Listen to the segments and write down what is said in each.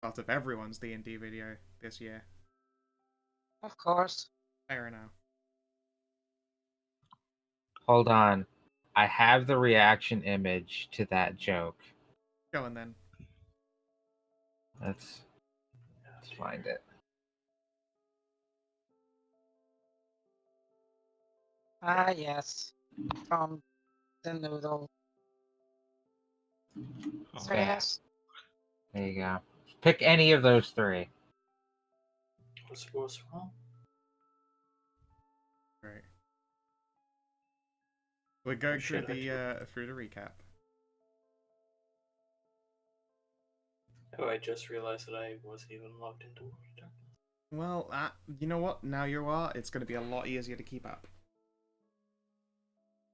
Start of everyone's D&D video this year. Of course. Fair enough. Hold on. I have the reaction image to that joke. Go on then. Let's find it. Ah, yes. From the noodle. So Okay. yes. There you go. Pick any of those three. What's wrong? Right. We're going through shit, I the recap. Oh, I just realized that I wasn't even logged into World of Darkness. Well, you know what? Now you are. It's going to be a lot easier to keep up.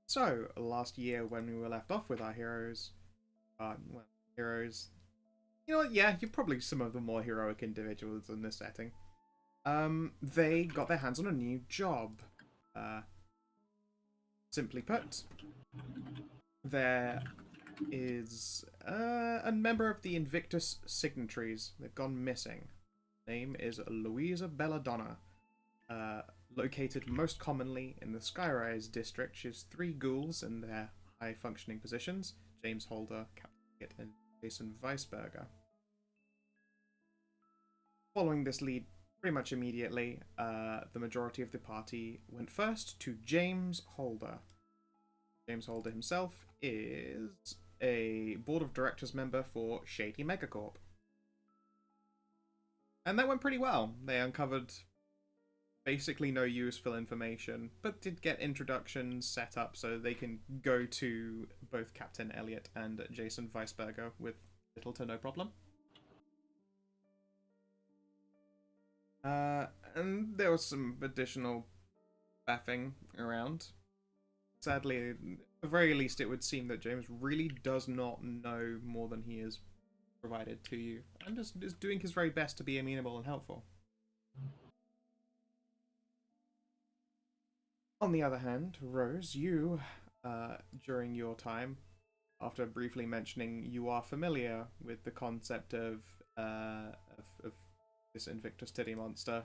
So, last year when we were left off with our heroes, heroes. You know what? Yeah, you're probably some of the more heroic individuals in this setting. They got their hands on a new job. Simply put, there is a member of the Invictus Signatories. They've gone missing. Name is Louisa Belladonna. Located most commonly in the Skyrise district. She has 3 ghouls in their high-functioning positions. James Holder, Captain Elliot, and Jason Weisberger. Following this lead pretty much immediately, the majority of the party went first to James Holder. James Holder himself is a board of directors member for Shady Megacorp. And that went pretty well. They uncovered basically no useful information, but did get introductions set up so they can go to both Captain Elliot and Jason Weisberger with little to no problem. And there was some additional faffing around. Sadly, at the very least, it would seem that James really does not know more than he has provided to you, and just is doing his very best to be amenable and helpful. On the other hand, Rose, you, during your time, after briefly mentioning you are familiar with the concept of this Invictus Titty monster,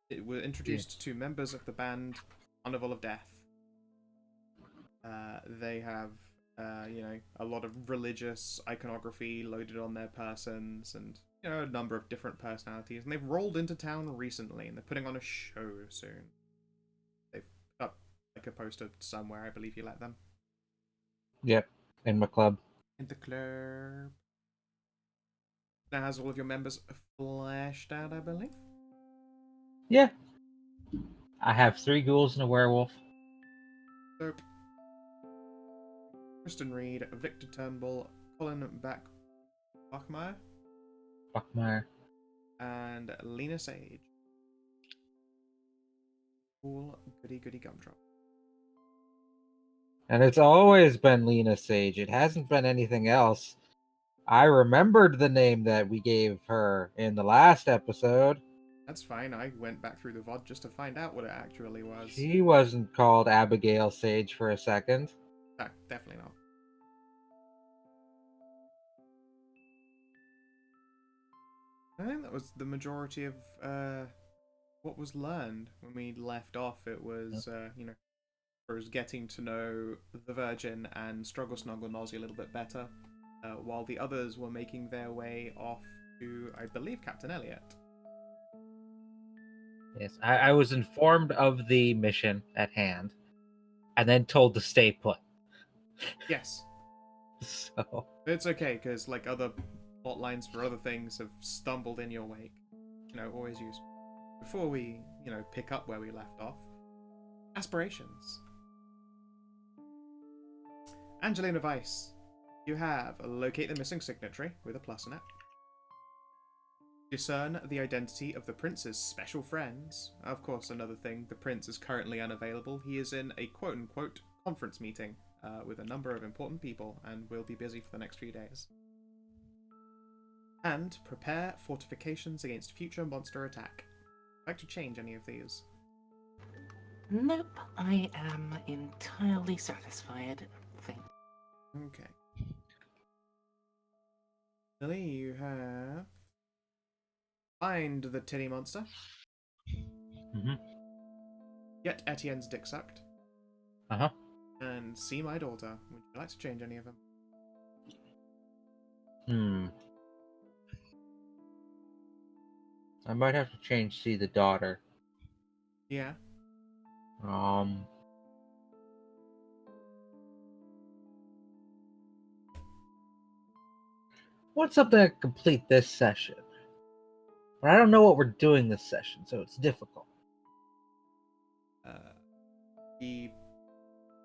it was introduced to members of the band Carnival of Death. They have, a lot of religious iconography loaded on their persons, and a number of different personalities. And they've rolled into town recently, and they're putting on a show soon. They've put up like a poster somewhere. I believe you let them. Yep, in my club. In the club. Now has all of your members fleshed out, I believe. Yeah. I have 3 ghouls and a werewolf. Dope. Kristen Reed, Victor Turnbull, Colin Bachmeyer, and Lena Sage. Cool, goody gumdrop. And it's always been Lena Sage. It hasn't been anything else. I remembered the name that we gave her in the last episode. That's fine. I went back through the VOD just to find out what it actually was. She wasn't called Abigail Sage for a second. No, definitely not. I think that was the majority of what was learned when we left off. It was, was getting to know the Virgin and Struggle Snuggle Nosy a little bit better, while the others were making their way off to, I believe, Captain Elliot. Yes, I was informed of the mission at hand, and then told to stay put. Yes. So It's okay, because like other plot lines for other things have stumbled in your wake. Always useful. Before we, pick up where we left off, aspirations. Angelina Weiss, you have locate the missing signatory with a plus in it. Discern the identity of the prince's special friends. Of course, another thing, the prince is currently unavailable. He is in a quote-unquote conference meeting with a number of important people and will be busy for the next few days. And prepare fortifications against future monster attack. Would you like to change any of these? Nope, I am entirely satisfied. Okay. Lily, you have Find the titty monster. Mm-hmm. Get Etienne's dick sucked. Uh-huh. And see my daughter. Would you like to change any of them? I might have to change see the daughter. Yeah. Want something to complete this session. But I don't know what we're doing this session, so it's difficult. The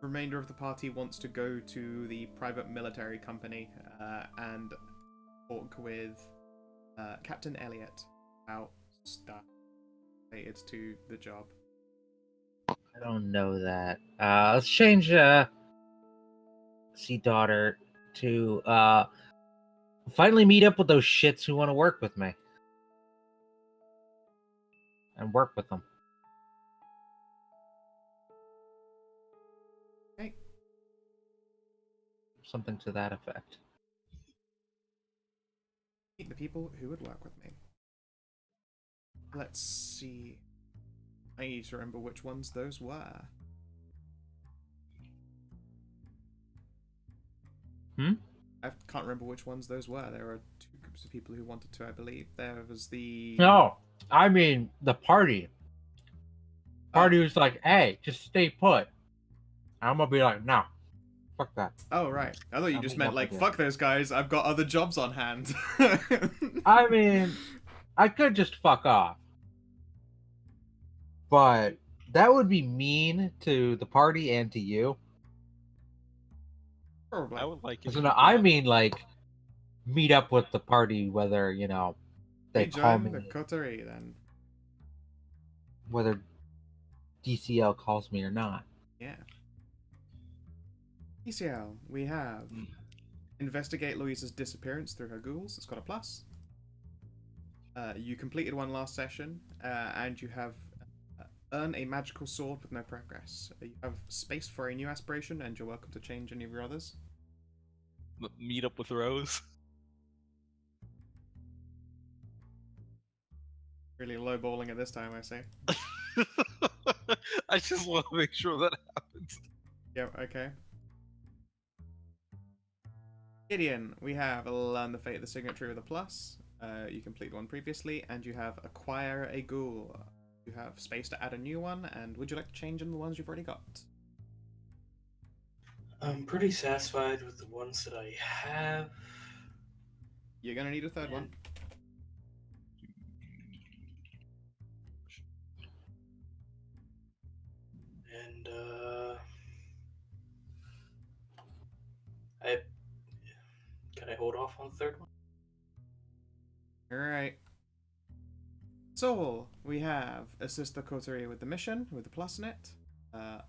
remainder of the party wants to go to the private military company and talk with Captain Elliot about stuff related to the job. I don't know that. Let's change see daughter to finally meet up with those shits who want to work with me. And work with them. Okay. Something to that effect. Meet the people who would work with me. Let's see. I need to remember which ones those were. I can't remember which ones those were. There were two groups of people who wanted to, I believe. There was the... No, I mean the party. Party was like, hey, just stay put. I'm gonna be like, no. Fuck that. Oh, right. I thought you I'll just meet meant, up like, with you. fuck those guys, I've got other jobs on hand. I mean, I could just fuck off. But that would be mean to the party and to you. Probably. I would like it. So if no, you I brought- mean like meet up with the party, whether they We call join me, the coterie, then. whether DCL calls me or not. Yeah. ECL, we have investigate Louisa's disappearance through her ghouls. It's got a plus. You completed one last session, and you have earn a magical sword with no progress. You have space for a new aspiration, and you're welcome to change any of your others. Meet up with Rose. Really lowballing at this time, I say. I just want to make sure that happens. Yep, okay. Gideon, we have learn the fate of the signatory with a plus. You completed one previously, and you have acquire a ghoul. You have space to add a new one, and would you like to change in the ones you've already got? I'm pretty satisfied with the ones that I have. You're gonna need a third one. And I can I hold off on the third one? Alright. So, we have assist the coterie with the mission, with the plus in it.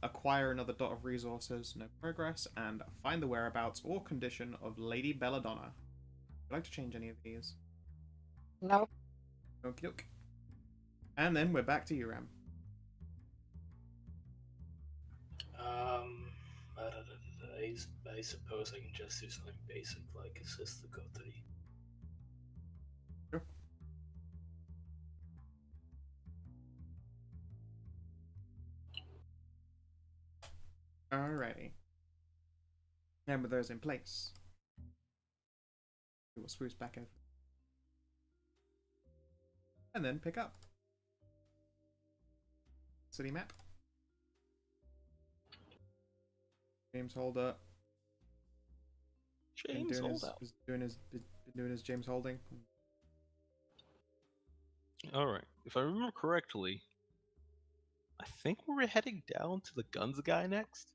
Acquire another dot of resources, no progress, and find the whereabouts or condition of Lady Belladonna. Would you like to change any of these? Nope. Okie doke. And then we're back to you, Ram. I suppose I can just do something basic like assist the coterie. Sure. Alrighty. And with those in place, we will swoosh back over. And then pick up. City map. James Holder. Been James, doing hold his, out. been doing his James Holding. All right. If I remember correctly, I think we're heading down to the guns guy next.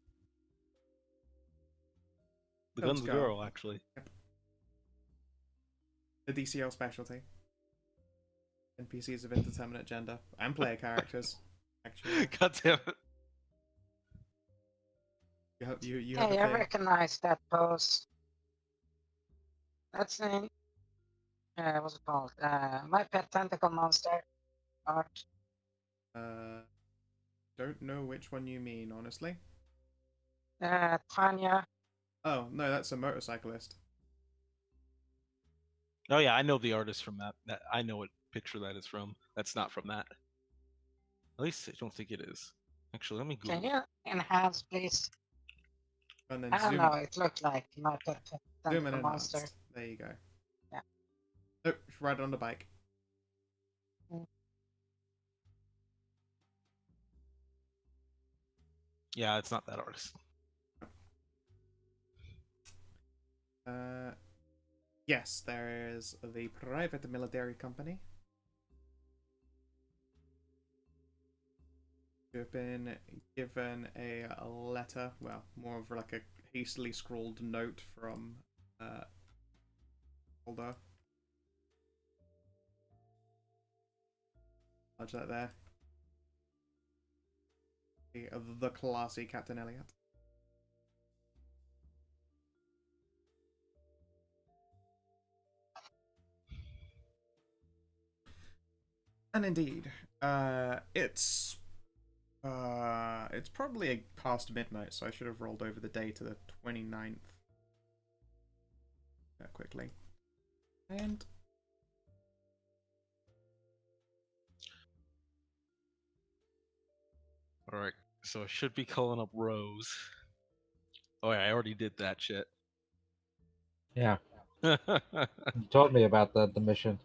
The Guns guns go. girl, actually. The DCL specialty. NPCs of indeterminate gender. And player characters. Actually. God damn it. You have Hey, a I player. recognize that pose. That's in. What's it called? My Pet Tentacle Monster art. Don't know which one you mean, honestly. Tanya. Oh, no, that's a motorcyclist. Oh yeah, I know the artist from that. I know what picture that is from. That's not from that. At least I don't think it is. Actually, let me Google. Can you enhance, please? And then I don't zoom, know. It looked like my pet zoom in tentacle monster. enhanced. There you go. Yeah. Oh, ride on the bike. Yeah, it's not that artist. Yes, there is the private military company. You've been given a letter, well, more of like a hastily scrawled note from Holder. Lodge that there. The classy Captain Elliot. And indeed, it's probably past midnight, so I should have rolled over the day to the 29th. Quickly. And Alright, so I should be calling up Rose. Oh yeah, I already did that shit. Yeah, No, you told me about the mission.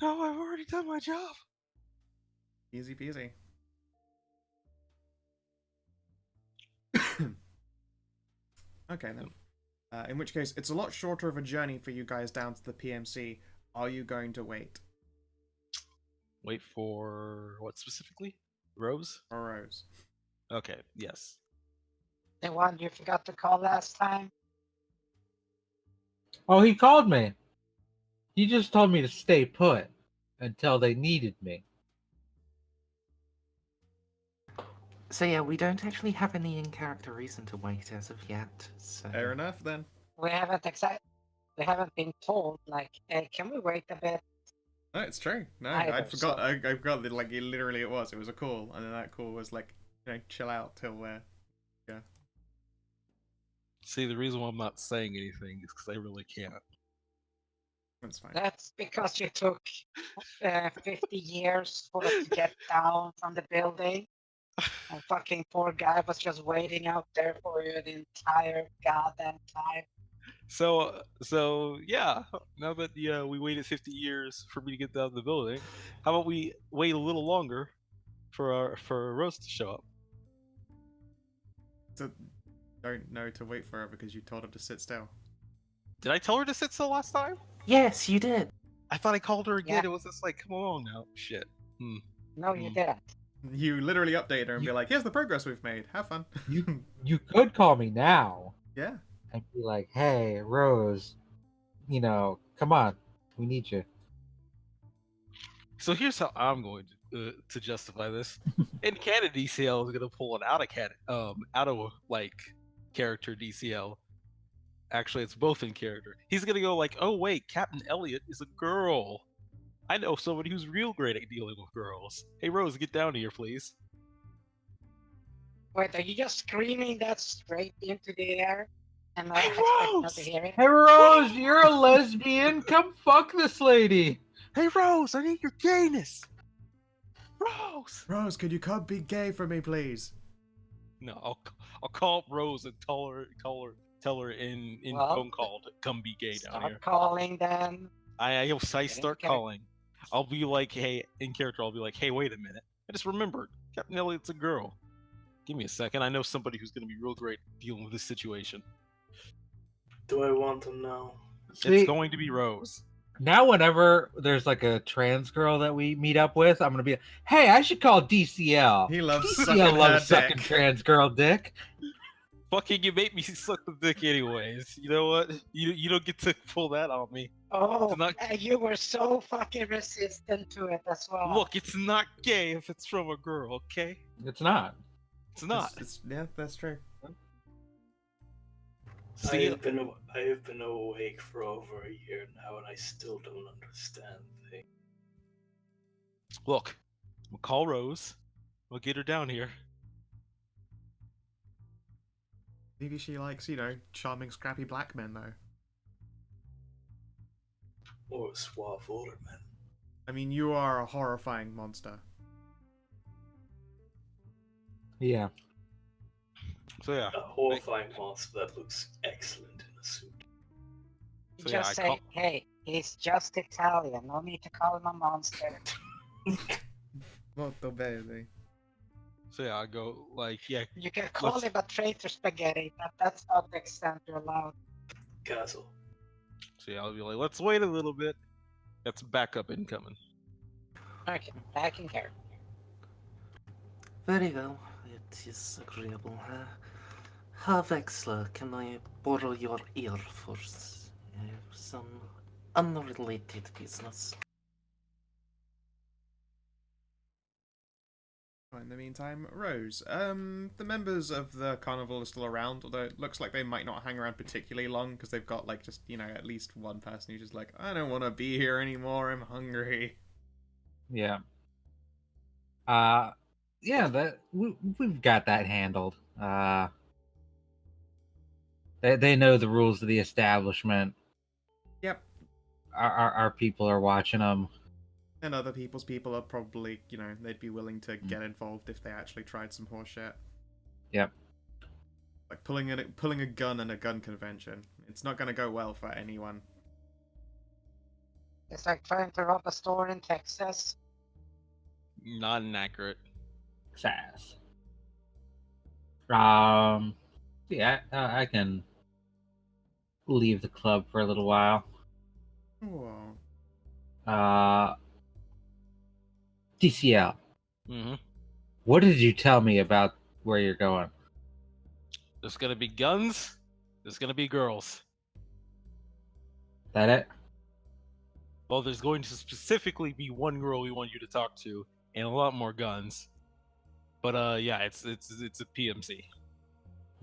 I've already done my job. easy peasy. Okay then. In which case, it's a lot shorter of a journey for you guys down to the PMC. Are you going to wait? Wait for what specifically? Rose? Or Rose? Okay, yes. The one you forgot to call last time. Oh, he called me. He just told me to stay put until they needed me. So yeah, we don't actually have any in-character reason to wait as of yet. So Fair enough then. We haven't been told. Like, hey, can we wait a bit? No, it's true. No, Either, I forgot. so- I forgot that like literally it was. It was a call, and then that call was like, chill out till yeah. See, the reason why I'm not saying anything is because I really can't. That's fine. That's because you took 50 years for it to get down from the building. And fucking poor guy was just waiting out there for you the entire goddamn time. So yeah. Now that we waited 50 years for me to get down to the building, how about we wait a little longer for Rose to show up? So, don't know to wait forever because you told him to sit still. Did I tell her to sit still last time? yes, you did. I thought I called her again. Yeah. It was just like, come along now. Shit. No, you Hmm. didn't. You literally updated her and be You- like, "Here's the progress we've made. Have fun." You could call me now Yeah. and be like, "Hey, Rose, come on, we need you." So here's how I'm going to justify this. In canon, DCL is gonna pull an out of character DCL. Actually, it's both in character. He's gonna go like, "Oh wait, Captain Elliot is a girl. I know somebody who's real great at dealing with girls. Hey Rose, get down here, please." Wait, are you just screaming that straight into the air? And I Hey, expect not Rose! to hear it? Hey, Rose, you're a lesbian. Come fuck this lady. Hey Rose, I need your gayness. Rose. Rose, could you come be gay for me, please? No, I'll call up Rose and tell her in Well, phone call to come be gay down here. Start calling then. I Getting start character. calling. I'll be like, hey, in character, I'll be like, hey, wait a minute. I just remembered, Captain Elliot's a girl. Give me a second. I know somebody who's gonna be real great dealing with this situation. Do I want to know? See, It's going to be Rose. now whenever there's like a trans girl that we meet up with, I'm gonna be, "Hey, I should call DCL. He loves sucking DCL her loves sucking dick. trans girl dick." Fucking, you make me suck the dick anyways. You know what? You don't get to pull that on me. Oh, It's not- you were so fucking resistant to it as well. Look, it's not gay if it's from a girl, okay? It's not. It's not. Yeah, that's true. See, I have been awake for over a year now, and I still don't understand things. look, we'll call Rose. We'll get her down here. Maybe she likes, charming, scrappy black men, though. Or a suave older man. I mean, you are a horrifying monster. Yeah. So yeah, A horrifying monster that looks excellent in a suit. So, yeah, Just I say, call- hey, he's just Italian. No need to call him a monster. Molto bene. so yeah, I go like, yeah, You can call Let's- him a traitor spaghetti, but that's not the extent you're allowed. Castle. so yeah, I'll be like, let's wait a little bit. That's backup incoming. Okay, back in here. Very well, it is agreeable. Herr Wexler, can I borrow your ear for some unrelated business? In the meantime, Rose, the members of the carnival are still around, although it looks like they might not hang around particularly long because they've got like just, you know, at least one person who's just like, I don't want to be here anymore, I'm hungry. Yeah. Yeah, we've got that handled. They know the rules of the establishment. Yep. Our people are watching them. And other people's people are probably, you know, they'd be willing to get involved if they actually tried some horse shit. Yep. Like pulling a gun in a gun convention. It's not going to go well for anyone. It's like trying to rob a store in Texas. Not inaccurate. Sass. Yeah, I can leave the club for a little while. Whoa. DCL, Mm-hmm. what did you tell me about where you're going? There's gonna be guns. There's gonna be girls. That it? Well, there's going to specifically be one girl we want you to talk to, and a lot more guns. But yeah, it's a PMC.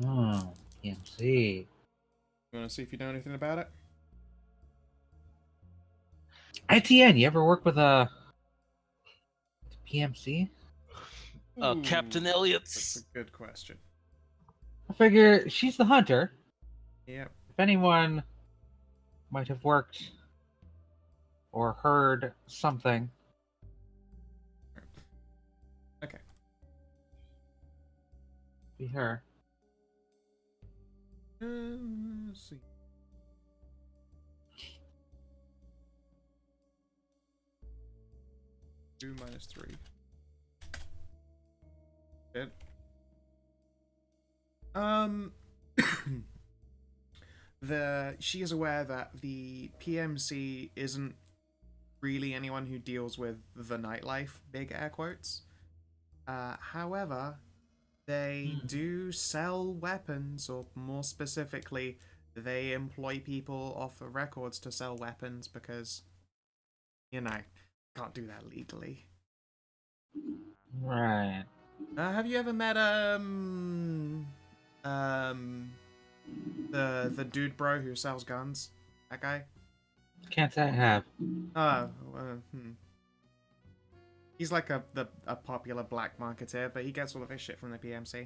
Oh, PMC. You want to see if you know anything about it? ITN, you ever work with a PMC? Captain Ooh, That's Elliott's. a good question. I figure she's the hunter. Yep. If anyone might have worked or heard something. Okay. Be her. Let's see. Two minus 3. Good. She is aware that the PMC isn't really anyone who deals with the nightlife, big air quotes. However, they do sell weapons, or more specifically, they employ people off the records to sell weapons because, you know, can't do that legally. Right. Have you ever met the dude bro who sells guns? That guy? Can't say I have. He's like a popular black marketeer, but he gets all of his shit from the PMC.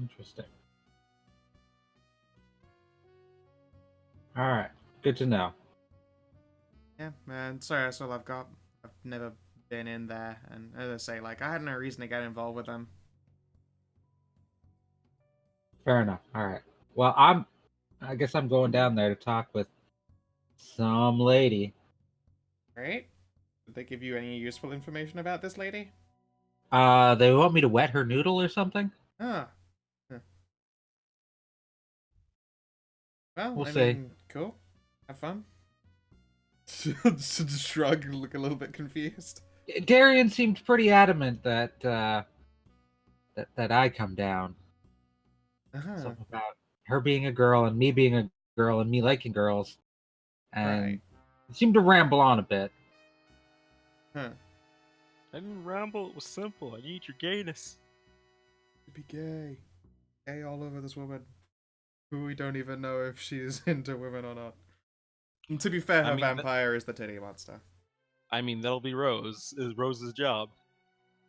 Interesting. Alright. Good to know. Yeah, and sorry, that's all I've got. I've never been in there, and as I say, like, I had no reason to get involved with them. Fair enough. Alright. Well, I guess I'm going down there to talk with some lady. Right? Did they give you any useful information about this lady? They want me to wet her noodle or something? Ah. Huh. Well, We'll I see. mean, cool. Have fun. Just shrug and look a little bit confused. Darian seemed pretty adamant that that I come down. Uh-huh. Something about her being a girl and me being a girl and me liking girls. And Right. it seemed to ramble on a bit. Huh. I didn't ramble. It was simple. I need your gayness. To be gay. Gay all over this woman. Who we don't even know if she's into women or not. And to be fair, I her mean, that- vampire is the titty monster. I mean, that'll be Rose. Is Rose's job.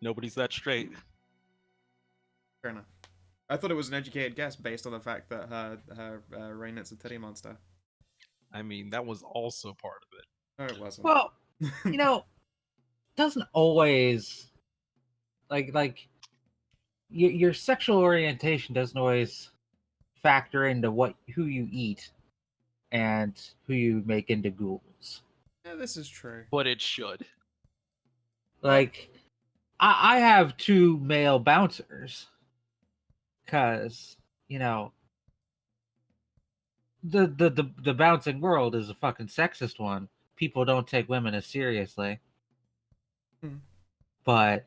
Nobody's that straight. Fair enough. I thought it was an educated guess based on the fact that her Raynet's a titty monster. I mean, that was also part of it. No, it wasn't. Well, doesn't always like your sexual orientation doesn't always factor into who you eat and who you make into ghouls. Yeah, this is true. But it should. Like, I have 2 male bouncers because the bouncing world is a fucking sexist one. People don't take women as seriously. Hmm. But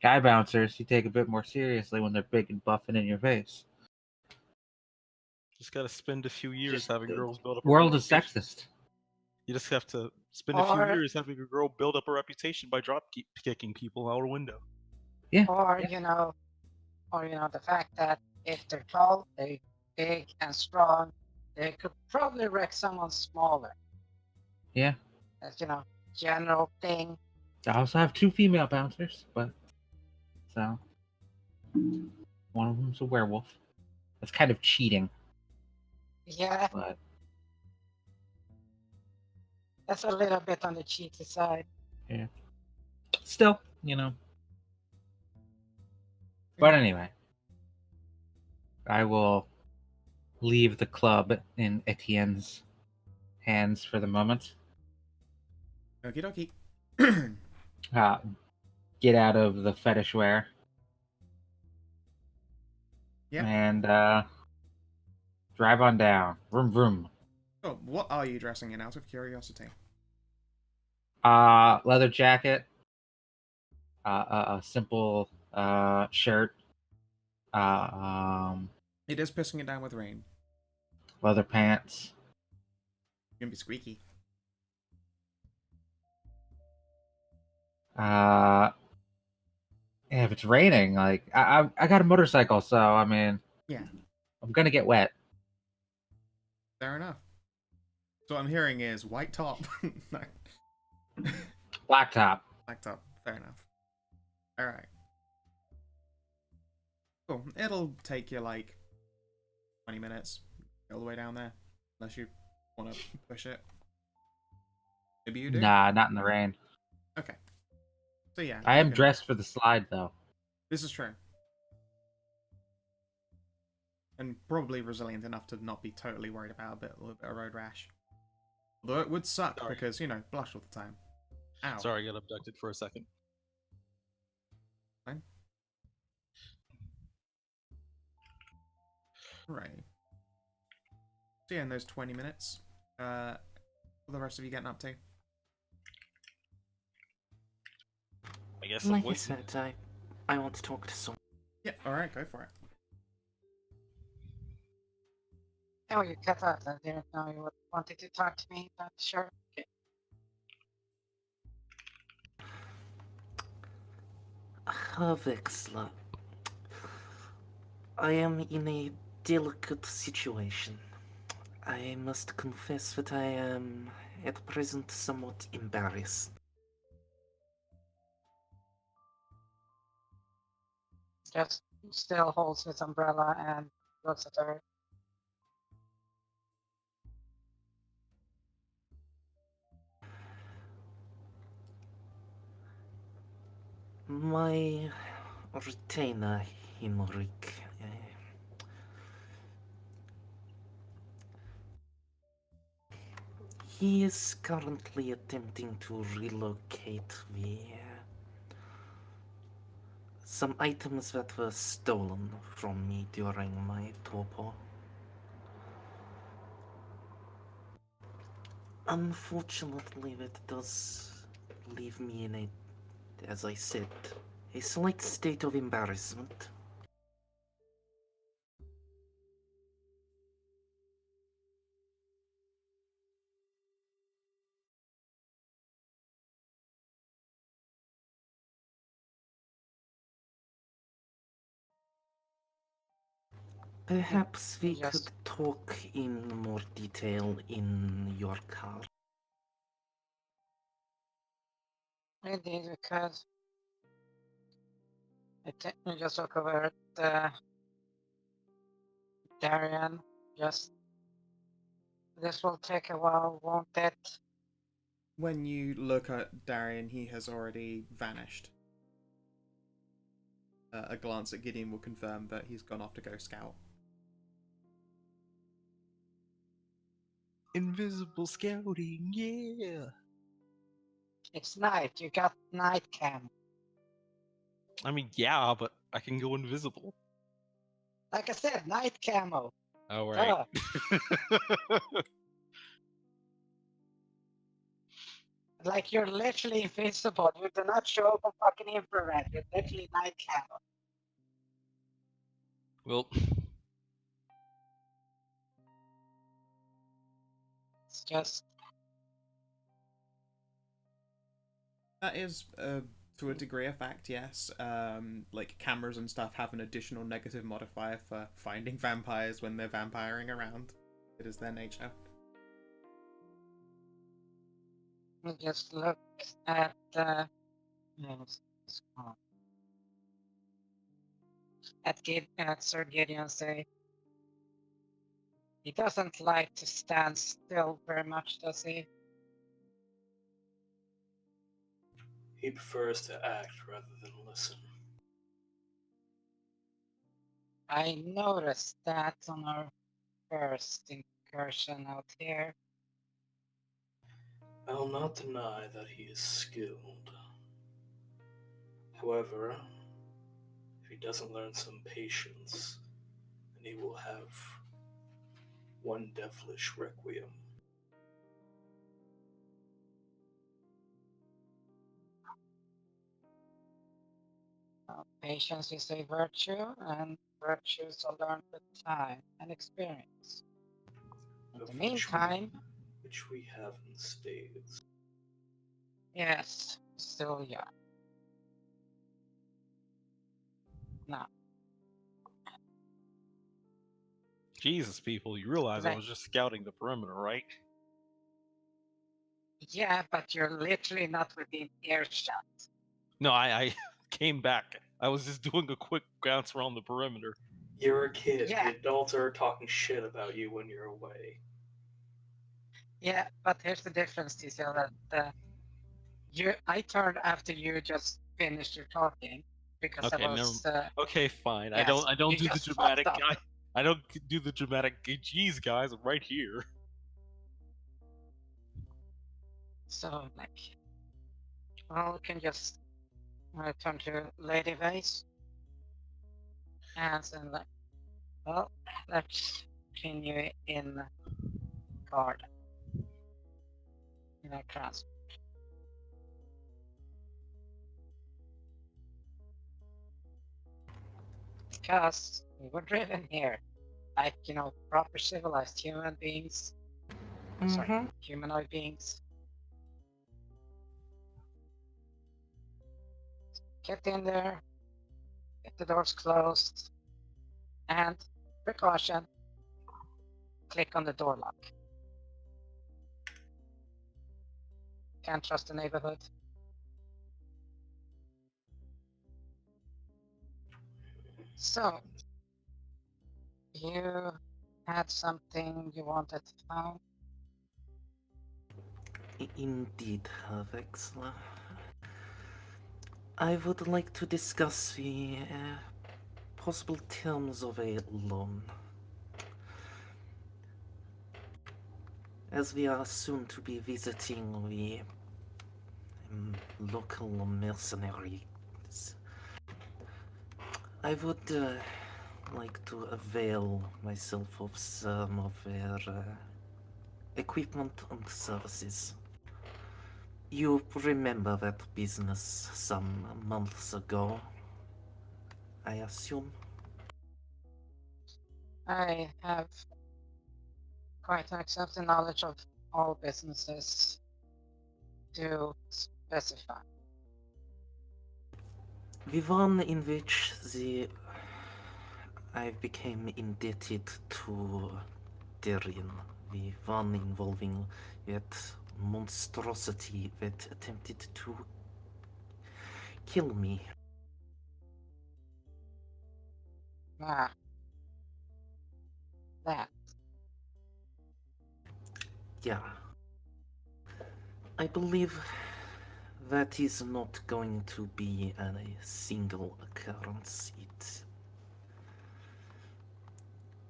guy bouncers, you take a bit more seriously when they're big and buffing in your face. Just gotta spend a few years having girls build up. World is sexist. You just have to spend a few Or- years having a girl build up a reputation by kicking people out a window. Or the fact that if they're tall, they're big and strong, they could probably wreck someone smaller. Yeah. That's general thing. I also have 2 female bouncers, but so one of them's a werewolf. That's kind of cheating, Yeah, but that's a little bit on the cheeky side. still, But anyway, I will leave the club in Etienne's hands for the moment. Okie dokie. Get out of the fetish wear. Yeah. And drive on down. Vroom vroom. Oh, what are you dressing in, out of curiosity? Leather jacket. A simple shirt. It is pissing it down with rain. Leather pants. You're gonna be squeaky. If it's raining, like I got a motorcycle, so I mean, Yeah. I'm gonna get wet. Fair enough. So what I'm hearing is white top. No. Black top. Black top. Fair enough. Alright. Cool. It'll take you like 20 minutes all the way down there. Unless you want to push it. Maybe you do? Nah, not in the rain. Okay. So yeah. I you am can- dressed for the slide though. This is true. And probably resilient enough to not be totally worried about a little bit of road rash. Although it would suck Sorry. because, blush all the time. Ow. Sorry, I got abducted for a second. Fine. Right. So yeah, in those 20 minutes, what are the rest of you getting up to? I guess I'm Like I waiting. said, I want to talk to someone. Yeah, alright, go for it. Oh, you cut out. I didn't know you wanted to talk to me. But sure. Okay. Herr Wexler, I am in a delicate situation. I must confess that I am, at present, somewhat embarrassed. Just still holds his umbrella and looks at her. My retainer, Hinrik, he is currently attempting to relocate some items that were stolen from me during my torpor. Unfortunately, that does leave me in as I said, a slight state of embarrassment. Perhaps we Yes. could talk in more detail in your car. Indeed, because I think we just look over at Darian, just This will take a while, won't it? When you look at Darian, he has already vanished. A glance at Gideon will confirm that he's gone off to go scout. Invisible scouting, yeah. It's night. You got night cam. I mean, yeah, but I can go invisible. Like I said, night camo. All right. Like you're literally invisible. You do not show up on fucking infrared. You're literally night camo. Well, It's just That is, to a degree, a fact, yes. Like, cameras and stuff have an additional negative modifier for finding vampires when they're vampiring around. It is their nature. you just look at at Sir Gideon say he doesn't like to stand still very much, does he? He prefers to act rather than listen. I noticed that on our first incursion out here. I'll not deny that he is skilled. However, if he doesn't learn some patience, then he will have one devilish requiem. Patience is a virtue, and virtues are learned with time and experience. In Of the which meantime, which we have in spades. yes, still young. Now, Jesus, people, you realize I Right. was just scouting the perimeter, right? yeah, but you're literally not within earshot. No, I came back. I was just doing a quick glance around the perimeter. You're a kid. Yeah. The adults are talking shit about you when you're away. Yeah, but here's the difference, TCL, that I turned after you just finished your talking because Okay, I was. Okay, fine. I yes, don't you do the just dramatic fucked up. guy. I don't do the dramatic. Geez, guys, I'm right here. So, like, well, we can just turn to Lady Vase and then, like, well, let's continue in garden. In our transport. Because we were driven here like, proper civilized human beings. Sorry, humanoid beings. Get in there, get the doors closed, and precaution, click on the door lock. Can't trust the neighborhood. So, you had something you wanted to find? Indeed, Vexla. I would like to discuss the possible terms of a loan. As we are soon to be visiting the local mercenaries, I would like to avail myself of some of their equipment and services. You remember that business some months ago, I assume? I have quite an extensive knowledge of all businesses to specify. The one in which I became indebted to Darian, the one involving that monstrosity that attempted to kill me. Ah. That. Yeah. I believe that is not going to be a single occurrence.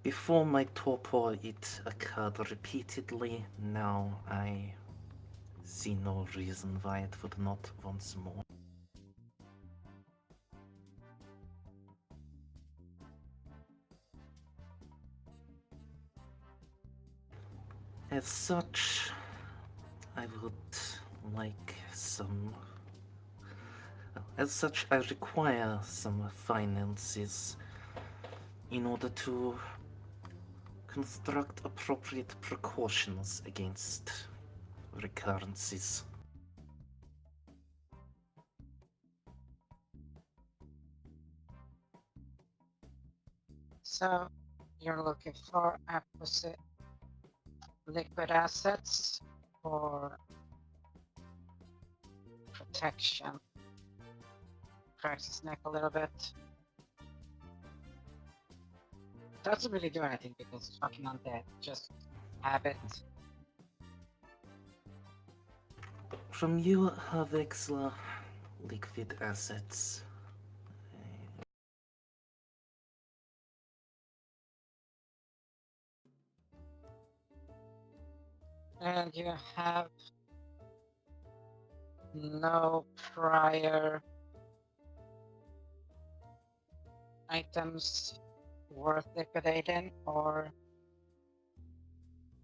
Before my torpor, it occurred repeatedly. Now I see no reason why it would not once more. As such, I would like some... As such, I require some finances in order to construct appropriate precautions against recurrences. So, you're looking for opposite liquid assets for protection. Cracks his neck a little bit. Doesn't really do anything because it's fucking undead. Just habit. From you, Havexla, liquid assets. And you have no prior items worth liquidating, or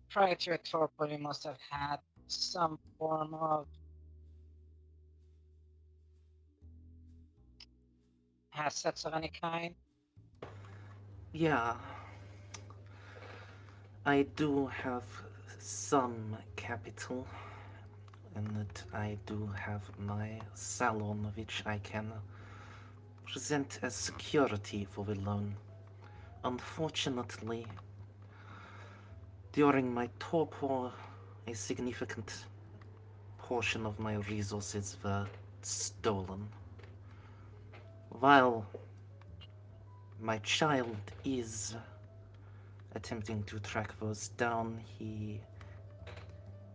prior to your torpor you must have had some form of assets of any kind. Yeah. I do have some capital, and that I do have my salon, which I can present as security for the loan. Unfortunately, during my torpor, a significant portion of my resources were stolen. While my child is attempting to track those down,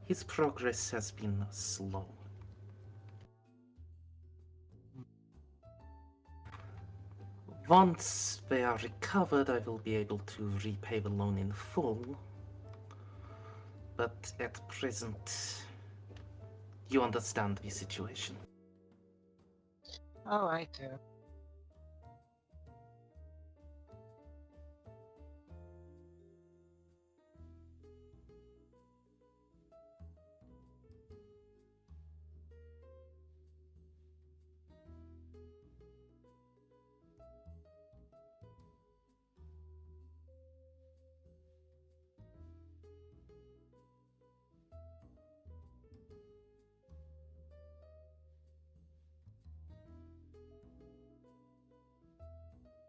his progress has been slow. Once they are recovered, I will be able to repay the loan in full. But at present, you understand the situation. Oh, I do.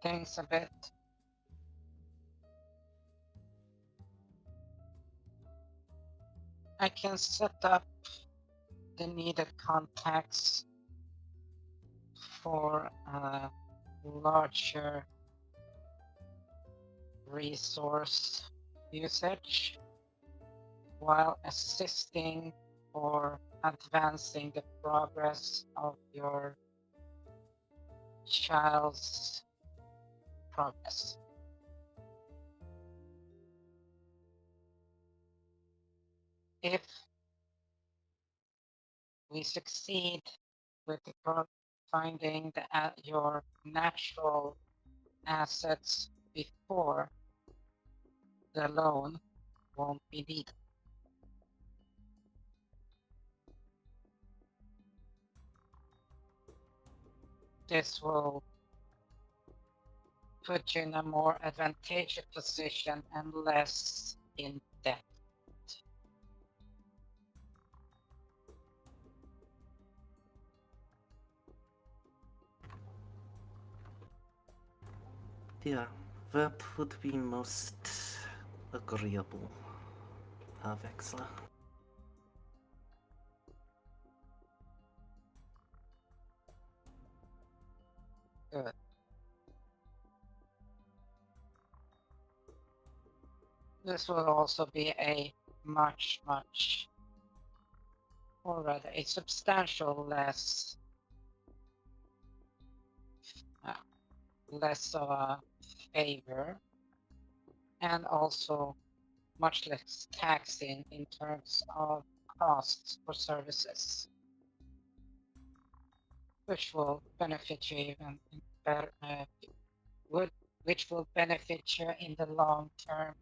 Thanks a bit. I can set up the needed contacts for a larger resource usage while assisting or advancing the progress of your child's progress. If we succeed with finding your natural assets before the loan won't be needed. This will put you in a more advantageous position and less in debt. Yeah, that would be most agreeable, Havexla. Good. This will also be a much, or rather a substantial less of a favor, and also much less taxing in terms of costs for services, which will benefit you even better, which will benefit you in the long term.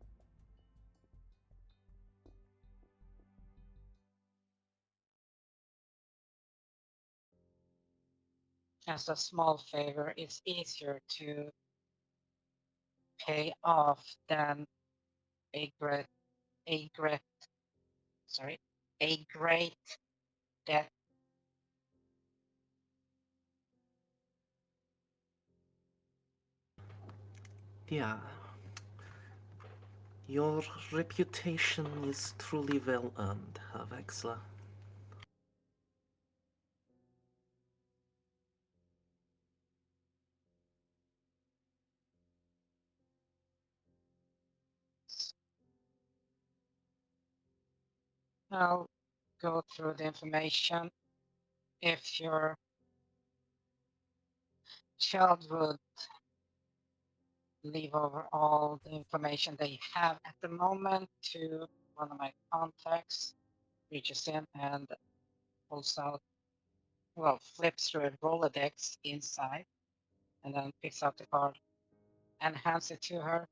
As a small favor, it's easier to pay off than a great a great a great debt. Yeah. Your reputation is truly well earned, Herr Wexler. I'll go through the information. If your child would leave over all the information they have at the moment to one of my contacts, reaches in and pulls out, well, flips through a Rolodex inside, and then picks out the card and hands it to her.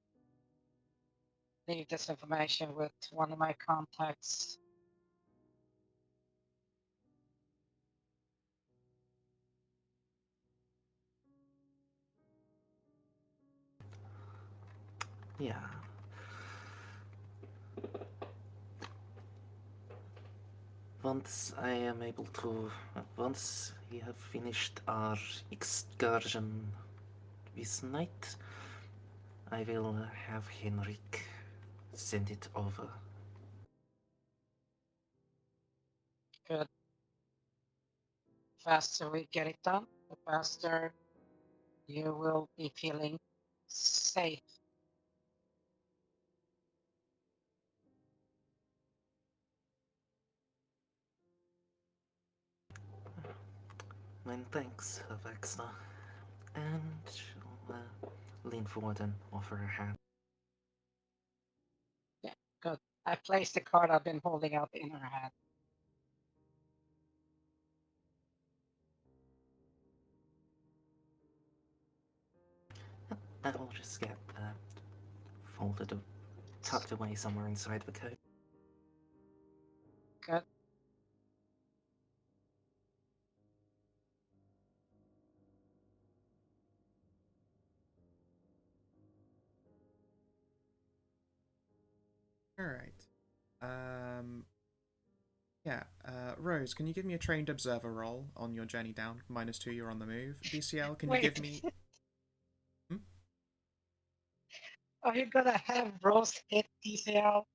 Leave this information with one of my contacts. Yeah. Once we have finished our excursion this night, I will have Henrik send it over. Good. Faster we get it done, the faster you will be feeling safe. Many thanks, Herr Wexler. And she'll lean forward and offer her hand. Yeah, good. I placed the card I've been holding out in her hand. That will just get folded, tucked away somewhere inside the coat. Good. All right. Yeah. Rose, can you give me a trained observer roll on your journey down? -2, you're on the move. DCL, can you give me? Are you gonna have Rose hit DCL?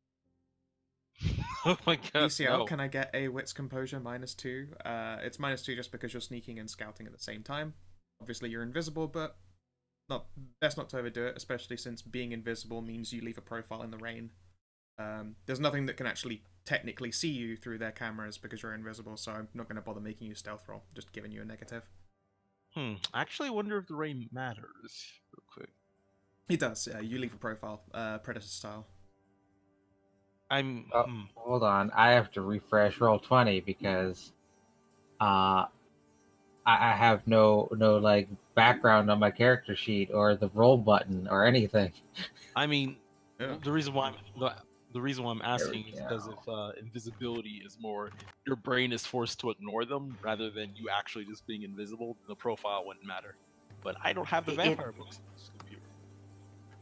Oh my god, DCL, no. can I get a wits composure -2? It's -2 just because you're sneaking and scouting at the same time. Obviously, you're invisible, but best not to overdo it, especially since being invisible means you leave a profile in the rain. There's nothing that can actually technically see you through their cameras because you're invisible, so I'm not going to bother making you stealth roll. Just giving you a negative. I actually wonder if the rain matters, real quick. It does. You leave a profile, Predator style. Hold on, I have to refresh Roll20 because I have no like background on my character sheet or the roll button or anything. I mean, Yeah. the reason why I'm asking is because if invisibility is more, your brain is forced to ignore them rather than you actually just being invisible, the profile wouldn't matter. But I don't have the vampire books in this computer.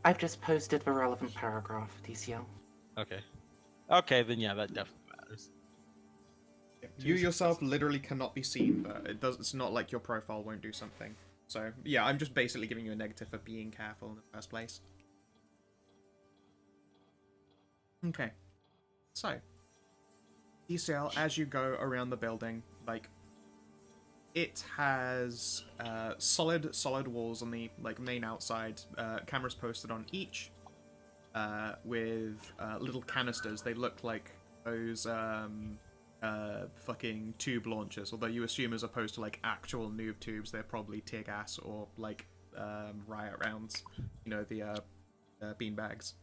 I've just posted the relevant paragraph, DCL. Okay, then yeah, that definitely matters. You yourself literally cannot be seen, but it's not like your profile won't do something. So yeah, I'm just basically giving you a negative for being careful in the first place. Okay. So, DCL, as you go around the building, like, it has solid walls on the main outside, cameras posted on each, with little canisters. They look like those fucking tube launchers. Although you assume as opposed to like actual noob tubes, they're probably tear gas or like riot rounds. You know, the bean bags.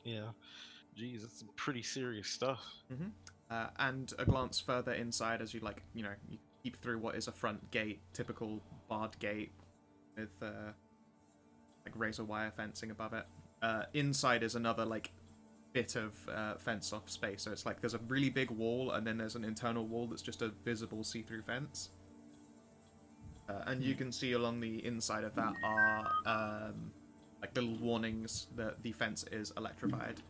Yeah. Jeez, that's some pretty serious stuff. And a glance further inside as you you peep through what is a front gate, typical barred gate with like razor wire fencing above it. Inside is another like bit of fence off space, so it's like there's a really big wall and then there's an internal wall that's just a visible see-through fence. And you can see along the inside of that are like little warnings that the fence is electrified.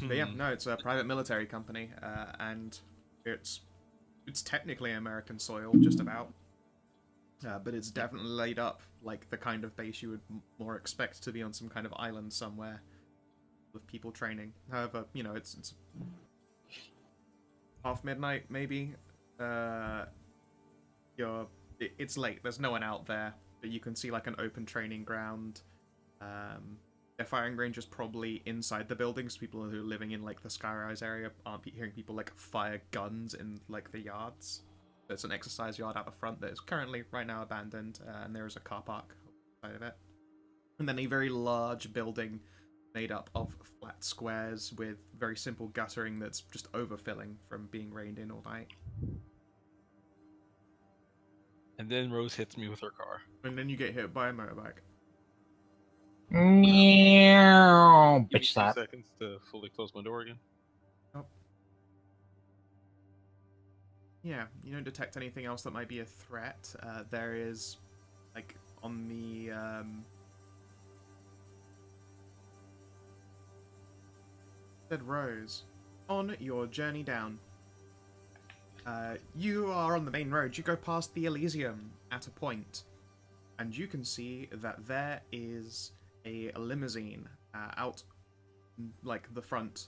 But yeah, no, it's a private military company, and it's technically American soil, just about. But it's definitely laid up like the kind of base you would more expect to be on some kind of island somewhere with people training. However, you know, it's half midnight maybe. It's late. There's no one out there, but you can see like an open training ground. Their firing range is probably inside the buildings. People who are living in like the skyrise area aren't hearing people like fire guns in like the yards. There's an exercise yard out the front that is currently right now abandoned, and there is a car park outside of it. And then a very large building made up of flat squares with very simple guttering that's just overfilling from being rained in all night. And then Rose hits me with her car. And then you get hit by a motorbike. Meow. Give me Bitch 2 slap. seconds to fully close my door again. Yeah, you don't detect anything else that might be a threat. There is, like, on the, said Rose, on your journey down. You are on the main road. You go past the Elysium at a point, and you can see that there is a limousine out, like, the front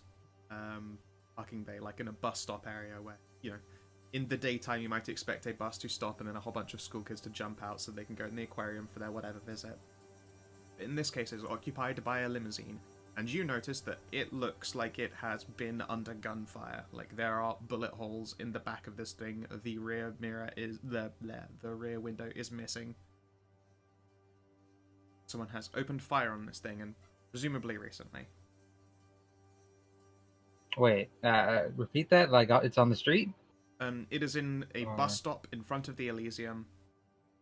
parking bay, like in a bus stop area where, you know, in the daytime, you might expect a bus to stop and then a whole bunch of school kids to jump out so they can go in the aquarium for their whatever visit. In this case, it's occupied by a limousine, and you notice that it looks like it has been under gunfire. Like, there are bullet holes in the back of this thing. The rear mirror is... the rear window is missing. Someone has opened fire on this thing, and presumably recently. Wait, repeat that? Like, it's on the street? It is in a Alright. bus stop in front of the Elysium,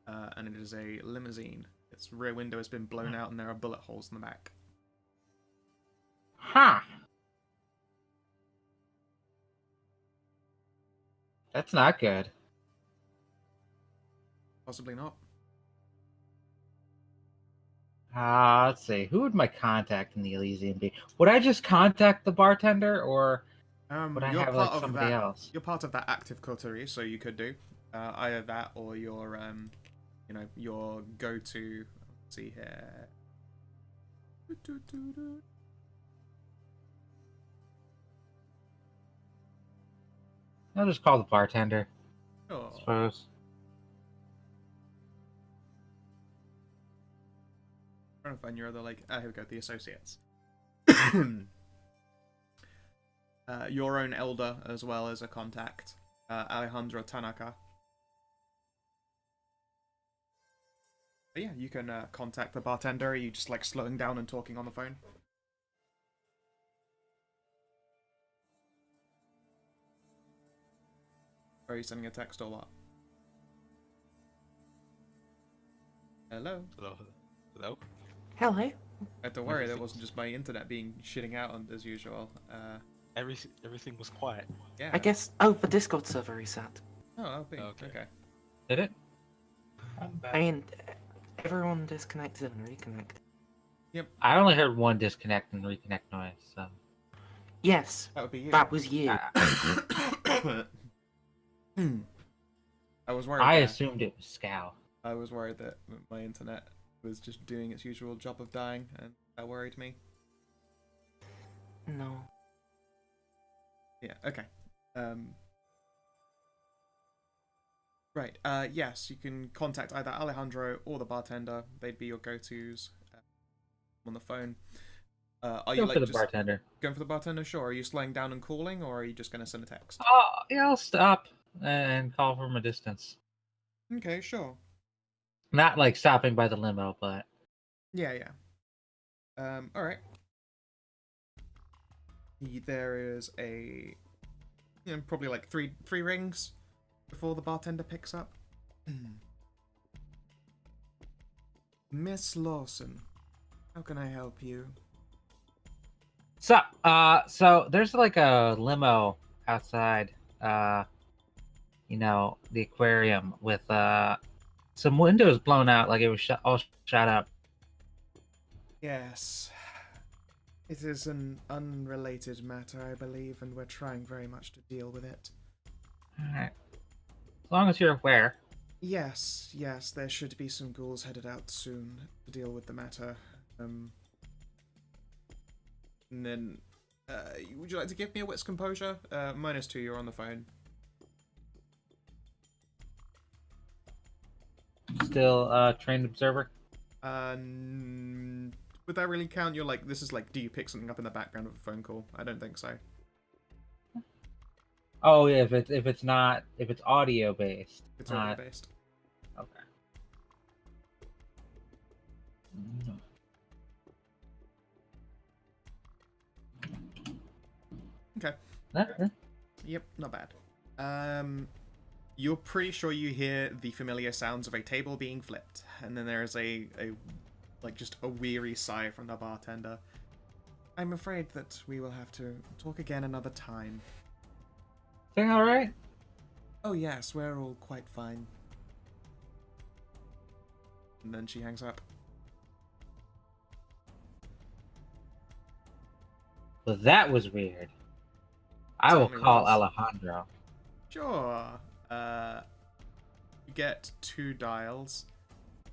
and it is a limousine. Its rear window has been blown out, and there are bullet holes in the back. Huh. That's not good. Possibly not. Let's see. Who would my contact in the Elysium be? Would I just contact the bartender, or would I You're have part like of somebody that. else? You're part of that active coterie, so you could do either that or your, you know, your go-to. Let's see here. I'll just call the bartender, Sure. I suppose. Trying to find your other, like, here we go, the associates. Your own elder, as well as a contact, Alejandro Tanaka. But yeah, you can contact the bartender. Are you just, like, slowing down and talking on the phone? Or are you sending a text or what? Hello? Hello? Hello? Hello. Don't worry, that wasn't just my internet being shitting out as usual. Everything was quiet. Yeah. I guess. Oh, the Discord server reset. Oh, I'll be. Okay. Okay. Did it? I'm back. I mean, everyone disconnected and reconnected. I only heard one disconnect and reconnect noise. So. Yes, That would be you. that was you. I was worried. I that- assumed it was Scow. I was worried that my internet was just doing its usual job of dying, and that worried me. No. Yeah. Okay. Right. Yes, you can contact either Alejandro or the bartender. They'd be your go-tos on the phone. Are you Go like for the just bartender. going for the bartender? Sure. Are you slowing down and calling, or are you just going to send a text? Oh, yeah, I'll stop and call from a distance. Okay, sure. Not like stopping by the limo, but Yeah, yeah. All right. There is a, probably like three rings before the bartender picks up. Miss Lawson, how can I help you? so there's like a limo outside, the aquarium with some windows blown out, like it was all shot up. Yes. It is an unrelated matter, I believe, and we're trying very much to deal with it. All right, as long as you're aware. Yes, there should be some ghouls headed out soon to deal with the matter. And then, would you like to give me a wit's composure? -2, you're on the phone. Still trained observer. Would that really count? You're like, this is like, do you pick something up in the background of a phone call? I don't think so. Oh yeah, if it's audio based. It's audio based. Okay. Okay. Okay. Yep, not bad. You're pretty sure you hear the familiar sounds of a table being flipped, and then there is just a weary sigh from the bartender. I'm afraid that we will have to talk again another time. Thing all right? Oh yes, we're all quite fine. And then she hangs up. Well, that was weird. I will Certainly call was. Alejandro. Sure. You get 2 dials.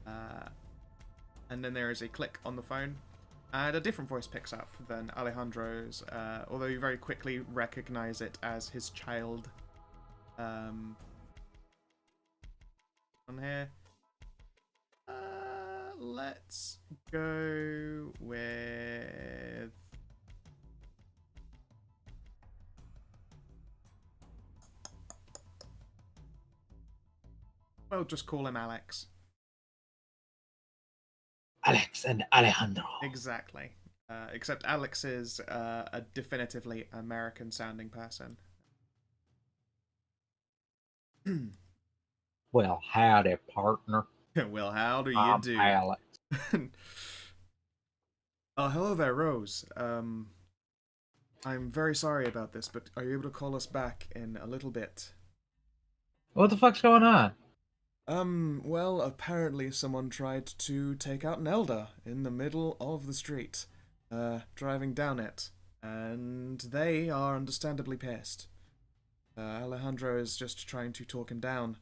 And then there is a click on the phone. And a different voice picks up than Alejandro's, although you very quickly recognize it as his child. On here. Let's go with... Well, just call him Alex. Alex and Alejandro. Exactly. Except Alex is a definitively American-sounding person. Well, howdy, partner. Well, how do you I'm do? Alex. Hello there, Rose. I'm very sorry about this, but are you able to call us back in a little bit? What the fuck's going on? Well, apparently someone tried to take out an elder in the middle of the street, driving down it, and they are understandably pissed. Alejandro is just trying to talk him down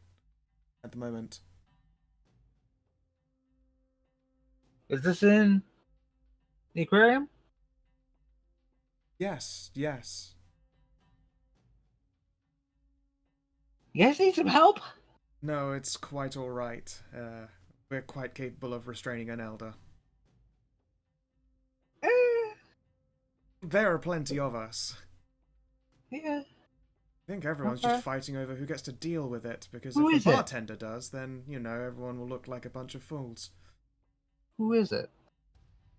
at the moment. Is this in the aquarium? Yes. You guys need some help? No, it's quite alright. We're quite capable of restraining an elder. There are plenty of us. Yeah. I think everyone's Okay. just fighting over who gets to deal with it, because Who if is the it? bartender does, then, everyone will look like a bunch of fools. Who is it?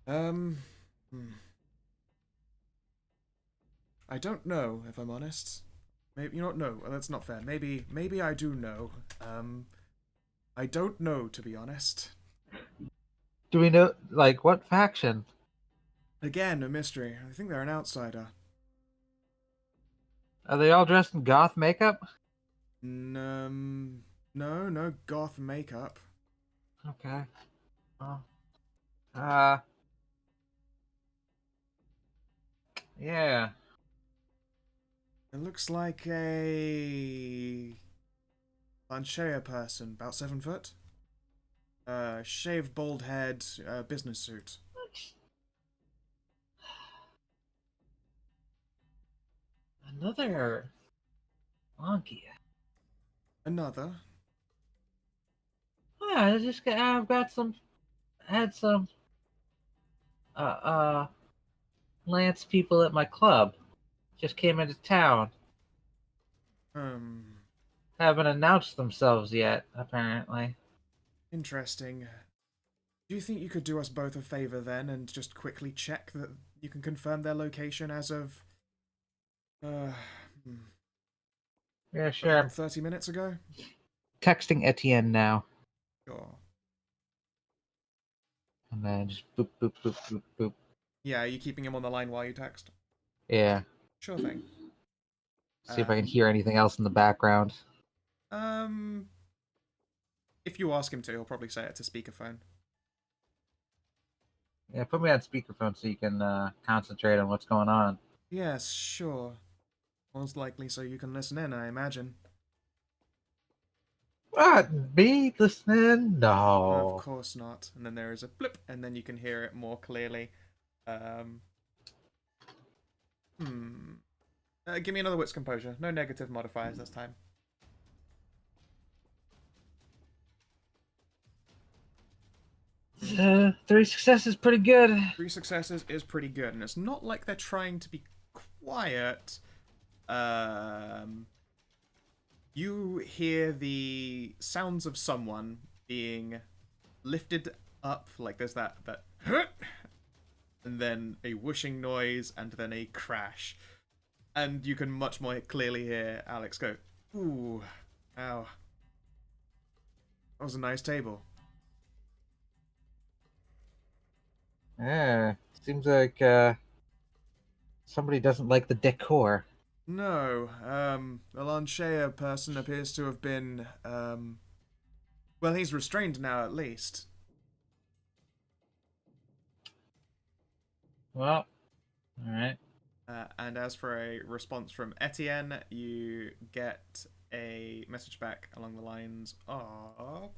I don't know, if I'm honest. Maybe, no, that's not fair. Maybe I do know. I don't know, to be honest. Do we know, like, what faction? Again, a mystery. I think they're an outsider. Are they all dressed in goth makeup? No goth makeup. Okay. Well, yeah. It looks like a Lanchea person, about 7 foot. Shaved bald head, business suit. Another monkey. Another. Yeah, I've got some, had some, Lance people at my club just came into town. Haven't announced themselves yet, apparently. Interesting. Do you think you could do us both a favor then and just quickly check that you can confirm their location as of Yeah, around sure. 30 minutes ago? Texting Etienne now. Sure. And then just boop, boop, boop, boop, boop. Yeah, are you keeping him on the line while you text? Yeah. Sure thing. See if I can hear anything else in the background. If you ask him to, he'll probably say it to speakerphone. Yeah, put me on speakerphone so you can concentrate on what's going on. Yes, sure. Most likely so you can listen in, I imagine. What? Me listening? Of No. course not. And then there is a blip, and then you can hear it more clearly. Give me another wits composure. No negative modifiers this time. Three successes, pretty good. 3 successes is pretty good, and it's not like they're trying to be quiet. You hear the sounds of someone being lifted up, like there's that and then a whooshing noise, and then a crash. And you can much more clearly hear Alex go, "Ooh, ow. That was a nice table." Yeah, seems like somebody doesn't like the decor. No, the Lanchea person appears to have been, well, he's restrained now at least. Well, all right. And as for a response from Etienne, you get a message back along the lines of...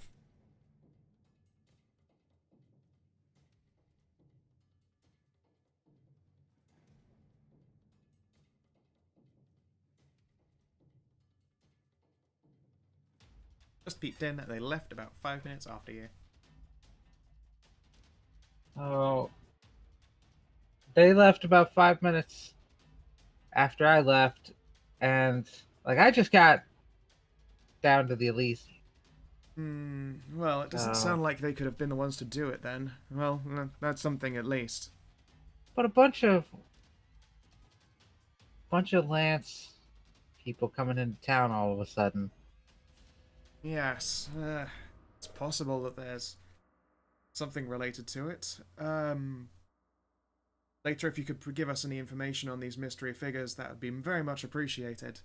Just peeped in, they left about 5 minutes after you. Oh, they left about 5 minutes after I left, and like I just got down to the Elise. Well, it doesn't sound like they could have been the ones to do it then. Well, that's something at least. But a bunch of Lance people coming into town all of a sudden. Yes, it's possible that there's something related to it. Later, if you could give us any information on these mystery figures, that would be very much appreciated.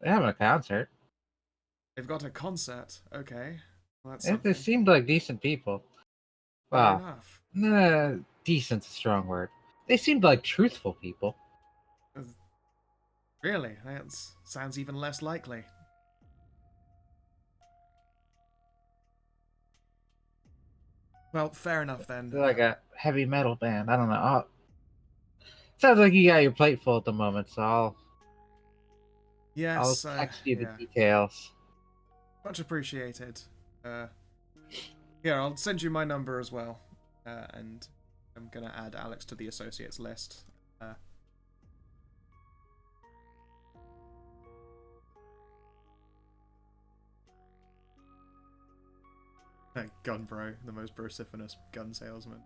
They're having a concert. They've got a concert. Okay. Well, that's They something. seemed like decent people. Fair Well, enough. decent's a strong word. They seemed like truthful people. Really? That sounds even less likely. Well, fair enough then. They're like a heavy metal band. I don't know. Sounds like you got your plate full at the moment, so I'll Yes, text you the yeah. details. Much appreciated. Yeah, I'll send you my number as well. And I'm gonna add Alex to the associates list. Gun bro, the most vociferous gun salesman.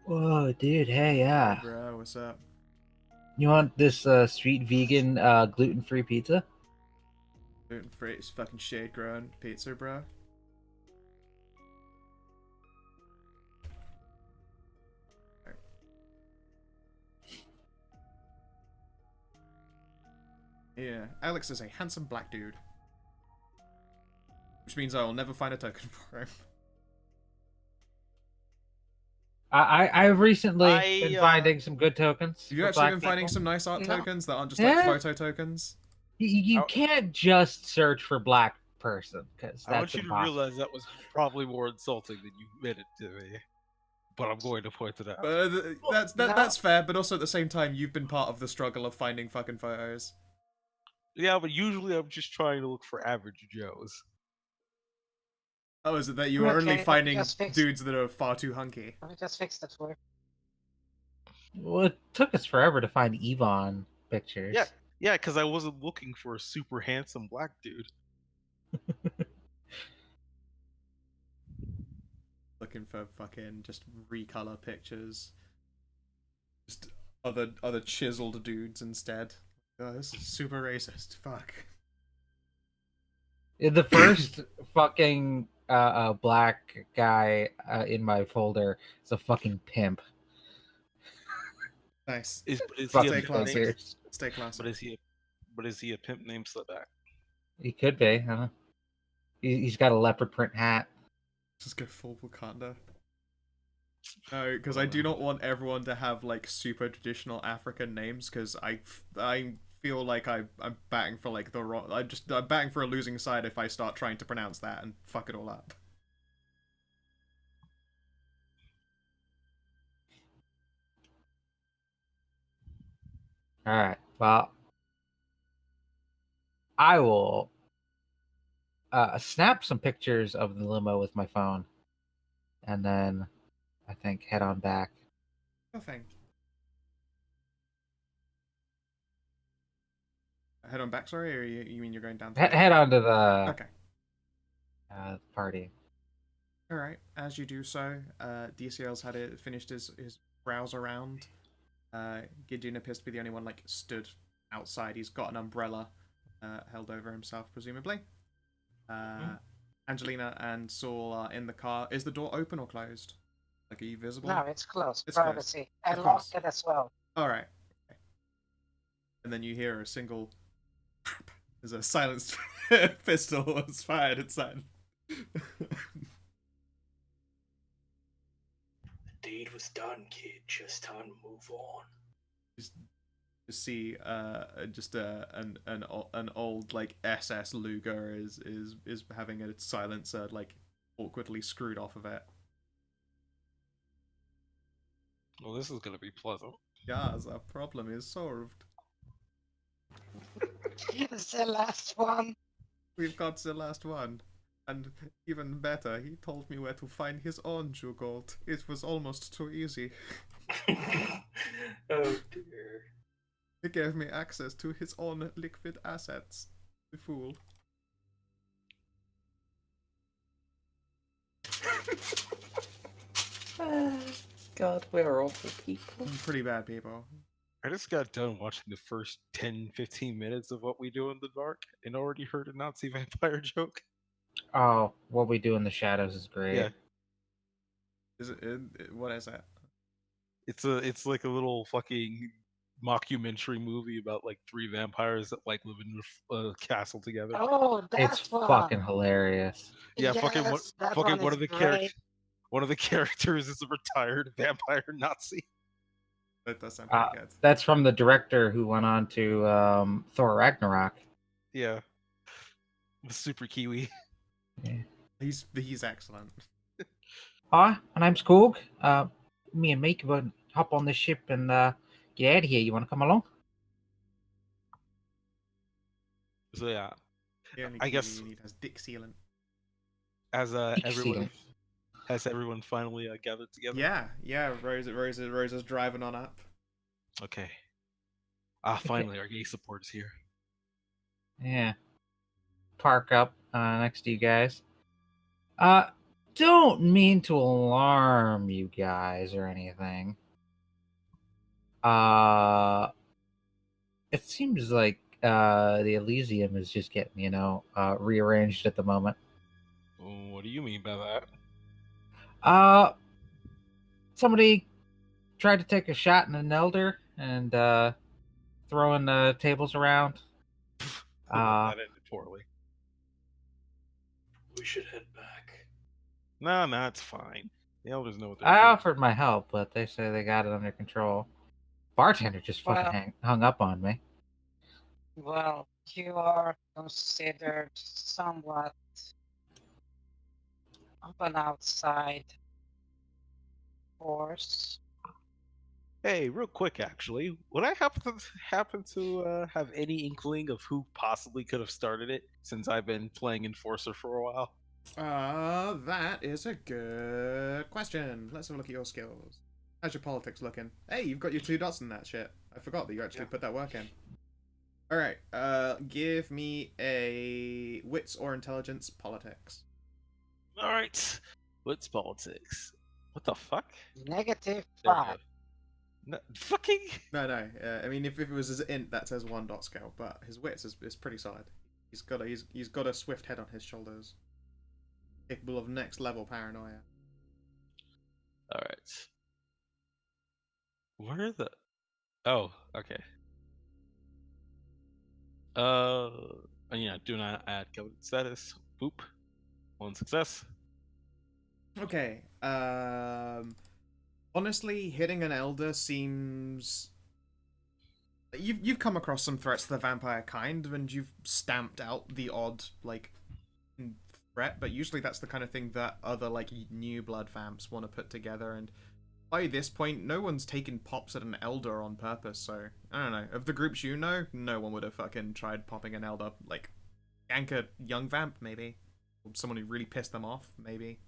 Whoa, dude! Hey, yeah. Bro, what's up? You want this sweet vegan gluten-free pizza? Gluten free, it's fucking shade grown pizza, bro. Yeah, Alex is a handsome black dude. Which means I will never find a token for him. I've recently been finding some good tokens. Have you for actually black been finding people. some nice art No. tokens that aren't just Yeah. like photo tokens? You can't just search for black person because I want that's you to impossible. realize that was probably more insulting than you meant it to me. But I'm going to point it out. That's fair, but also at the same time, you've been part of the struggle of finding fucking photos. Yeah, but usually I'm just trying to look for average Joes. Oh, is it that you are Okay, only let me finding just fix- dudes that are far too hunky? Let me just fix that for you. Well, it took us forever to find Yvonne pictures. Yeah, because I wasn't looking for a super handsome black dude. Looking for fucking just recolor pictures. Just other chiseled dudes instead. Oh, this is super racist. Fuck. The first fucking black guy in my folder is a fucking pimp. Nice. Is he a Stay Fucking pimp classy. named? figures. Stay classy. But is he a pimp named Slipback? He could be, huh? He's got a leopard print hat. Just go full Wakanda. No, because I do not want everyone to have like super traditional African names. Because I feel like I'm batting for like the wrong. I'm batting for a losing side if I start trying to pronounce that and fuck it all up. All right. Well, I will snap some pictures of the limo with my phone, and then I think head on back. Nothing. Head on back, sorry, or you mean you're going down to Head on to the Okay. party. Alright, as you do so, DCL's had it finished his browse around. Gideon appears to be the only one like stood outside. He's got an umbrella held over himself, presumably. Angelina and Saul are in the car. Is the door open or closed? Like, are you visible? No, it's closed. It's closed. Privacy. I Of locked course. it as well. Alright. Okay. And then you hear a single... There's a silenced pistol was fired inside. The deed was done, kid. Just time to move on. Just see an old like SS Luger is having a silencer like awkwardly screwed off of it. Well, this is gonna be pleasant. Yes, our problem is solved. It's the last one. We've got the last one. And even better, he told me where to find his own Jugold. It was almost too easy. Oh dear. He gave me access to his own liquid assets. The fool. God, we're awful people. Pretty bad people. I just got done watching the first 10-15 minutes of What We Do in the Dark and already heard a Nazi vampire joke. Oh, What We Do in the Shadows is great. Yeah. Is it what is that? It's like a little fucking mockumentary movie about like 3 vampires that like live in a castle together. Oh, that's It's one. fucking hilarious. Yeah, fucking Yes, that fucking one one is of the great. one of the characters is a retired vampire Nazi. That does sound pretty good. That's from the director who went on to Thor Ragnarok. Yeah. The super Kiwi. He's excellent. Hi, my name's Korg. Me and Meek will hop on this ship and get out of here. You want to come along? So yeah, The only I Kiwi guess- you need has dick sealant. as everyone Excellent. has everyone finally gathered together. Yeah. Rosa's driving on up. Okay. Finally, our gay support is here. Yeah. Park up next to you guys. Don't mean to alarm you guys or anything. It seems like the Elysium is just getting, rearranged at the moment. What do you mean by that? Somebody tried to take a shot in an elder and throwing the tables around. That ended poorly. We should head back. No, it's fine. The elders know what they're I doing. offered my help, but they say they got it under control. Bartender just fucking Well- hung up on me. Well, you are considered somewhat of an outside force. Hey, real quick, actually, would I happen to have any inkling of who possibly could have started it? Since I've been playing Enforcer for a while. That is a good question. Let's have a look at your skills. How's your politics looking? Hey, you've got your 2 dots in that shit. I forgot that you actually Yeah. put that work in. Alright, give me a wits or intelligence politics. All right. What's politics? What the fuck? Negative There 5. we go. No, fucking. No. I mean, if it was his int, that says 1 dot scale, but his wits is pretty solid. He's got a swift head on his shoulders, capable of next level paranoia. All right. Where are the? Oh, okay. Yeah. Do not add coveted status. Boop. 1 success. Okay. Honestly, hitting an elder seems. You've come across some threats to the vampire kind, and you've stamped out the odd like threat, but usually that's the kind of thing that other like new blood vamps want to put together. And by this point, no one's taken pops at an elder on purpose. So I don't know. Of the groups you know, no one would have fucking tried popping an elder. Like, gank a young vamp maybe, or someone who really pissed them off maybe.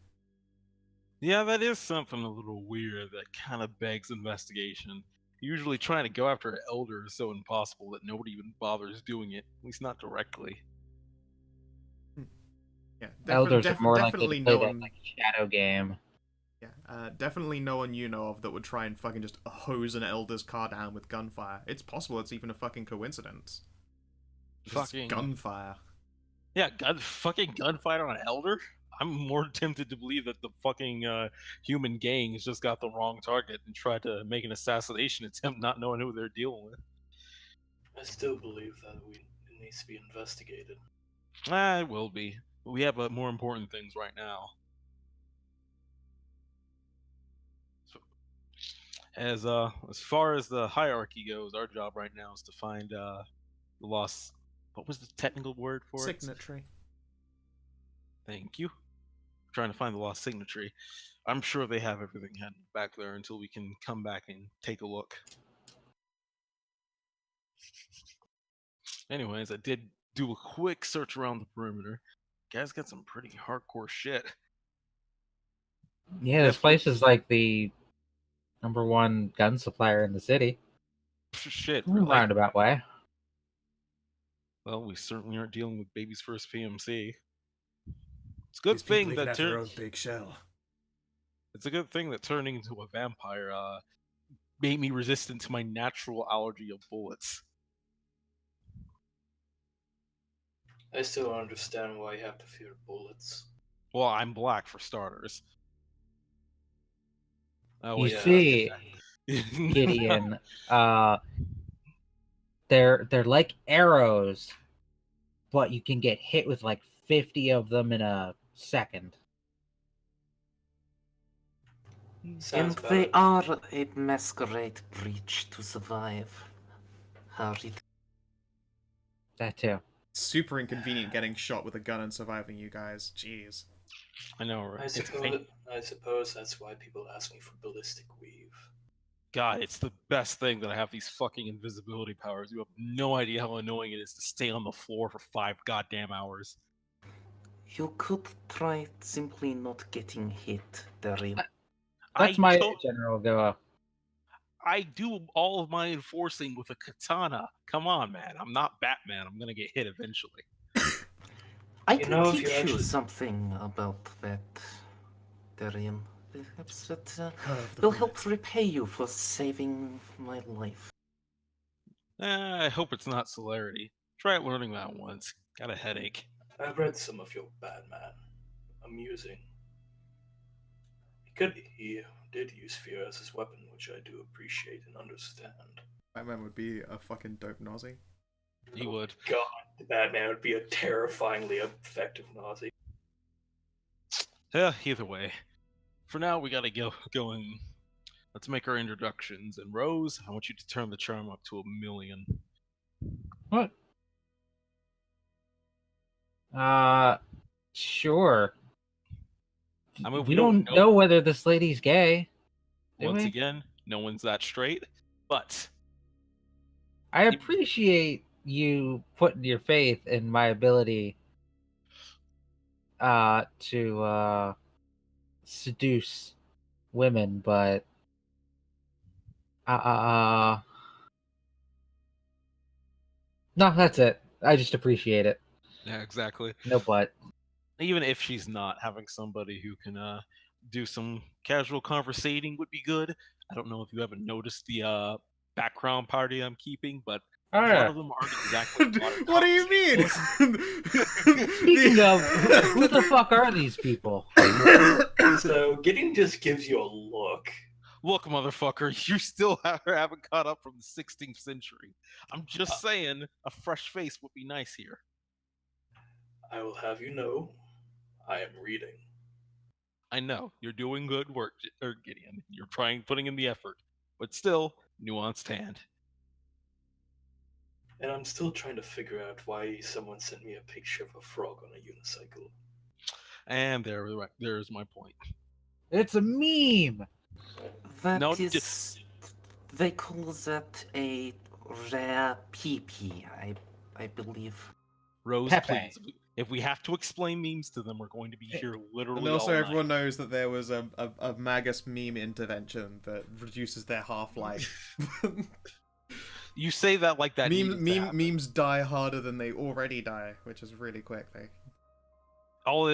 Yeah, that is something a little weird that kind of begs investigation. Usually trying to go after an elder is so impossible that nobody even bothers doing it, at least not directly. Yeah, Elders are more likely definitely to play no that one. like shadow game. Yeah, definitely no one you know of that would try and fucking just hose an elder's car down with gunfire. It's possible it's even a fucking coincidence. Just Fucking gunfire. Yeah, fucking gunfight on an elder? I'm more tempted to believe that the fucking human gang has just got the wrong target and tried to make an assassination attempt not knowing who they're dealing with. I still believe that it needs to be investigated. It will be. We have more important things right now. So, as far as the hierarchy goes, our job right now is to find the lost. What was the technical word for it? Signatory. Thank you. Trying to find the lost signatory. I'm sure they have everything hidden back there until we can come back and take a look. Anyways, I did do a quick search around the perimeter. Guys got some pretty hardcore shit. Yeah, this Definitely- place is like the #1 gun supplier in the city. Shit, In a really? roundabout way. Well, we certainly aren't dealing with baby's first PMC. It's a good thing that big shell. it's a good thing that turning into a vampire made me resistant to my natural allergy of bullets. I still don't understand why you have to fear bullets. Well, I'm black for starters. Oh, You wait, yeah. see, Gideon, they're like arrows, but you can get hit with like 50 of them in a second. Sounds And they bad. are a masquerade breach to survive. Harry. That too. Super inconvenient getting shot with a gun and surviving, you guys. Jeez. I know, right? I suppose that's why people ask me for ballistic weave. God, it's the best thing that I have these fucking invisibility powers. You have no idea how annoying it is to stay on the floor for 5 goddamn hours. You could try simply not getting hit, Daryl. That's I my don't- general go. I do all of my enforcing with a katana. Come on, man. I'm not Batman. I'm gonna get hit eventually. I You can know, if teach you you actually- something about that, Darian. Perhaps that Curve the will bullet. help repay you for saving my life. I hope it's not celerity. Try learning that once. Got a headache. I've read some of your Batman. Amusing. He did use fear as his weapon, which I do appreciate and understand. Batman would be a fucking dope Nazi. He would. God, the Batman would be a terrifyingly effective Nazi. Yeah, either way. For now, we gotta go and let's make our introductions. And Rose, I want you to turn the charm up to 1,000,000. What? Sure. I mean, we don't know whether this lady's gay. do Once we? again, no one's that straight. But I appreciate you putting your faith in my ability to seduce women, but No, that's it. I just appreciate it. Yeah, exactly. No but. Even if she's not, having somebody who can do some casual conversating would be good. I don't know if you haven't noticed the background party I'm keeping, but Oh, a lot yeah. of them aren't exactly modern What do you mean? Speaking of, who the fuck are these people? So Gideon just gives you a look. Look, motherfucker, you still haven't caught up from the 16th century. I'm just saying, a fresh face would be nice here. I will have you know, I am reading. I know you're doing good work, Gideon. You're putting in the effort, but still, nuanced hand. And I'm still trying to figure out why someone sent me a picture of a frog on a unicycle. And there's my point. It's a meme. That No, is, they call that a rare PP, I believe. Rose, Pepe. please. If we have to explain memes to them, we're going to be here literally And also, all everyone night. knows that there was a Magus meme intervention that reduces their half-life. You say that like that. needed to happen. Memes die harder than they already die, which is really quick. All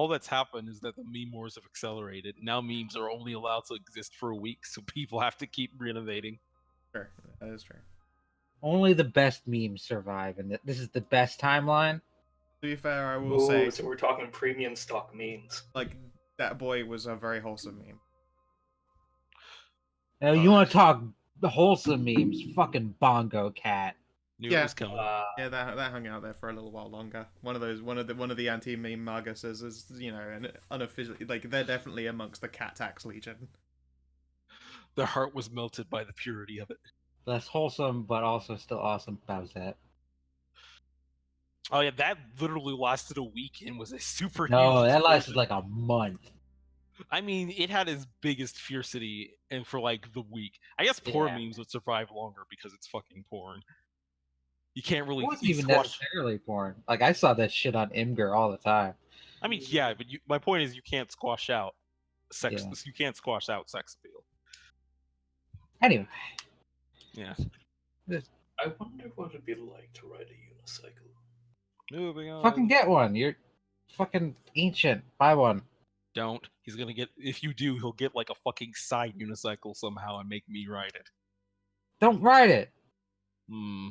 that's happened is that the meme wars have accelerated. Now memes are only allowed to exist for a week, so people have to keep renovating. Sure, that is true. Only the best memes survive, and this is the best timeline. To be fair, I will say, So we're talking premium stock memes. like, that boy was a very wholesome meme. Now, you want to talk wholesome memes? Fucking Bongo Cat. Knew Yeah. it was coming. Yeah, that hung out there for a little while longer. One of the anti-meme Maguses is, you know, an unofficial, like, they're definitely amongst the Cat Tax Legion. Their heart was melted by the purity of it. Less wholesome, but also still awesome. Bowsette. Oh yeah, that literally lasted a week and was a super. No, huge that lasted explosion. like a month. I mean, it had its biggest fiercity, and for like the week. I guess porn Yeah. memes would survive longer because it's fucking porn. You can't really It wasn't even squash. necessarily porn. Like, I saw that shit on Imgur all the time. I mean, yeah, but my point is, you can't squash out sex. Yeah. You can't squash out sex appeal. Anyway, Yeah. I wonder what it'd be like to ride a unicycle. Moving on. fucking get one. You're fucking ancient. Buy one. Don't. He's gonna get. If you do, he'll get like a fucking side unicycle somehow and make me ride it. Don't ride it. Hmm.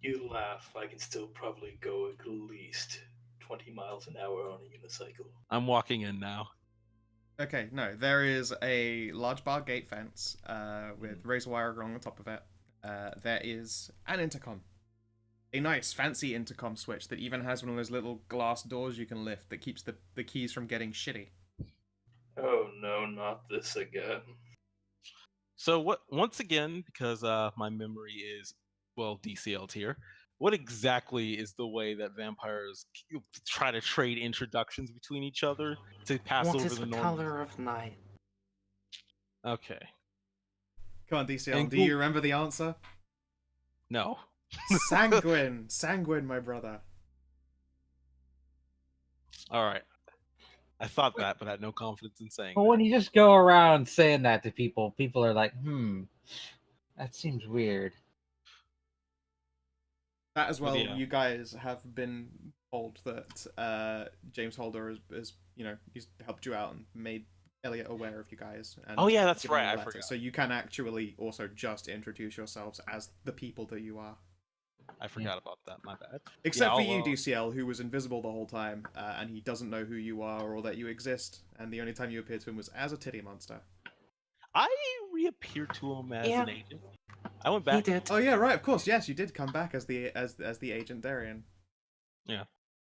You laugh, I can still probably go at least 20 miles an hour on a unicycle. I'm walking in now. Okay, no, there is a large bar gate fence with razor wire along the top of it. There is an intercom. A nice, fancy intercom switch that even has one of those little glass doors you can lift that keeps the keys from getting shitty. Oh no, not this again. So what? Once again, because my memory is DCL'd here. What exactly is the way that vampires try to trade introductions between each other to pass What over is the the normal? color of night? Okay. Come on, DCL, And do you remember the answer? No. Sanguine! Sanguine, my brother. All right. I thought that, but I had no confidence in saying But that. when you just go around saying that to people, people are like, that seems weird. That as well, yeah. you guys have been told that James Holder has you know, he's helped you out and made Elliot aware of you guys. And Oh, yeah, that's given you right, a I letter. forgot. So you can actually also just introduce yourselves as the people that you are. I forgot about that. My bad. Except for I'll, you, DCL, who was invisible the whole time, and he doesn't know who you are or that you exist, and the only time you appeared to him was as a titty monster. I reappeared to him as Yeah. an agent. I went He back. did. Oh yeah, right, of course, yes, you did come back as the agent Darian.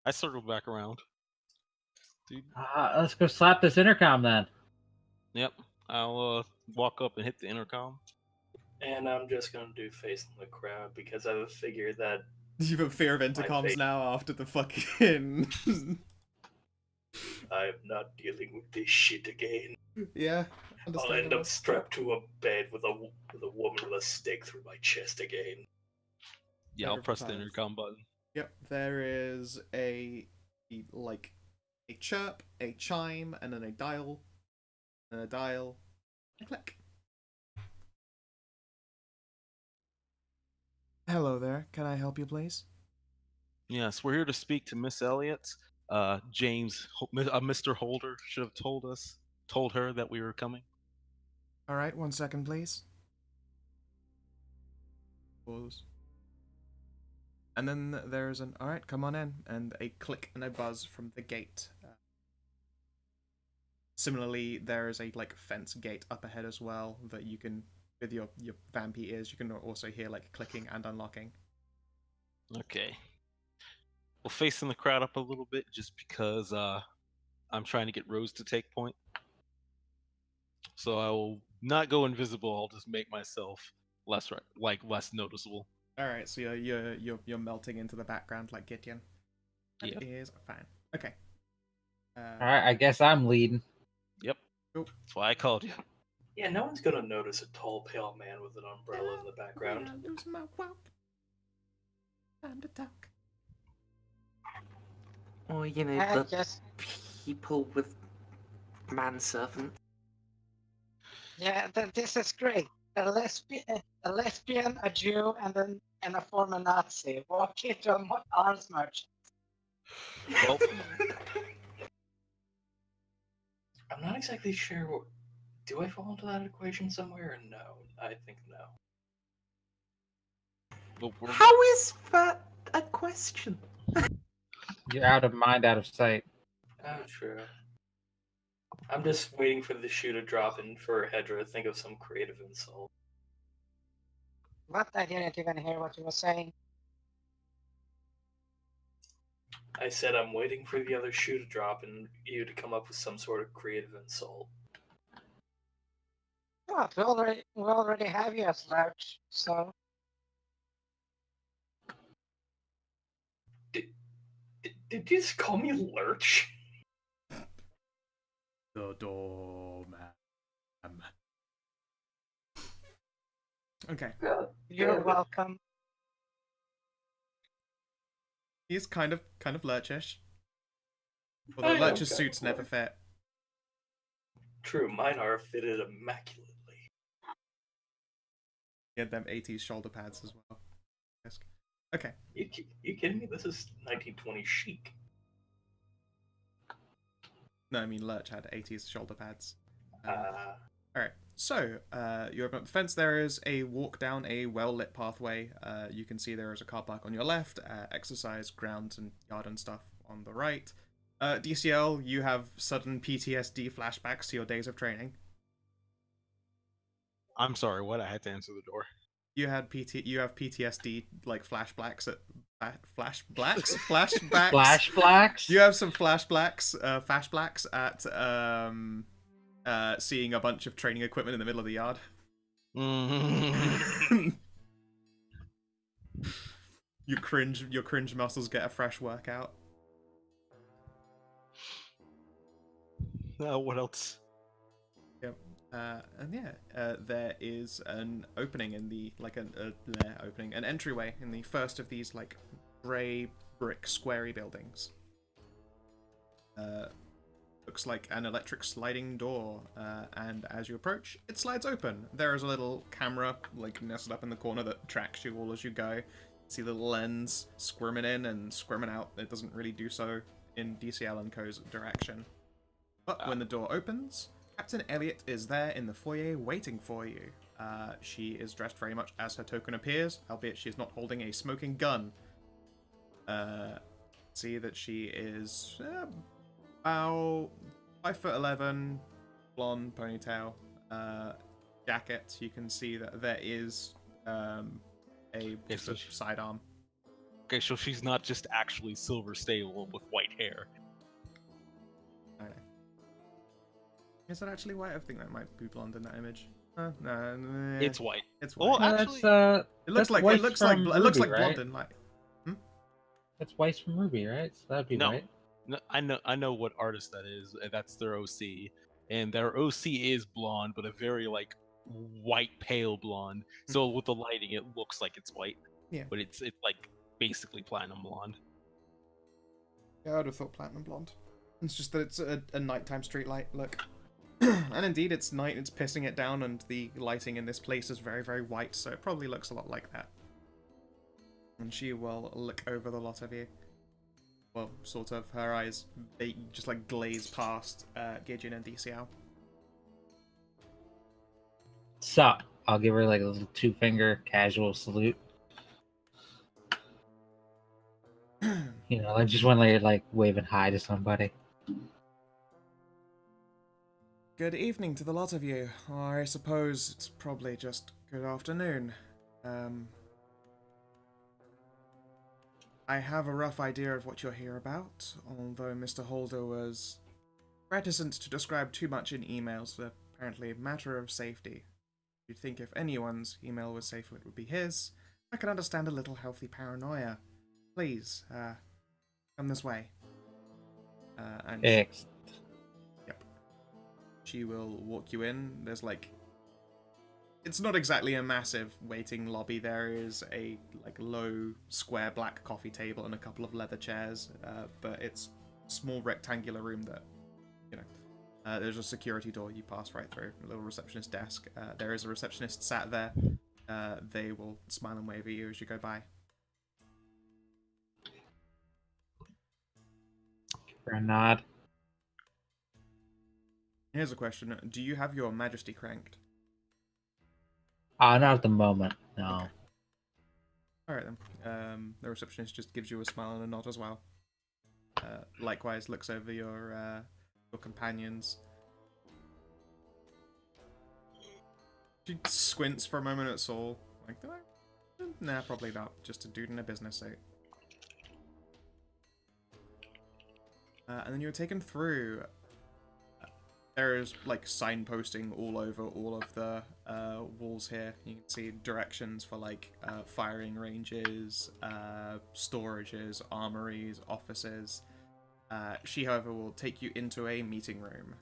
I circled back around. Dude. Let's go slap this intercom then. Yep. I'll walk up and hit the intercom. And I'm just gonna do face in the crowd because I have a figure that You have a fear of intercoms face. now after the fucking I'm not dealing with this shit again. yeah. I'll end Understandable. up strapped to a bed with a woman with a stake through my chest again. Yeah, I'll Several press the times. intercom button. Yep, there is a chirp, a chime, and then a dial, and a dial, a click. Hello there. Can I help you, please? Yes, we're here to speak to Miss Elliott. Mr. Holder should have told her that we were coming. All right, 1 second, please. Pause. And then there's an all right, come on in, and a click and a buzz from the gate. Similarly, there is a like fence gate up ahead as well that you can, with your vampy ears, you can also hear like clicking and unlocking. Okay. We'll facing the crowd up a little bit just because I'm trying to get Rose to take point. So I will not go invisible. I'll just make myself less noticeable. All right, so you're melting into the background like Gideon. That Yep. is fine. Okay. All right, I guess I'm leading. Yep. Cool. That's why I called you. Yeah, no one's gonna notice a tall, pale man with an umbrella in the background. I lose my walk. Time to talk. Or, you know, I the guess, people with manservants. yeah, this is great. A lesbian, a Jew, and a former Nazi walk into an arms merchant. Well, I'm not exactly sure. Do I fall into that equation somewhere or no? I think no. How is that a question? You're out of mind, out of sight. Oh, true. I'm just waiting for the shoe to drop and for Hedra to think of some creative insult. What? I didn't even hear what you were saying. I said I'm waiting for the other shoe to drop and you to come up with some sort of creative insult. What? We already have you as Lurch, so Did you just call me Lurch? The doorman. Okay. you're welcome. He's kind of lurchish. Although I Lurch's know. suits never fit. True, mine are fitted immaculately. He had them 80s shoulder pads as well. Yes. Okay. You kidding me? This is 1920 chic. No, I mean Lurch had 80s shoulder pads. Uh, Alright, so you open up the fence. There is a walk down a well-lit pathway. You can see there is a car park on your left, exercise grounds and yard and stuff on the right. DCL, you have sudden PTSD flashbacks to your days of training. I'm sorry, what? I had to answer the door. You have PTSD like flashbacks flashbacks. Flash blacks. You have some flashbacks at seeing a bunch of training equipment in the middle of the yard. Your cringe muscles get a fresh workout. What else? And yeah, there is an opening in the an entryway in the first of these like grey brick squarey buildings. Looks like an electric sliding door, and as you approach, it slides open. There is a little camera like nestled up in the corner that tracks you all as you go. See the lens squirming in and squirming out. It doesn't really do so in DCL & Co.'s direction. But when the door opens, Captain Elliott is there in the foyer waiting for you. She is dressed very much as her token appears, albeit she is not holding a smoking gun. See that she is about 5'11", blonde ponytail, jacket. You can see that there is just a sidearm. Okay, so she's not just actually Silver Stable with white hair. I know. Is that actually white? I think that might be blonde in that image. No, It's white. It's Well, white. actually, It looks that's like white it looks from like Ruby, right? blonde in light. That's Weiss from Ruby, right? So that'd be No. right. No, I know what artist that is. That's their OC, and their OC is blonde, but a very like white pale blonde. So with the lighting, it looks like it's white. Yeah. But it's like basically platinum blonde. Yeah, I'd have thought platinum blonde. It's just that it's a nighttime street light look. And indeed, it's night, it's pissing it down, and the lighting in this place is very, very white, so it probably looks a lot like that. And she will look over the lot of you. Well, sort of. Her eyes, they just like glaze past Gijin and DCL. So I'll give her like a little 2-finger casual salute. You know, I just want to like waving hi to somebody. Good evening to the lot of you. Or I suppose it's probably just good afternoon. I have a rough idea of what you're here about, although Mr. Holder was reticent to describe too much in emails for apparently a matter of safety. You'd think if anyone's email was safe, it would be his. I can understand a little healthy paranoia. Please, come this way. And Excellent. she will walk you in. There's like... It's not exactly a massive waiting lobby. There is a like low square black coffee table and a couple of leather chairs, but it's a small rectangular room that, you know, there's a security door you pass right through, a little receptionist desk. There is a receptionist sat there. They will smile and wave at you as you go by. Give her a nod. Here's a question. Do you have your Majesty cranked? Not at the moment, no. Okay. Alright then. The receptionist just gives you a smile and a nod as well. Likewise, looks over your companions. She squints for a moment at Saul. Like, do I? Nah, probably not. Just a dude in a business suit. And then you're taken through. There is like signposting all over all of the walls here. You can see directions for like firing ranges, storages, armories, offices. She, however, will take you into a meeting room.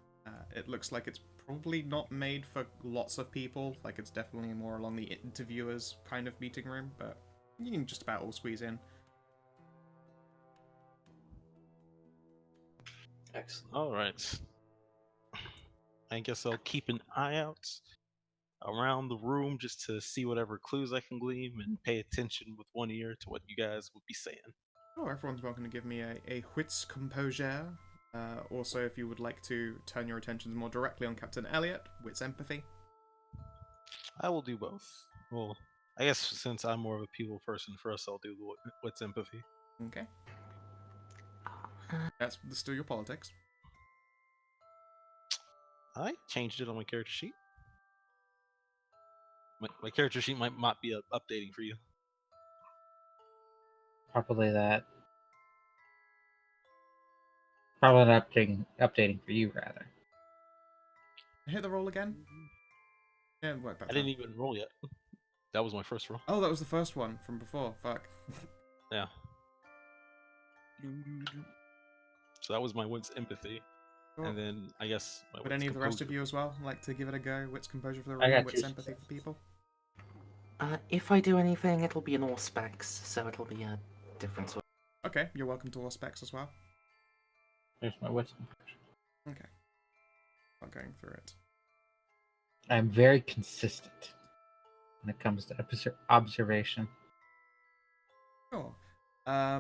It looks like it's probably not made for lots of people. Like it's definitely more along the interviewers kind of meeting room, but you can just about all squeeze in. Excellent. All right. I guess I'll keep an eye out around the room just to see whatever clues I can glean and pay attention with one ear to what you guys would be saying. Oh, everyone's welcome to give me a wits composure. Also, if you would like to turn your attentions more directly on Captain Elliot, wits empathy. I will do both. Well, I guess since I'm more of a people person, first I'll do what's empathy. Okay. That's still your politics. I changed it on my character sheet. My character sheet might not be updating for you. Probably that. Probably not updating for you, rather. Hit the roll again. Yeah, it worked back. I didn't even roll yet. That was my first roll. Oh, that was the first one from before. Fuck. Yeah. So that was my wits empathy. Cool. And then I guess my Would wits any of the rest of composure. you as well like to give it a go? Wits composure for the I room, got wits 2 empathy for successes. people. If I do anything, it'll be an Auspex, so it'll be a different sort. Okay, you're welcome to all specs as well. There's my wits. Okay. Not going through it. I'm very consistent when it comes to observation. Sure. I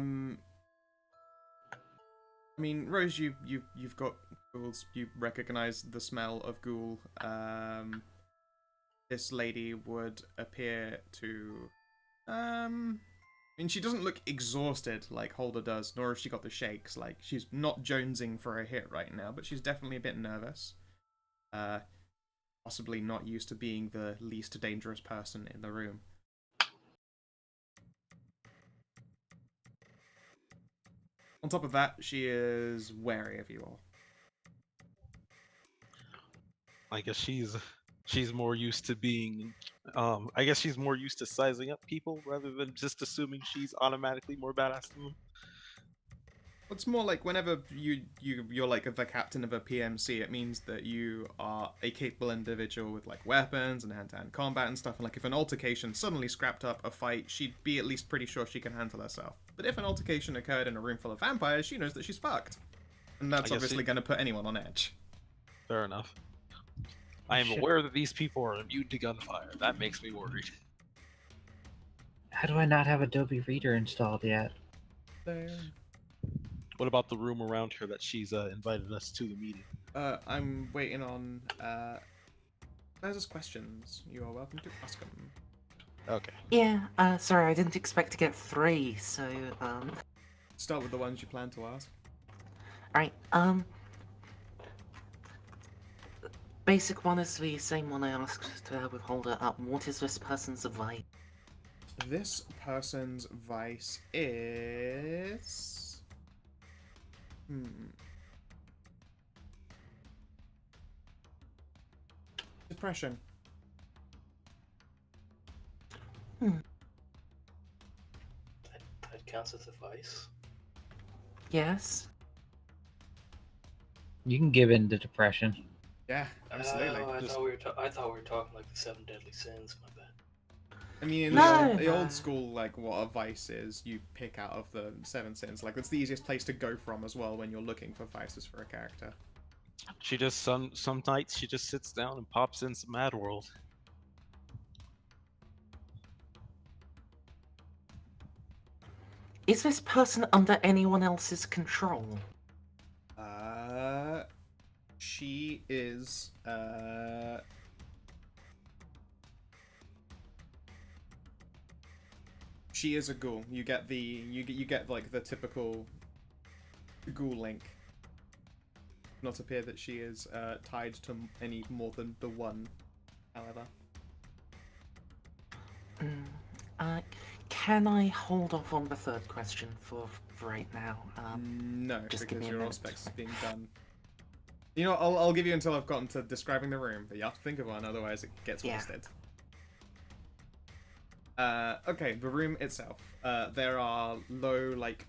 mean, Rose, you've got ghouls. You recognize the smell of ghoul. This lady would appear to. I mean, she doesn't look exhausted like Holder does, nor has she got the shakes. Like, she's not jonesing for a hit right now, but she's definitely a bit nervous. Possibly not used to being the least dangerous person in the room. On top of that, she is wary of you all. I guess she's more used to being I guess she's more used to sizing up people rather than just assuming she's automatically more badass than them. It's more like whenever you're like the captain of a PMC, it means that you are a capable individual with like weapons and hand-to-hand combat and stuff. And like if an altercation suddenly scrapped up a fight, she'd be at least pretty sure she can handle herself. But if an altercation occurred in a room full of vampires, she knows that she's fucked. And that's obviously going to put anyone on edge. Fair enough. I am aware that these people are immune to gunfire. That makes me worried. How do I not have Adobe Reader installed yet? There. What about the room around her that she's invited us to the meeting? I'm waiting on there's questions. You are welcome to ask them. Okay. Yeah, sorry, I didn't expect to get 3, so, Start with the ones you plan to ask. Alright, basic one is the same one I asked to Withholder. What is this person's vice? This person's vice is depression. That counts as a vice. Yes? You can give in to depression. Yeah, absolutely. Oh, I Just- thought we were talking like the 7 deadly sins. My bad. I mean, in No, the no. old school, like what a vice is, you pick out of the 7 sins. Like that's the easiest place to go from as well when you're looking for vices for a character. She just some nights she just sits down and pops in some Mad World. Is this person under anyone else's control? She is she is a ghoul. You get the you get like the typical ghoul link. Not appear that she is tied to any more than the one, however. Can I hold off on the third question for right now? No, just give because me a your minute. aspects is being done. You know, I'll give you until I've gotten to describing the room, but you have to think of one, otherwise it gets Yeah. wasted. Okay, the room itself. There are low, like,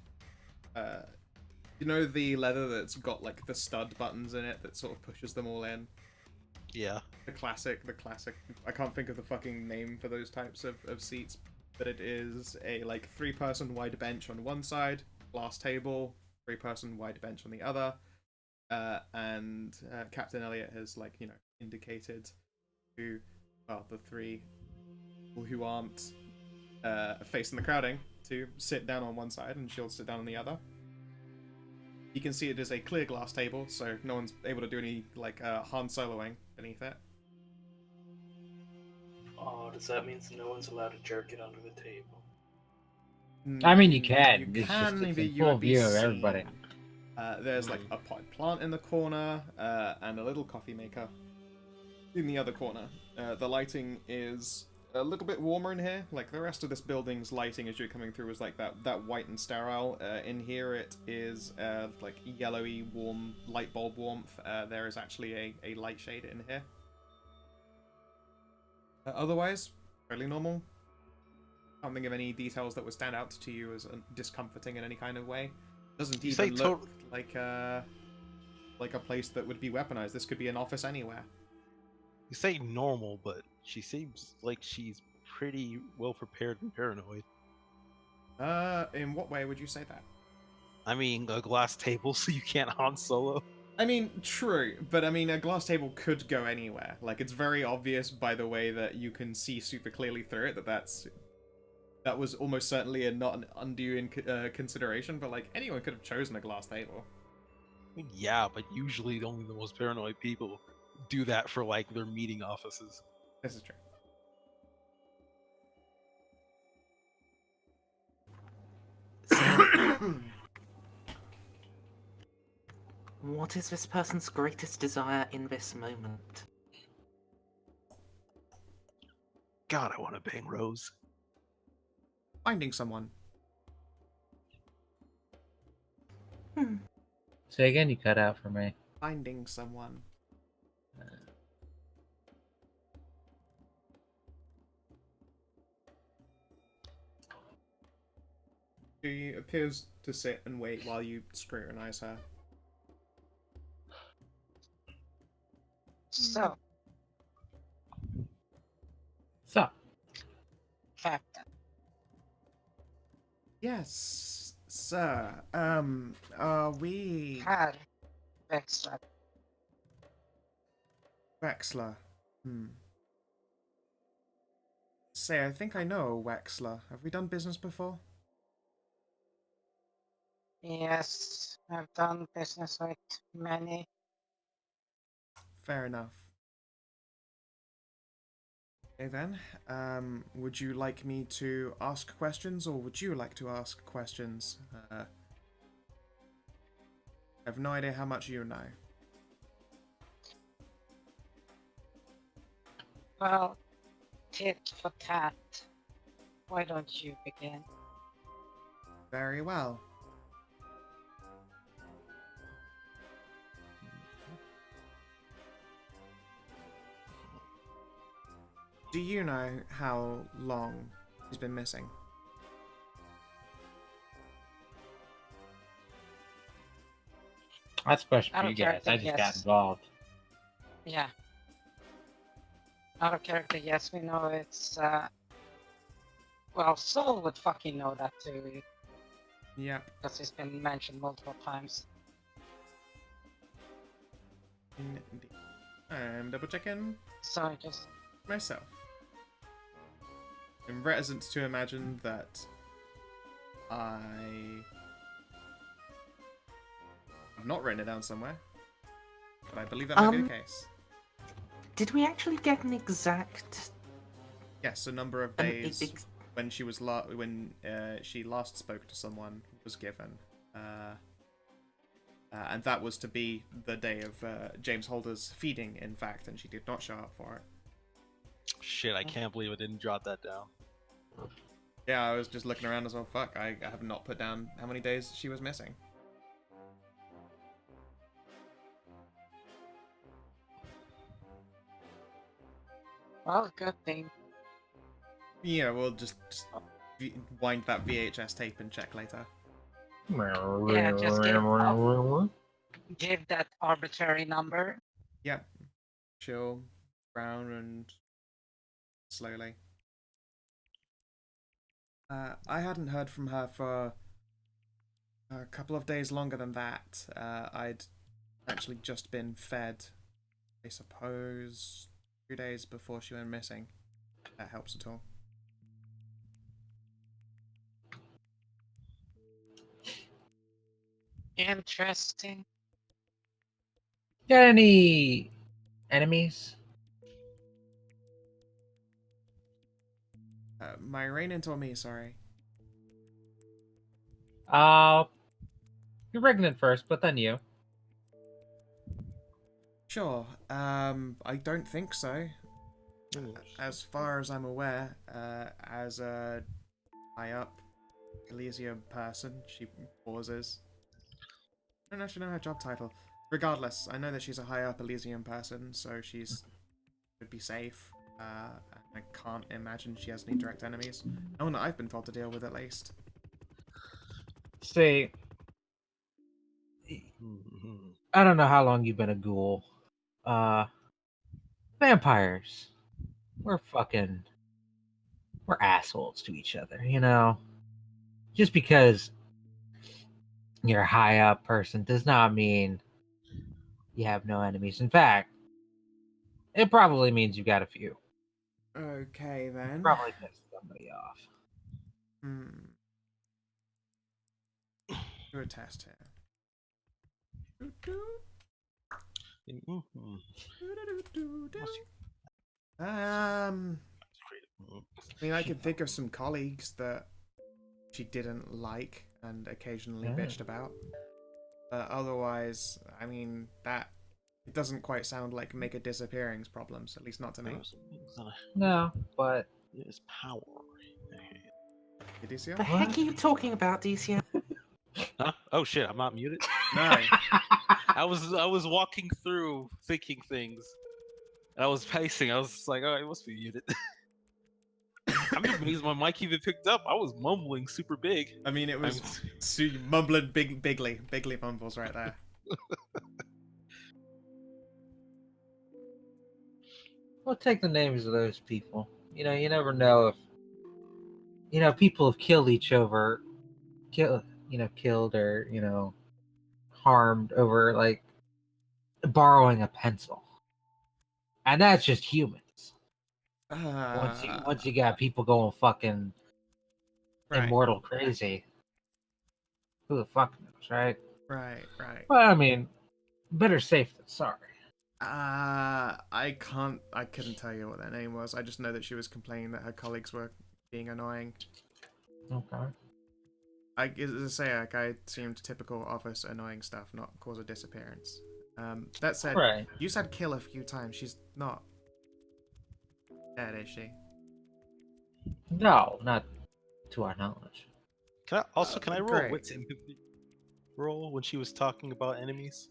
you know the leather that's got, like, the stud buttons in it that sort of pushes them all in? Yeah. The classic, I can't think of the fucking name for those types of seats, but it is a, like, 3-person wide bench on one side, glass table, 3-person wide bench on the other, and Captain Elliot has, like, you know, indicated to, well, the 3 people who aren't facing the crowding to sit down on one side and she'll sit down on the other. You can see it is a clear glass table, so no one's able to do any, like, Han Soloing beneath it. Oh, does that mean no one's allowed to jerk it under the table? I mean, you can. You It's just can, it's but in you full would be view of everybody. seen. There's like a potted plant in the corner, and a little coffee maker in the other corner. The lighting is a little bit warmer in here. Like the rest of this building's lighting as you're coming through is like that white and sterile. In here it is like yellowy, warm light bulb warmth. There is actually a light shade in here. Otherwise, fairly normal. Can't think of any details that would stand out to you as discomforting in any kind of way. Doesn't You even say look like a place that would be weaponized. This could be an office anywhere. You say normal, but she seems like she's pretty well prepared and paranoid. In what way would you say that? I mean, a glass table, so you can't Han Solo. I mean, true, but I mean, a glass table could go anywhere. Like, it's very obvious by the way that you can see super clearly through it that was almost certainly not an undue consideration, but like, anyone could have chosen a glass table. I mean, yeah, but usually only the most paranoid people do that for like their meeting offices. This is true. What is this person's greatest desire in this moment? God, I want to bang Rose. Finding someone. Say again, you cut out for me. Finding someone. She appears to sit and wait while you scrutinize her. So, So, Captain, Yes, sir. We had Vexler. Wexler. say, I think I know a Wexler. Have we done business before? Yes, I've done business with many. Fair enough. Okay then. Would you like me to ask questions, or would you like to ask questions? I have no idea how much you know. Well, tit for tat. Why don't you begin? Very well. Do you know how long he's been missing? That's a question I for you don't care guys. if I they just got guess. involved. Yeah. Out of character, yes, we know it's, well, Soul would fucking know that too, Yep. because it's been mentioned multiple times. Indeed. I'm double checking So I just, myself. I'm reticent to imagine that I have not written it down somewhere, but I believe that might be the case. Did we actually get an exact... Yes, a number of an days when she was she last spoke to someone was given, and that was to be the day of James Holder's feeding, in fact, and she did not show up for it. Shit, I can't believe I didn't jot that down. Yeah, I was just looking around as well. Fuck, I have not put down how many days she was missing. well, good thing. Yeah, we'll just wind that VHS tape and check later. Yeah, just give that arbitrary number. Yep. Chill, brown, and slowly. I hadn't heard from her for a couple of days longer than that. I'd actually just been fed, I suppose, 2 days before she went missing. If that helps at all. Interesting. Got any enemies? My Rainin told me, sorry. You're Regnant first, but then you. Sure. I don't think so. As far as I'm aware, as a high up Elysium person, she pauses. I don't actually know her job title. Regardless, I know that she's a high up Elysium person, so she's should be safe. I can't imagine she has any direct enemies. No one that I've been told to deal with, at least. See, I don't know how long you've been a ghoul. Vampires. We're assholes to each other, you know? Just because you're a high up person does not mean you have no enemies. In fact, it probably means you got a few. Okay, then. Probably pissed somebody off. Do a test here. I mean, I could think of some colleagues that she didn't like and occasionally bitched about. But otherwise, I mean, it doesn't quite sound like Mega Disappearing's problems, at least not to me. No, but There's power. Did you see The that? heck are you talking about, DCM? Huh? Oh shit, I'm not muted. No. I was walking through thinking things. And I was pacing. I was just like, oh, it must be muted. I'm amazed my mic even picked up. I was mumbling super big. I mean, it was mumbling bigly mumbles right there. we'll take the names of those people. You know, you never know if people have killed or harmed over like borrowing a pencil, and that's just humans. Once you got people going fucking right, immortal crazy, who the fuck knows, right? right, right. Well, I mean, better safe than sorry. I couldn't tell you what their name was. I just know that she was complaining that her colleagues were being annoying. Okay. As I say, like, I seemed typical office annoying stuff, not cause a disappearance. That said, Right. you said kill a few times. She's not dead, is she? No, not to our knowledge. Can I roll great. wits empathy roll when she was talking about enemies?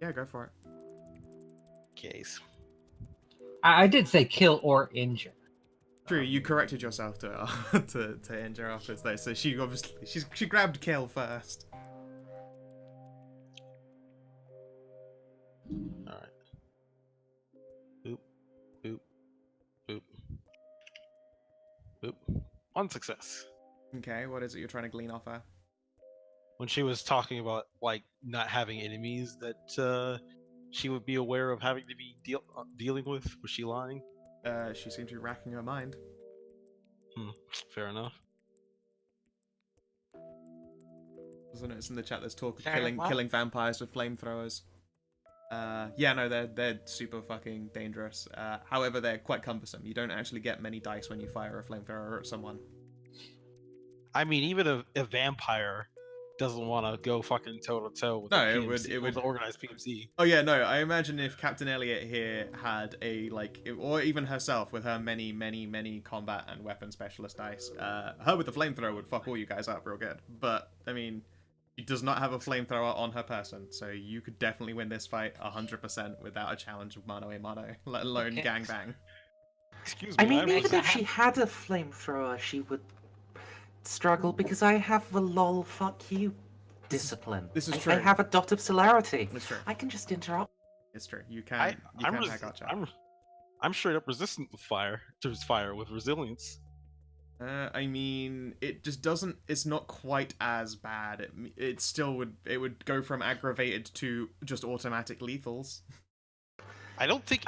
Yeah, go for it. Case. I did say kill or injure. True, you corrected yourself to to injure afterwards though. So she obviously she grabbed kill first. All right. Boop, boop, boop, boop. One success. Okay, what is it you're trying to glean off her? When she was talking about like not having enemies that she would be aware of having to be dealing with, was she lying? She seemed to be racking her mind. Fair enough. There's a notice in the chat. There's talk of Very well. killing vampires with flamethrowers. Yeah, no, they're super fucking dangerous. However, they're quite cumbersome. You don't actually get many dice when you fire a flamethrower at someone. I mean, even a vampire doesn't want to go fucking toe to toe with No, a it would- PMC, it with would- the organized PMC. Oh yeah, no. I imagine if Captain Elliot here had or even herself with her many combat and weapon specialist dice, her with the flamethrower would fuck all you guys up real good. But I mean, she does not have a flamethrower on her person, so you could definitely win this fight 100% without a challenge of mano a mano, let alone Okay. gangbang. Excuse me. I mean, I'm even Makes a if she had a flamethrower, she would struggle because I have the lol fuck you discipline. this is I true. have a dot of celerity. It's true. I can just interrupt. It's true. You can. I'm, You can res- hack gotcha. I'm straight up resistant with fire with resilience. I mean, it just doesn't. It's not quite as bad. It still would. It would go from aggravated to just automatic lethals. I don't think.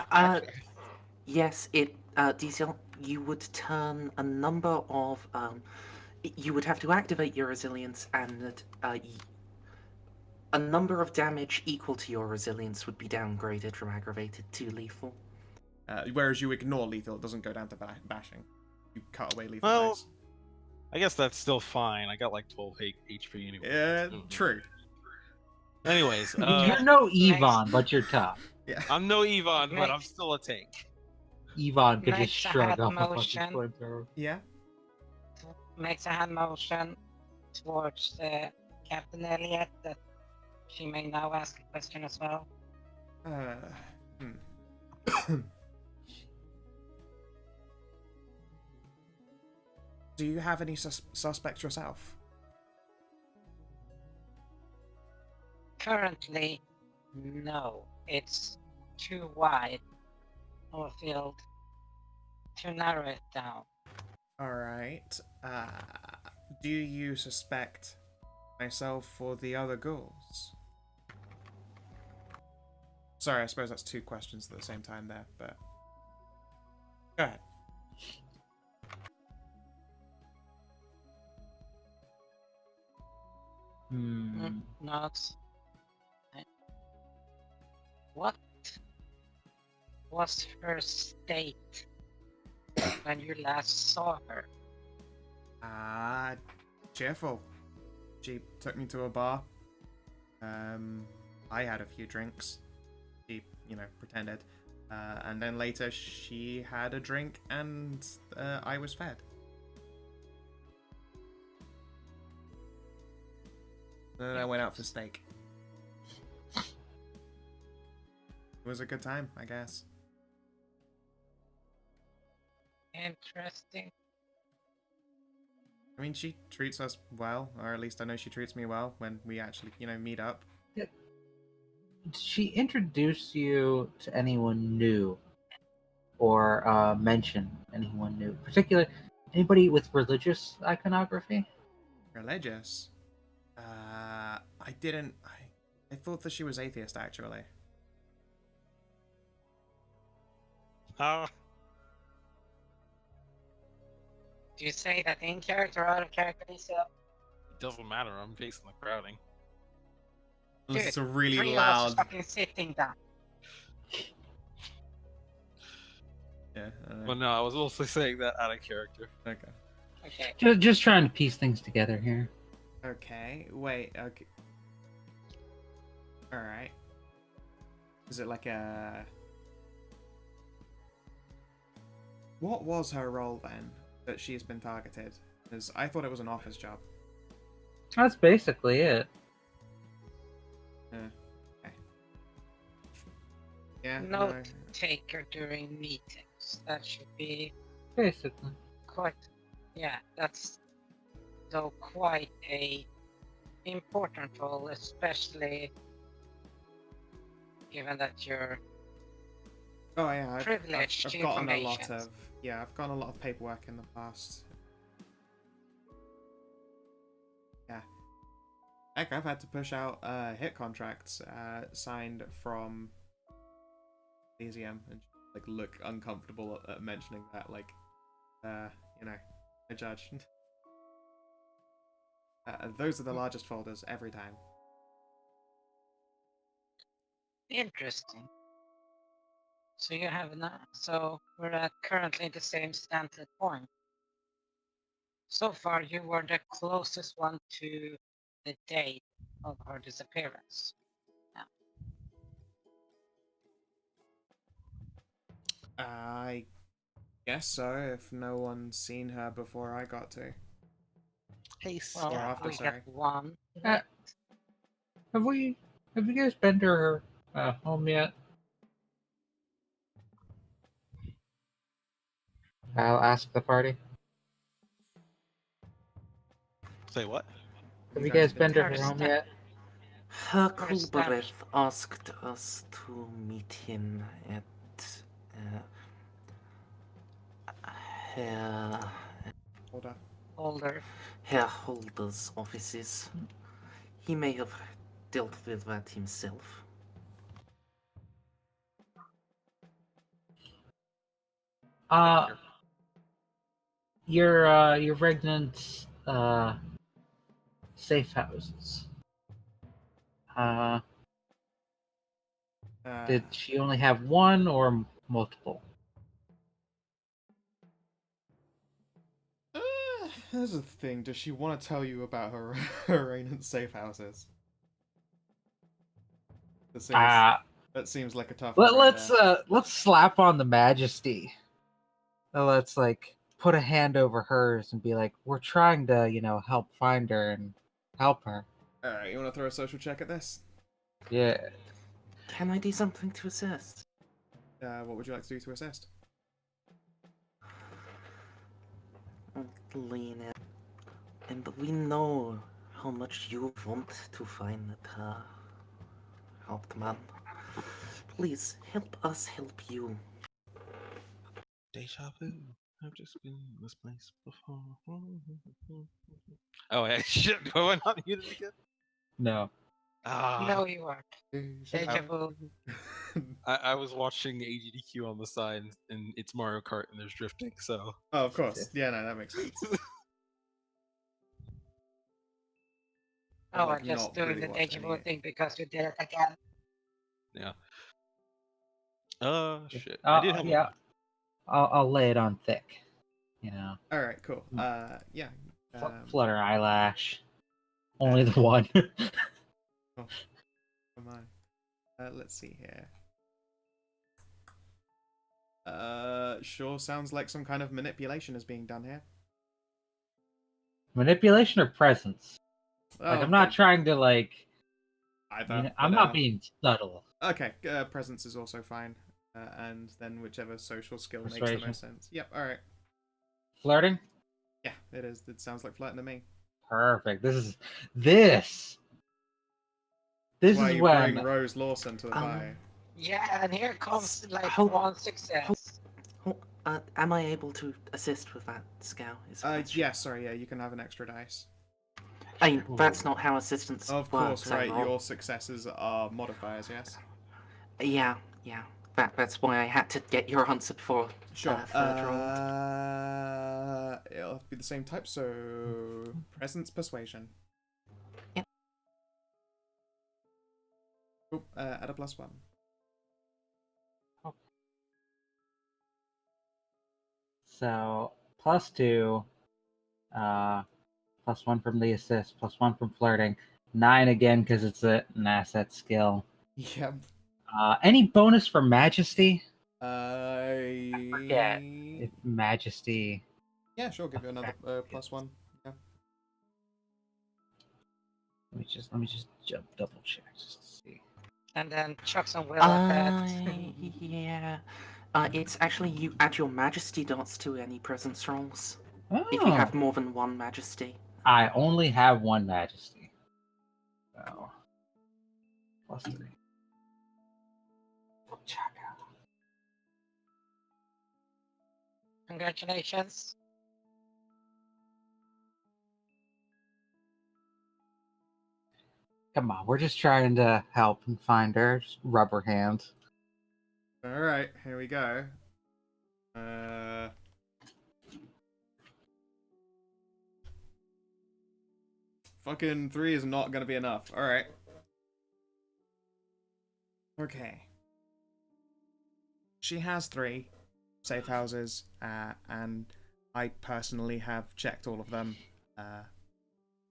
Yes, DCL, you would turn a number of you would have to activate your resilience, and a number of damage equal to your resilience would be downgraded from aggravated to lethal. Whereas you ignore lethal, it doesn't go down to bashing. You cut away lethal Well, dice. I guess that's still fine. I got like 12 HP anyway. True. Anyways, You're no Yvonne, but you're tough. Yeah. I'm no Yvonne, but I'm Nice. still a tank. Yvonne could just Makes a shrug head off a fucking motion. flamethrower. Yeah. Makes a hand motion towards Captain Elliot that she may now ask a question as well. Do you have any suspects yourself? Currently, no. It's too wide of a field to narrow it down. Alright. Do you suspect myself or the other ghouls? Sorry, I suppose that's two questions at the same time there, but... Go ahead. Not. What was her state when you last saw her? Cheerful. She took me to a bar. I had a few drinks. She, pretended. And then later she had a drink and I was fed. Then I went out for steak. It was a good time, I guess. Interesting. I mean, she treats us well, or at least I know she treats me well when we actually, meet up. Did she introduce you to anyone new, or mention anyone new? Particularly, anybody with religious iconography? Religious? I didn't. I thought that she was atheist, actually. Do you say that in character or out of character, Lisa? It doesn't matter. I'm facing the crowding. Unless Dude, it's a really 3 of us loud. is fucking sitting down. Yeah. Well, no, I was also saying that out of character. Okay. Okay. Just trying to piece things together here. Okay. Wait. Okay. All right. Is it like a? What was her role then that she's been targeted? Because I thought it was an office job. That's basically it. Okay. Yeah. Note taker during meetings. That should be Basically. quite. Yeah, that's though quite a important role, especially given that you're Oh yeah. privileged I've to gotten a lot information. of. Yeah, I've gotten a lot of paperwork in the past. Yeah. Heck, I've had to push out hit contracts signed from Elysium and like look uncomfortable at mentioning that. Like, you know, I judge. Those are the largest folders every time. Interesting. So you have so we're at currently the same standard point. So far, you were the closest one to the date of her disappearance. I guess so. If no one's seen her before I got to. Hey, Well, Or after, we sorry. got one. Have you guys been to her home yet? I'll ask the party. Say what? Have you guys been to her First home step. yet? Herkulbereth asked us to meet him at Herr Hold up. Older. Holder's offices. He may have dealt with that himself. Your regnant safe houses. Did she only have one or multiple? Here's the thing. Does she want to tell you about her her reign safe houses? That seems like a tough one. Right there. Let's slap on the majesty. Let's like put a hand over hers and be like, we're trying to, help find her and help her. All right, you want to throw a social check at this? Yeah. Can I do something to assist? What would you like to do to assist? Lean in. And we know how much you want to find her, Hauptmann. Please help us help you. Deja vu. I've just been in this place before. Oh, yeah, shit. Do I not mute it again? No. No, you aren't. Deja vu. I was watching AGDQ on the side, and it's Mario Kart, and there's drifting, so. Oh, of course. Yeah, no, that makes sense. Oh, Like, I'm just not doing really the watching deja vu it. thing because you did it again. Yeah. Shit. I did have Yeah. I'll lay it on thick. All right, cool. Yeah. Flutter eyelash. Only the one. Oh, come on. Let's see here. Sure sounds like some kind of manipulation is being done here. Manipulation or presence? Oh, I'm not trying to either. I'm but, not being subtle. Okay, presence is also fine. And then whichever social skill makes the Persuasion. most sense. Yep, alright. Flirting? Yeah, it is. It sounds like flirting to me. Perfect. This Why is you when bring Rose Lawson to the party. Yeah, and here comes like Hope- one success. Am I able to assist with that, Scow? Yeah, sorry, yeah, you can have an extra dice. I mean, that's not how assistance Of works. course, right, I roll. your successes are modifiers, yes? Yeah. That's why I had to get your answer before Sure. third roll. It'll have to be the same type, so presence persuasion. Yep. Oh, add a +1. So +2, +1 from the assist, +1 from flirting, 9 again because it's an asset skill. Yep. Any bonus for majesty? I forget. If majesty. Yeah, sure. Give you another +1. Yeah. Let me just double check just to see. And then chuck some will at that. Yeah. It's actually you add your majesty dots to any presence rolls. Oh, If you have more than one majesty. I only have one majesty. So +3. Check out. Congratulations. Come on, we're just trying to help and find her. Just rubber hand. All right, here we go. Fucking 3 is not gonna be enough. All right. Okay. She has 3 safe houses, and I personally have checked all of them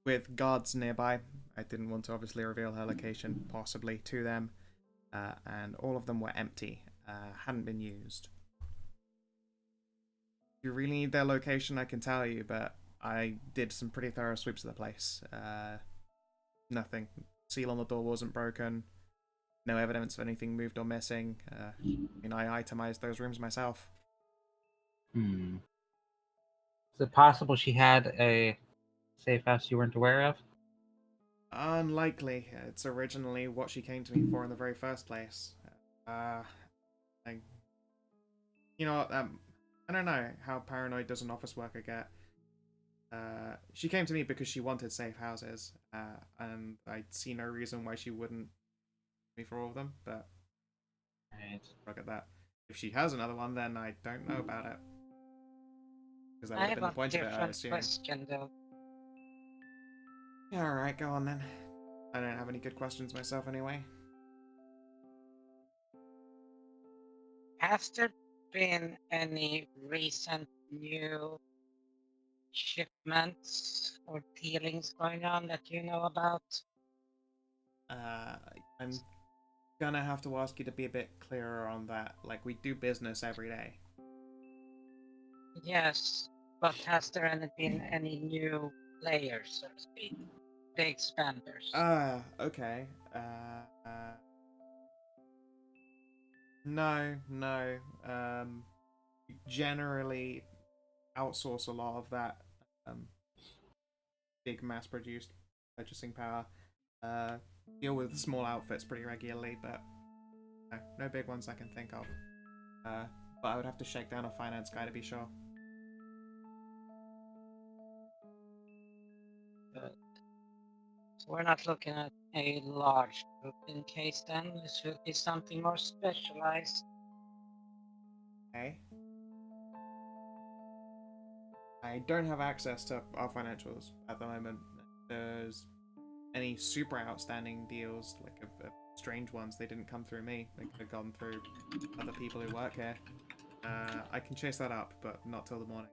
with guards nearby. I didn't want to obviously reveal her location, possibly, to them, and all of them were empty, hadn't been used. If you really need their location, I can tell you, but I did some pretty thorough sweeps of the place. Nothing. Seal on the door wasn't broken. No evidence of anything moved or missing. I itemized those rooms myself. Is it possible she had a safe house you weren't aware of? Unlikely. It's originally what she came to me for in the very first place. I don't know how paranoid does an office worker get. She came to me because she wanted safe houses, and I see no reason why she wouldn't me for all of them, but Right. look at that. If she has another one, then I don't know about it. Because that I would have have been the a point of it, I different assume. question though. Yeah, alright, go on then. I don't have any good questions myself anyway. Has there been any recent new shipments or dealings going on that you know about? I'm gonna have to ask you to be a bit clearer on that. Like, we do business every day. Yes, but has there been any new players, so to speak? Big spenders? Okay. No. We generally outsource a lot of that big mass-produced purchasing power. Deal with small outfits pretty regularly, but no big ones I can think of. But I would have to shake down a finance guy to be sure. So we're not looking at a large group in case then. This should be something more specialized. Okay. I don't have access to our financials at the moment. If there's any super outstanding deals, like of strange ones, they didn't come through me. They could have gone through other people who work here. I can chase that up, but not till the morning.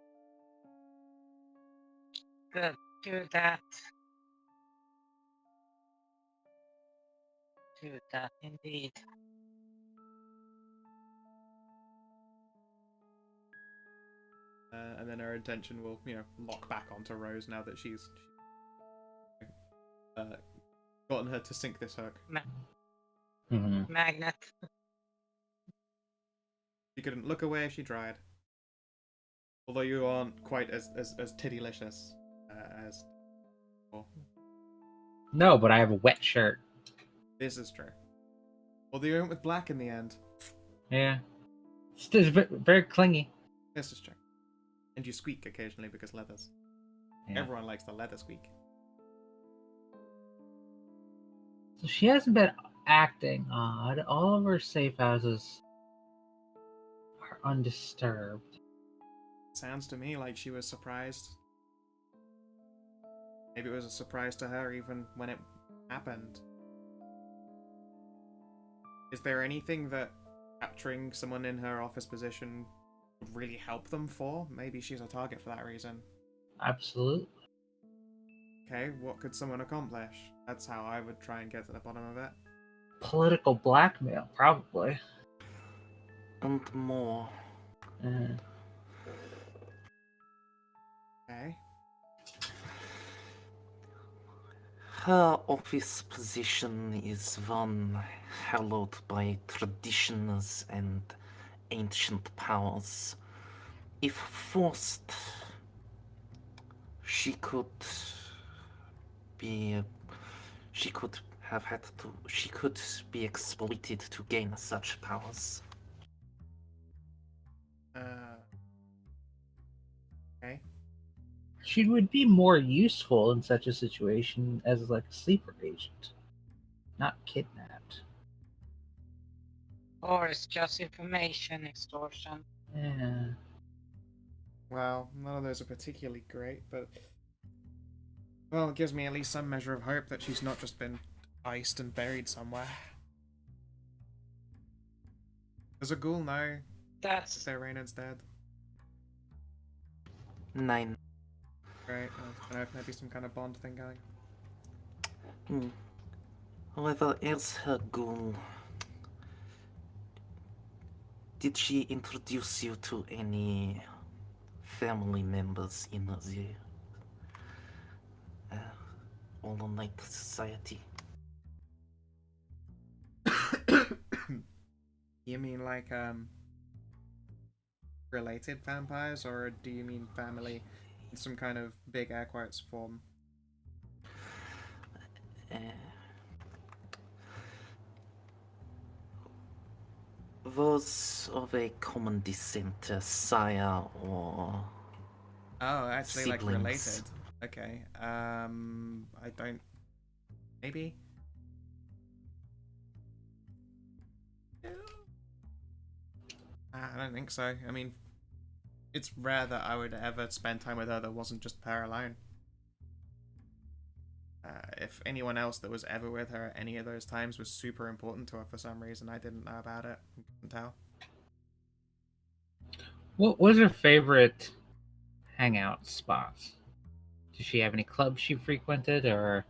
Good, do that. Do that indeed. And then her attention will, lock back onto Rose now that she's gotten her to sink this hook. Magnet. She couldn't look away if she tried. Although you aren't quite as tittylicious as. Well, No, but I have a wet shirt. this is true. Although you went with black in the end. Yeah. It's just very clingy. This is true. And you squeak occasionally because leathers. Yeah. Everyone likes the leather squeak. So she hasn't been acting odd. All of her safe houses are undisturbed. Sounds to me like she was surprised. Maybe it was a surprise to her even when it happened. Is there anything that capturing someone in her office position would really help them for? Maybe she's a target for that reason. Absolutely. Okay, what could someone accomplish? That's how I would try and get to the bottom of it. Political blackmail, probably. And more. Uh, Okay. Her office position is one hallowed by traditions and ancient powers. If forced, she could be. She could have had to. She could be exploited to gain such powers. Okay. she would be more useful in such a situation as like a sleeper agent, not kidnapped. Or it's just information extortion. Yeah. Well, none of those are particularly great, but... Well, it gives me at least some measure of hope that she's not just been iced and buried somewhere. Does a ghoul know if That's their Reynard's dead? 9. Great. I don't know if maybe some kind of bond thing going. However, as her ghoul, did she introduce you to any family members in the All Night Society? You mean like, related vampires, or do you mean family in some kind of big air quotes form? Was of a common descent, sire or Oh, actually, like, siblings. related. Okay, I don't... Maybe? I don't think so. I mean, it's rare that I would ever spend time with her that wasn't just her alone. If anyone else that was ever with her at any of those times was super important to her for some reason, I didn't know about it. I couldn't tell. What was her favorite hangout spot? Did she have any clubs she frequented, or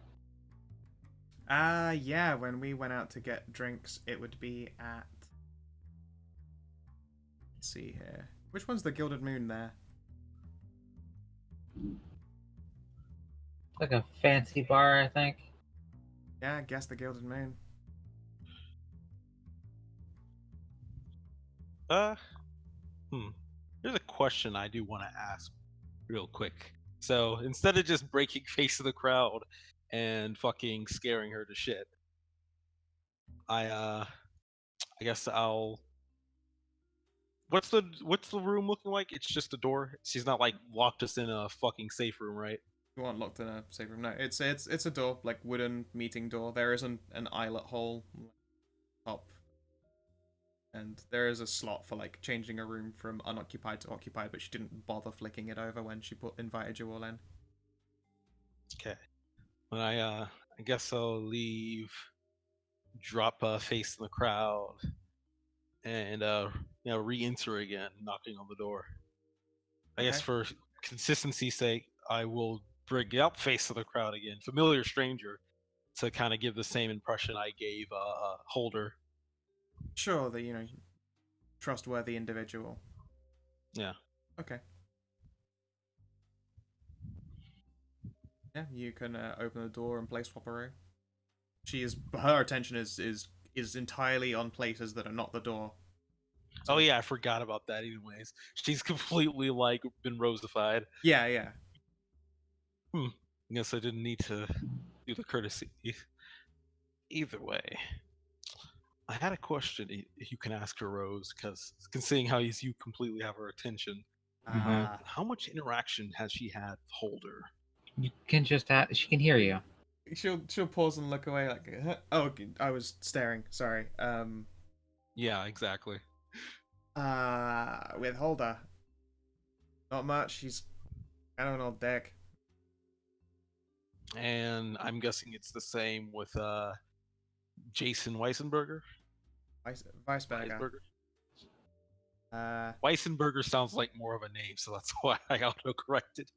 Yeah, when we went out to get drinks, it would be at... Let's see here. Which one's the Gilded Moon there? like a fancy bar? I think. Yeah, I guess the Gilded Moon. There's a question I do want to ask real quick. So instead of just breaking face of the crowd and fucking scaring her to shit, I guess I'll. What's the room looking like? It's just a door. She's not like locked us in a fucking safe room, right? You weren't locked in a safe room. No, it's a door, like wooden meeting door. There isn't an eyelet hole top, and there is a slot for like changing a room from unoccupied to occupied. But she didn't bother flicking it over when she invited you all in. Okay. When I guess I'll leave, drop a face in the crowd, and re-enter again, knocking on the door. I guess Okay. for consistency's sake, I will bring up face of the crowd again, familiar stranger, to kind of give the same impression I gave Holder. Sure, the trustworthy individual. Yeah. Okay. Yeah, you can open the door and place Swapperoo. Her attention is entirely on places that are not the door. Oh yeah, I forgot about that. Anyways, she's completely like been rosified. Yeah. I guess I didn't need to do the courtesy. Either way, I had a question. You can ask her, Rose, because considering how you completely have her attention, how much interaction has she had with Holder? You can just she can hear you. She'll pause and look away like, oh, I was staring. Sorry. Yeah, exactly. With Holder. Not much. He's kind of an old dick. And I'm guessing it's the same with Jason Weissenberger. Weisberger. Weissenberger sounds like more of a name, so that's why I auto-corrected.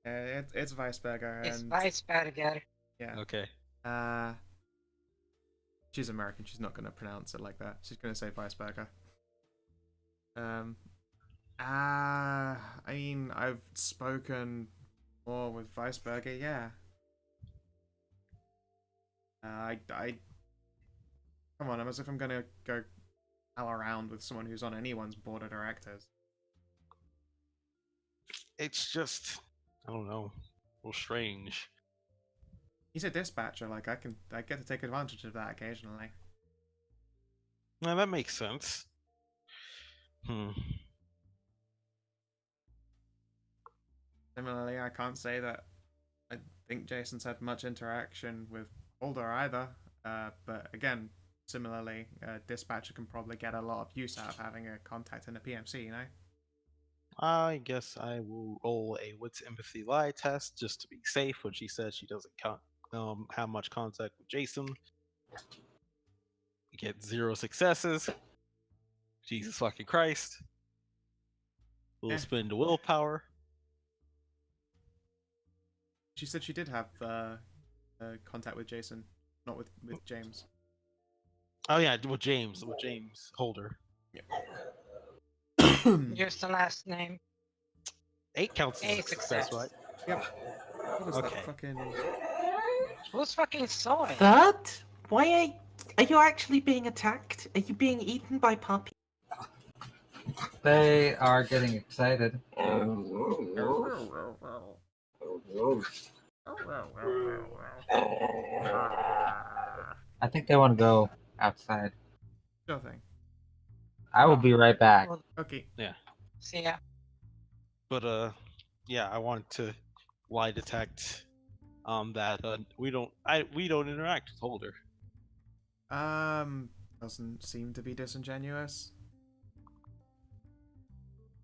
It's Weisberger. It's And Weisberger. yeah. Okay. She's American. She's not going to pronounce it like that. She's going to say Weisberger. I mean, I've spoken more with Weisberger, yeah. Come on, I'm as if I'm going to go pal around with someone who's on anyone's board of directors. It's just, I don't know, a little strange. He's a dispatcher, like, I get to take advantage of that occasionally. Now that makes sense. Similarly, I can't say that I think Jason's had much interaction with Holder either. But again, similarly, a dispatcher can probably get a lot of use out of having a contact in the PMC, you know? I guess I will roll a wits empathy lie test just to be safe when she says she doesn't have much contact with Jason. You get 0 successes. Jesus fucking Christ. We'll spend willpower. She said she did have contact with Jason, not with James. Oh yeah, with James Holder. Use the last name. 8 counts as a 8 success, success. right? Yep. What is Okay. that fucking... Who's fucking sawing? What? Why are you actually being attacked? Are you being eaten by puppies? They are getting excited. I think they want to go outside. Sure thing. I will be right back. Okay. See ya. But yeah, I wanted to lie detect that we don't interact with Holder. Doesn't seem to be disingenuous.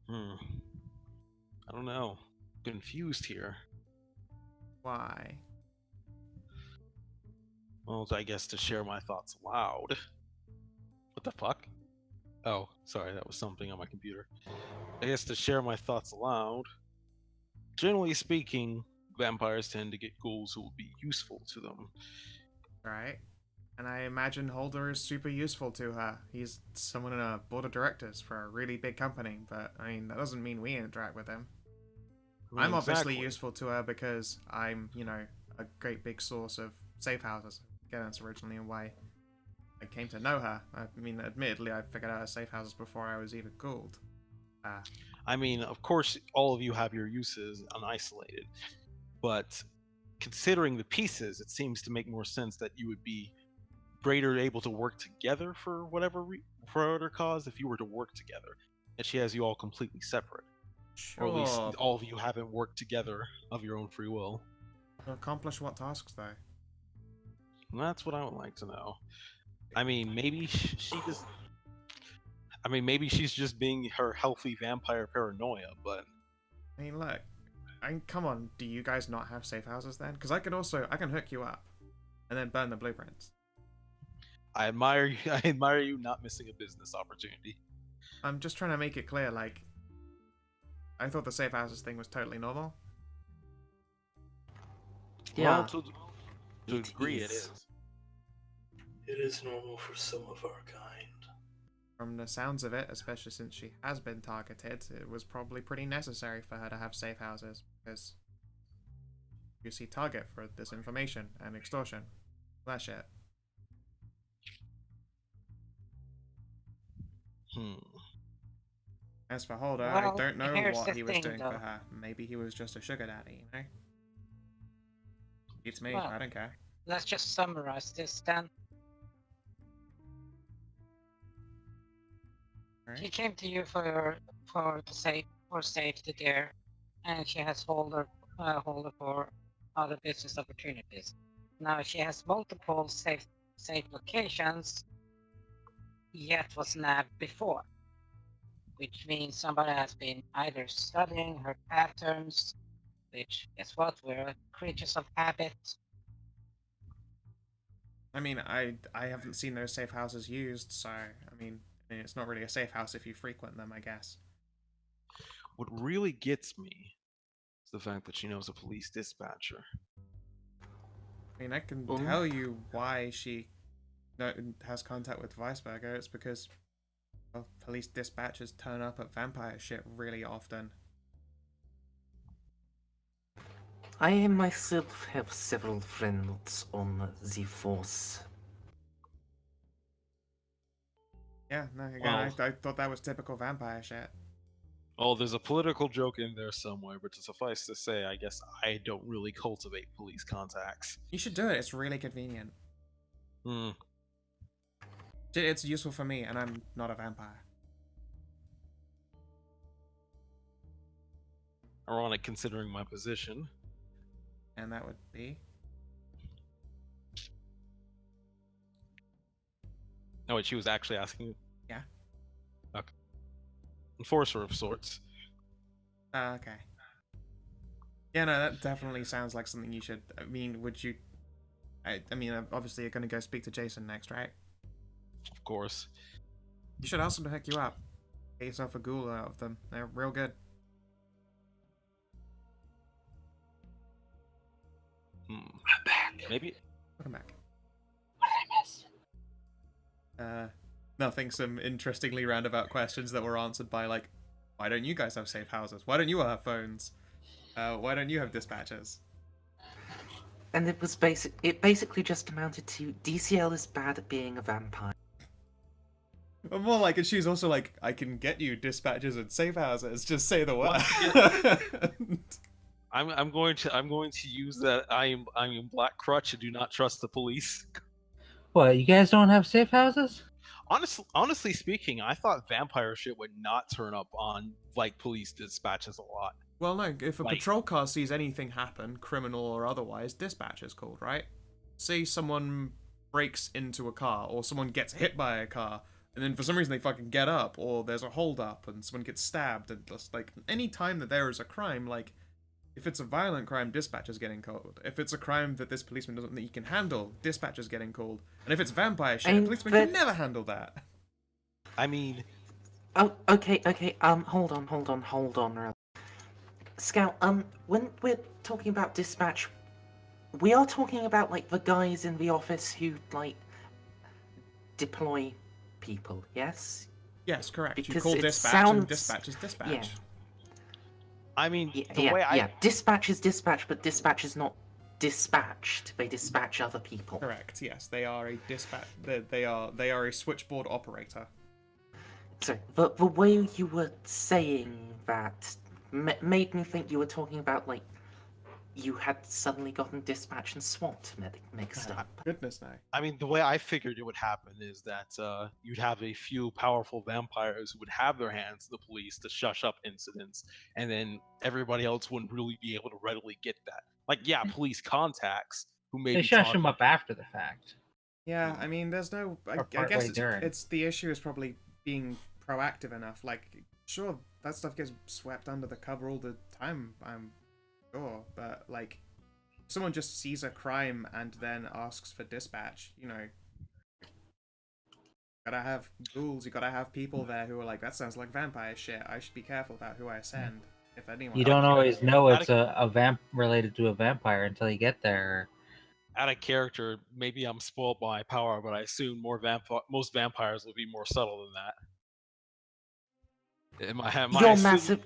I don't know. Confused here. Why? Well, I guess to share my thoughts aloud. What the fuck? Oh, sorry, that was something on my computer. I guess to share my thoughts aloud. Generally speaking, vampires tend to get ghouls who will be useful to them. Right. And I imagine Holder is super useful to her. He's someone in a board of directors for a really big company, but I mean, that doesn't mean we interact with him. I'm obviously Exactly. useful to her because I'm, you know, a great big source of safe houses. Again, that's originally why I came to know her. I mean, admittedly, I figured out her safe houses before I was even Gould. I mean, of course, all of you have your uses unisolated, but considering the pieces, it seems to make more sense that you would be greater able to work together for whatever cause if you were to work together, and she has you all completely separate, or at least all of you haven't worked together of your own free will. To accomplish what tasks, though? And that's what I would like to know. I mean, maybe she just. I mean, maybe she's just being her healthy vampire paranoia, but. I mean, look. Come on, do you guys not have safe houses then? Because I can hook you up, and then burn the blueprints. I admire you. I admire you not missing a business opportunity. I'm just trying to make it clear, like, I thought the safe houses thing was totally normal. Yeah. Well, to a degree, it is. It is normal for some of our kind. From the sounds of it, especially since she has been targeted, it was probably pretty necessary for her to have safe houses, because you see target for disinformation and extortion. That shit. As for Holder, Well, I don't know here's what the he was thing, doing though. for her. Maybe he was just a sugar daddy, you know? It's me, Well, I don't care. Let's just summarize this then. She Alright? came to you for safety there, and she has holder for other business opportunities. Now she has multiple safe locations, yet was nabbed before. which means somebody has been either studying her patterns, which, guess what, we're creatures of habit. I mean, I haven't seen those safe houses used, so I mean, it's not really a safe house if you frequent them, I guess. What really gets me is the fact that she knows a police dispatcher. I mean, I can Oh. tell you why she has contact with Weisberger. It's because, well, police dispatchers turn up at vampire shit really often. I myself have several friends on the force. Yeah, no, again, Well- I thought that was typical vampire shit. Oh, there's a political joke in there somewhere, but to suffice to say, I guess I don't really cultivate police contacts. You should do it. It's really convenient. Hmm. It's useful for me, and I'm not a vampire. Ironic considering my position. And that would be... Oh, wait, she was actually asking. Yeah. Okay. Enforcer of sorts. Okay. Yeah, no, that definitely sounds like something you should... I mean, would you... I mean, obviously you're going to go speak to Jason next, right? Of course. You should ask him to hook you up. Get yourself a ghoul out of them. They're real good. Hmm. Maybe. Welcome back. What did I miss? Nothing. Some interestingly roundabout questions that were answered by, like, why don't you guys have safe houses? Why don't you have phones? Why don't you have dispatchers? And it was it basically just amounted to DCL is bad at being a vampire. Or more like, and she's also like, I can get you dispatchers and safe houses. Just say the word. I'm going to use that I am Black Crutch and do not trust the police. What, you guys don't have safe houses? Honestly speaking, I thought vampire shit would not turn up on like police dispatches a lot. Well, no, if a Like- patrol car sees anything happen, criminal or otherwise, dispatch is called, right? Say someone breaks into a car, or someone gets hit by a car, and then for some reason they fucking get up, or there's a hold up, and someone gets stabbed, and just, like, any time that there is a crime, like, if it's a violent crime, dispatch is getting called. If it's a crime that this policeman doesn't think he can handle, dispatch is getting called. And if it's vampire shit, a And policeman but- can never handle that. I mean, Oh, okay. Hold on. Scout, when we're talking about dispatch, we are talking about, like, the guys in the office who, like, deploy people, yes? Yes, correct. You Because call it dispatch, and sounds- dispatch is dispatch. Yeah. I mean, Yeah, the way I Dispatch is dispatch, but dispatch is not dispatched. They dispatch other people. Correct. Yes, they are a dispatch. They are a switchboard operator. So the way you were saying that made me think you were talking about, like, you had suddenly gotten dispatch and SWAT mixed up. Goodness no. I mean, the way I figured it would happen is that you'd have a few powerful vampires who would have their hands to the police to shush up incidents, and then everybody else wouldn't really be able to readily get that. Like, yeah, police contacts who maybe They shush talk- them up after the fact. Yeah, I mean, there's no. I Or guess partway during. it's the issue is probably being proactive enough. Like, sure, that stuff gets swept under the cover all the time. I'm sure, but like, if someone just sees a crime and then asks for dispatch, you know. Gotta have ghouls. You gotta have people there who are like, that sounds like vampire shit. I should be careful about who I send. If anyone. You don't always know Out it's a vamp related to a vampire until you get there. Out of character, maybe I'm spoiled by my power, but I assume most vampires will be more subtle than that. Am I You're assuming- massive.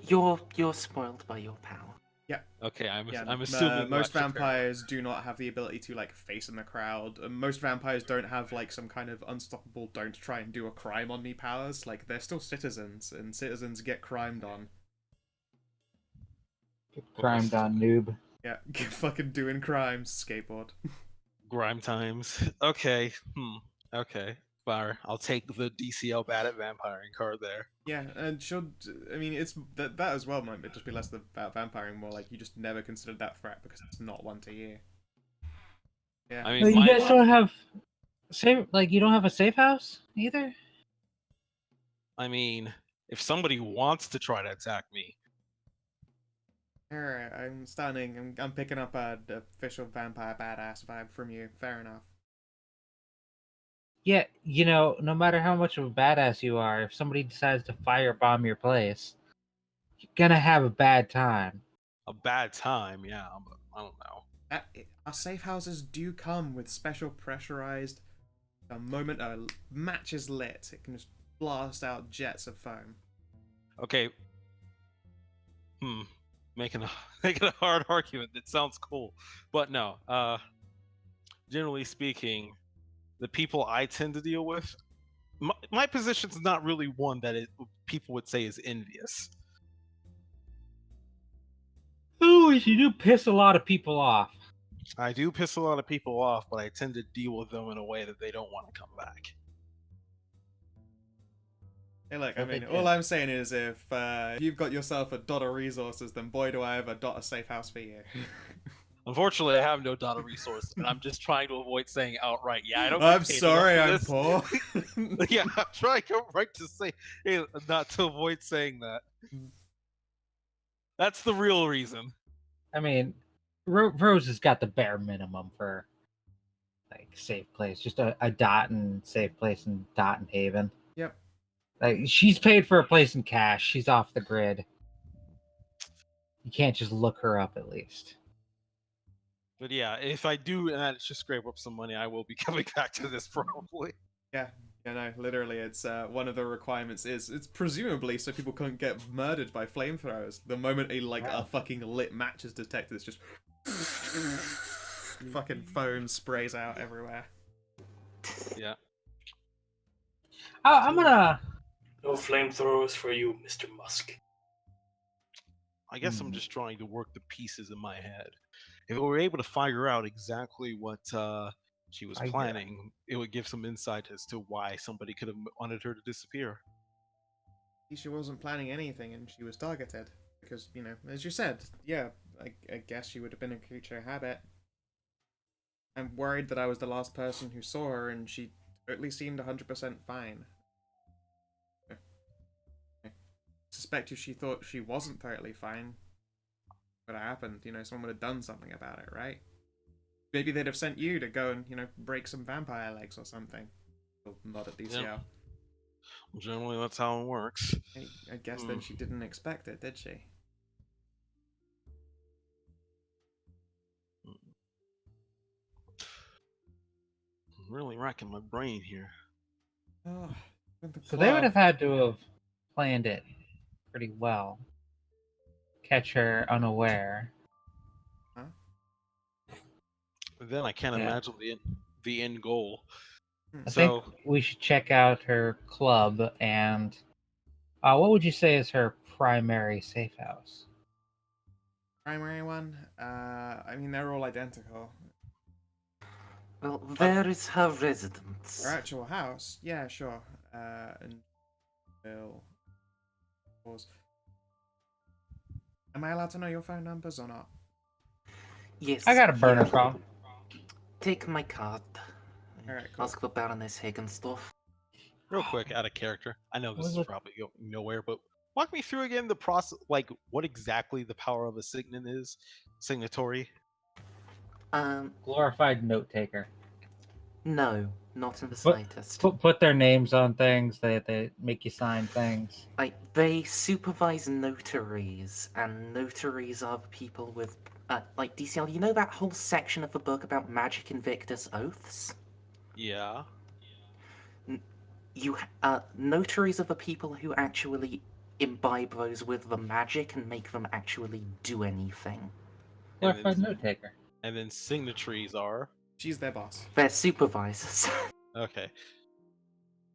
You're spoiled by your power. Okay, I'm Yeah, assuming most that's fair. vampires do not have the ability to like face in the crowd. Most vampires don't have like some kind of unstoppable "don't try and do a crime on me" powers. Like, they're still citizens, and citizens get crimed on. Crimed on noob. Yeah, fucking doing crimes, skateboard. Grime times. Okay. Okay. Fire. I'll take the DCL bad at vampiring card there. Yeah, and should I mean it's that as well might just be less about vampiring, more like you just never considered that threat because it's not one to you. Yeah. I No, mean, you guys don't have safe. Like, you don't have a safe house either. I mean, if somebody wants to try to attack me, Alright, I'm stunning. I'm picking up a official vampire badass vibe from you. Fair enough. Yeah, no matter how much of a badass you are, if somebody decides to firebomb your place, you're gonna have a bad time. a bad time, yeah, but I don't know. Our safe houses do come with special pressurized. The moment a match is lit, it can just blast out jets of foam. Okay. Making a making a hard argument that sounds cool, but no. Generally speaking, the people I tend to deal with, my position's not really one that people would say is envious. Ooh, you do piss a lot of people off. I do piss a lot of people off, but I tend to deal with them in a way that they don't want to come back. Hey, look, Well, I mean, they all did. I'm saying is if you've got yourself a dot of resources, then boy, do I have a dot of safe house for you. Unfortunately, I have no data resource, and I'm just trying to avoid saying outright, "Yeah, I don't." I'm get paid sorry, I'm enough for poor. this." Yeah, I'm trying right to say, not to avoid saying that. That's the real reason. I mean, Rose has got the bare minimum for like safe place, just a dot and safe place in Dot and Haven. Yep. Like she's paid for a place in cash. She's off the grid. You can't just look her up at least. But yeah, if I do manage to scrape up some money, I will be coming back to this probably. Yeah, no, literally, it's one of the requirements is it's presumably so people can't get murdered by flamethrowers. The moment a fucking lit match is detected, it's just fucking foam sprays out everywhere. Yeah. I'm gonna. No flamethrowers for you, Mr. Musk. I guess I'm just trying to work the pieces in my head. If we were able to figure out exactly what she was planning, it would give some insight as to why somebody could have wanted her to disappear. She wasn't planning anything, and she was targeted because, as you said, yeah, I guess she would have been a creature of habit. I'm worried that I was the last person who saw her, and she totally seemed 100% fine. I suspect if she thought she wasn't totally fine, what happened? Someone would have done something about it, right? Maybe they'd have sent you to go and, break some vampire legs or something. Well, not at DCL. Yeah. Generally, that's how it works. I guess then she didn't expect it, did she? I'm really racking my brain here. Oh, So they would have had to have planned it pretty well. Catch her unaware. Huh? Then I can't imagine the end goal. I think we should check out her club and what would you say is her primary safe house? Primary one? I mean, they're all identical. Well, where is her residence? Her actual house? Yeah, sure. And we'll pause. Am I allowed to know your phone numbers or not? Yes. I got a burner here. call. Take my card. Alright, cool. Ask for Baroness Hagenstoff. Real quick, out of character. I know this Was is it- probably going nowhere, but walk me through again the process, like what exactly the power of a signet is. Signatory. Glorified note taker. No, not in the But- slightest. Put their names on things. They make you sign things. Like, they supervise notaries, and notaries are people with, like, DCL, you know that whole section of the book about Magic Invictus Oaths? Yeah. Notaries are the people who actually imbibe those with the magic and make them actually do anything. Glorified note taker. And then signatories are. She's their boss. They're supervisors. Okay.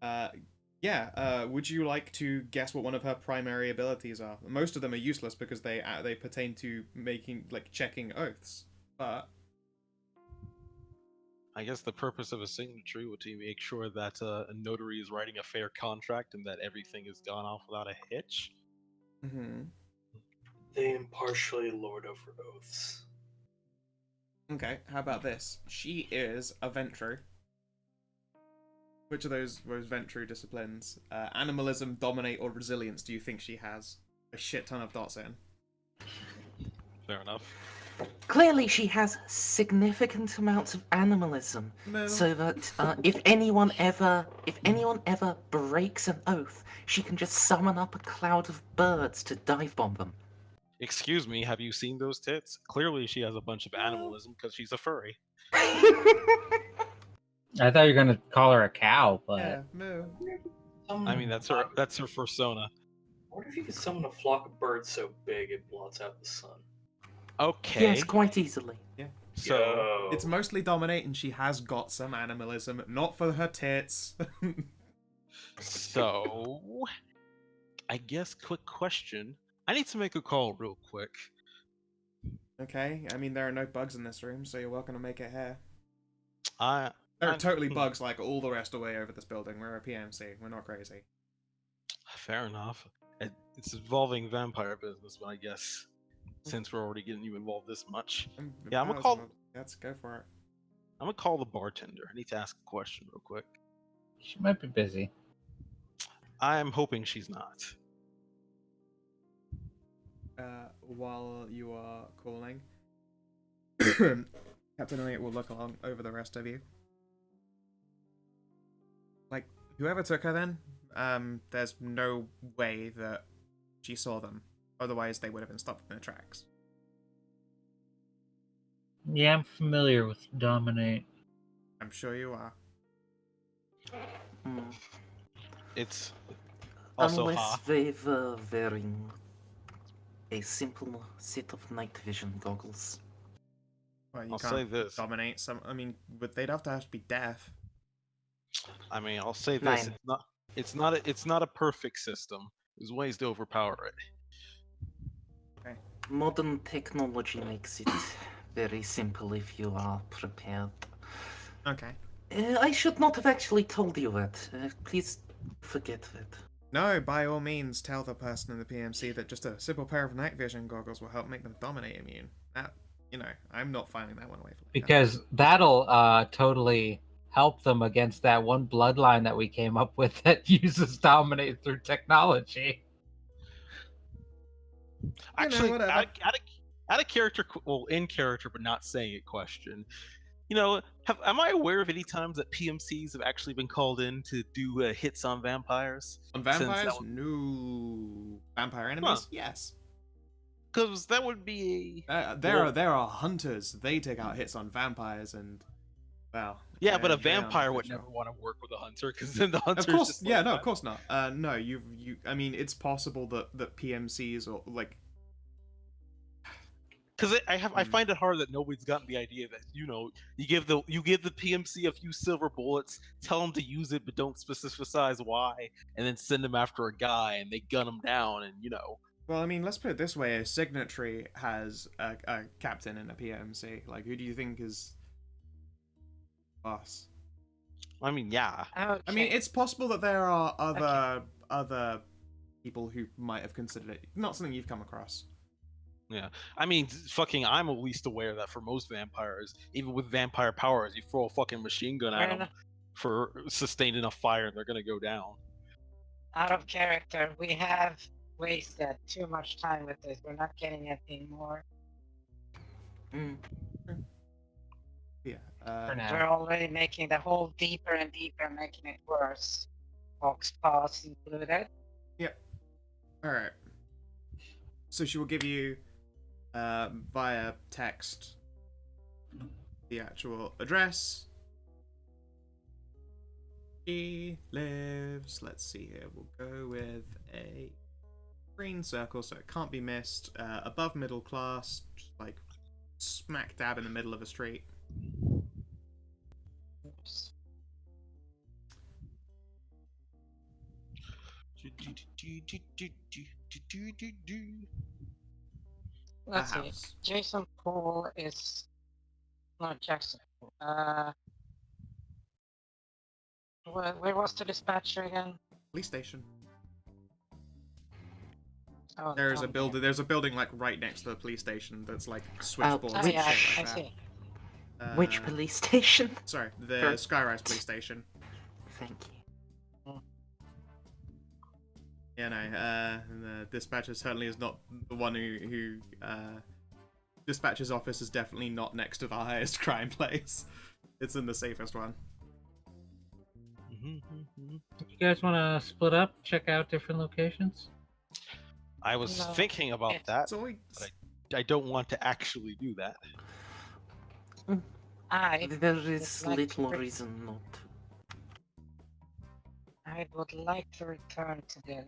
Would you like to guess what one of her primary abilities are? Most of them are useless because they pertain to checking oaths. But I guess the purpose of a signatory would to make sure that a notary is writing a fair contract and that everything has gone off without a hitch. They impartially lord over oaths. Okay, how about this? She is a Ventru Which of those Ventru disciplines, animalism, dominate, or resilience, do you think she has a shit ton of dots in? Fair enough. Clearly, she has significant amounts of animalism, No. so that if anyone ever breaks an oath, she can just summon up a cloud of birds to dive bomb them. Excuse me, have you seen those tits? Clearly, she has a bunch of animalism because she's a furry. I thought you were gonna call her a cow, but Yeah, moo. I mean, that's her persona. What if you could summon a flock of birds so big it blots out the sun? Okay. Yes, quite easily. So Yo. It's mostly dominate, and she has got some animalism, not for her tits. so I guess quick question. I need to make a call real quick. Okay, I mean, there are no bugs in this room, so you're welcome to make it here. I There are I'm- totally bugs like all the rest away over this building. We're a PMC. We're not crazy. Fair enough. It's involving vampire business, but I guess since we're already getting you involved this much, Yeah, I'm gonna call- Let's go for it. I'm gonna call the bartender. I need to ask a question real quick. she might be busy. I'm hoping she's not. While you are calling, Captain Elliot will look along over the rest of you. Like, whoever took her then, there's no way that she saw them. Otherwise, they would have been stopped in their tracks. Yeah, I'm familiar with Dominate. I'm sure you are. Hmm. It's also Unless they were wearing a simple set of night vision goggles. Well, you I'll can't say this. dominate some. I mean, but they'd have to be deaf. I mean, I'll say this. Nine. It's not a perfect system. There's ways to overpower it. Modern technology makes it very simple if you are prepared. Okay. I should not have actually told you that. Please forget that. No, by all means, tell the person in the PMC that just a simple pair of night vision goggles will help make them dominate immune. That, I'm not filing that one away from Because that'll totally help them against that one bloodline that we came up with that uses Dominate through technology. Actually, whatever. out of character, well, in character, but not saying it. Question. Am I aware of any times that PMCs have actually been called in to do hits on vampires? On Since that vampires? would- No. Vampire enemies? Yes. Because that would be There are hunters. They take out hits on vampires and, well. yeah, but a they are vampire would unofficial. never want to work with a hunter because then the hunter. Of course, yeah, no, of course not. No, I mean, it's possible that PMCs or like. Because I find it hard that nobody's gotten the idea that you give the PMC a few silver bullets, tell them to use it, but don't specify why, and then send them after a guy and they gun him down, and Well, I mean, let's put it this way: a signatory has a captain in a PMC. Like, who do you think is boss? I mean, yeah. Okay. I mean, it's possible that there are other people who might have considered it. Not something you've come across. Yeah, I mean, I'm at least aware that for most vampires, even with vampire powers, you throw a fucking machine gun at them for sustained enough fire, and they're gonna go down. Out of character, we have wasted too much time with this. We're not getting anything more. Mm. Yeah. For now. We're already making the hole deeper and deeper, making it worse. Fox pass included. All right. So she will give you, via text, the actual address. She lives. Let's see here. We'll go with a green circle, so it can't be missed. Above middle class, just like smack dab in the middle of a street. Let's see. house. Jason Poole is not Jackson. Where was the dispatcher again? Police station. Oh, There's a down building. There's a building like right next to the police station that's like switchboards there. Oh and yeah, shit I like that. see. Which police station? Sorry, the Sure. Skyrise police station. Thank you. Yeah, no, the dispatcher certainly is not the one who dispatcher's office is definitely not next to the highest crime place. It's in the safest one. You guys want to split up, check out different locations? I was No, thinking about it's that. So I don't want to actually do that. I There is like little to- reason not to. I would like to return to the.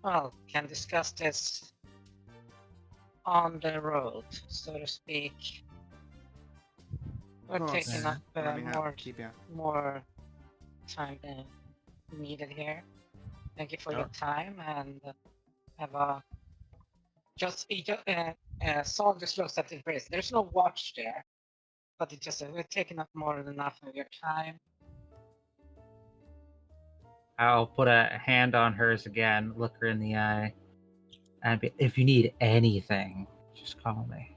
Well, can discuss this on the road, so to speak. We're course. taking up let me more keep you. more time than needed here. Thank you for your time and have a Saul just looks at the wrist. There's no watch there, but it just we're taking up more than enough of your time. I'll put a hand on hers again, look her in the eye, and if you need anything, just call me.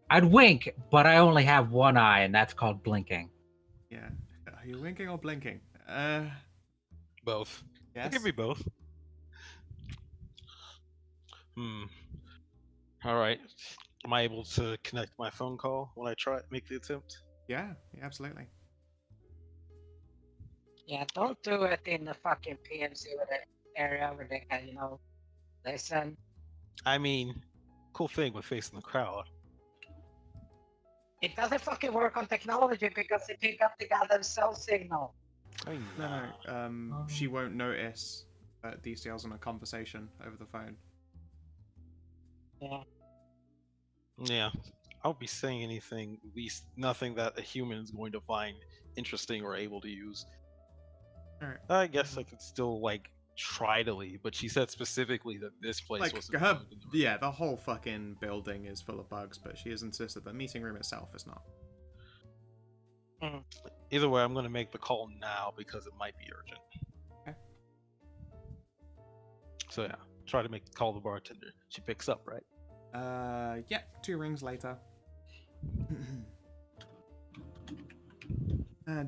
I'd wink, but I only have one eye, and that's called blinking. Yeah. Are you winking or blinking? Both. Yes. It could be both. All right. Am I able to connect my phone call when I make the attempt? Yeah, absolutely. Yeah, don't do it in the fucking PMC with the area where they can, listen. I mean, cool thing with facing the crowd. It doesn't fucking work on technology because they pick up the goddamn cell signal. I mean, No. She won't notice that DCL's on a conversation over the phone. Yeah. Yeah. I won't be saying anything, at least nothing that a human is going to find interesting or able to use. Alright. I guess I could still, try to leave, but she said specifically that this place wasn't her, going to do it. yeah, the whole fucking building is full of bugs, but she has insisted the meeting room itself is not. Either way, I'm going to make the call now because it might be urgent. Okay. So yeah, try to call the bartender. She picks up, right? Yeah, 2 rings later.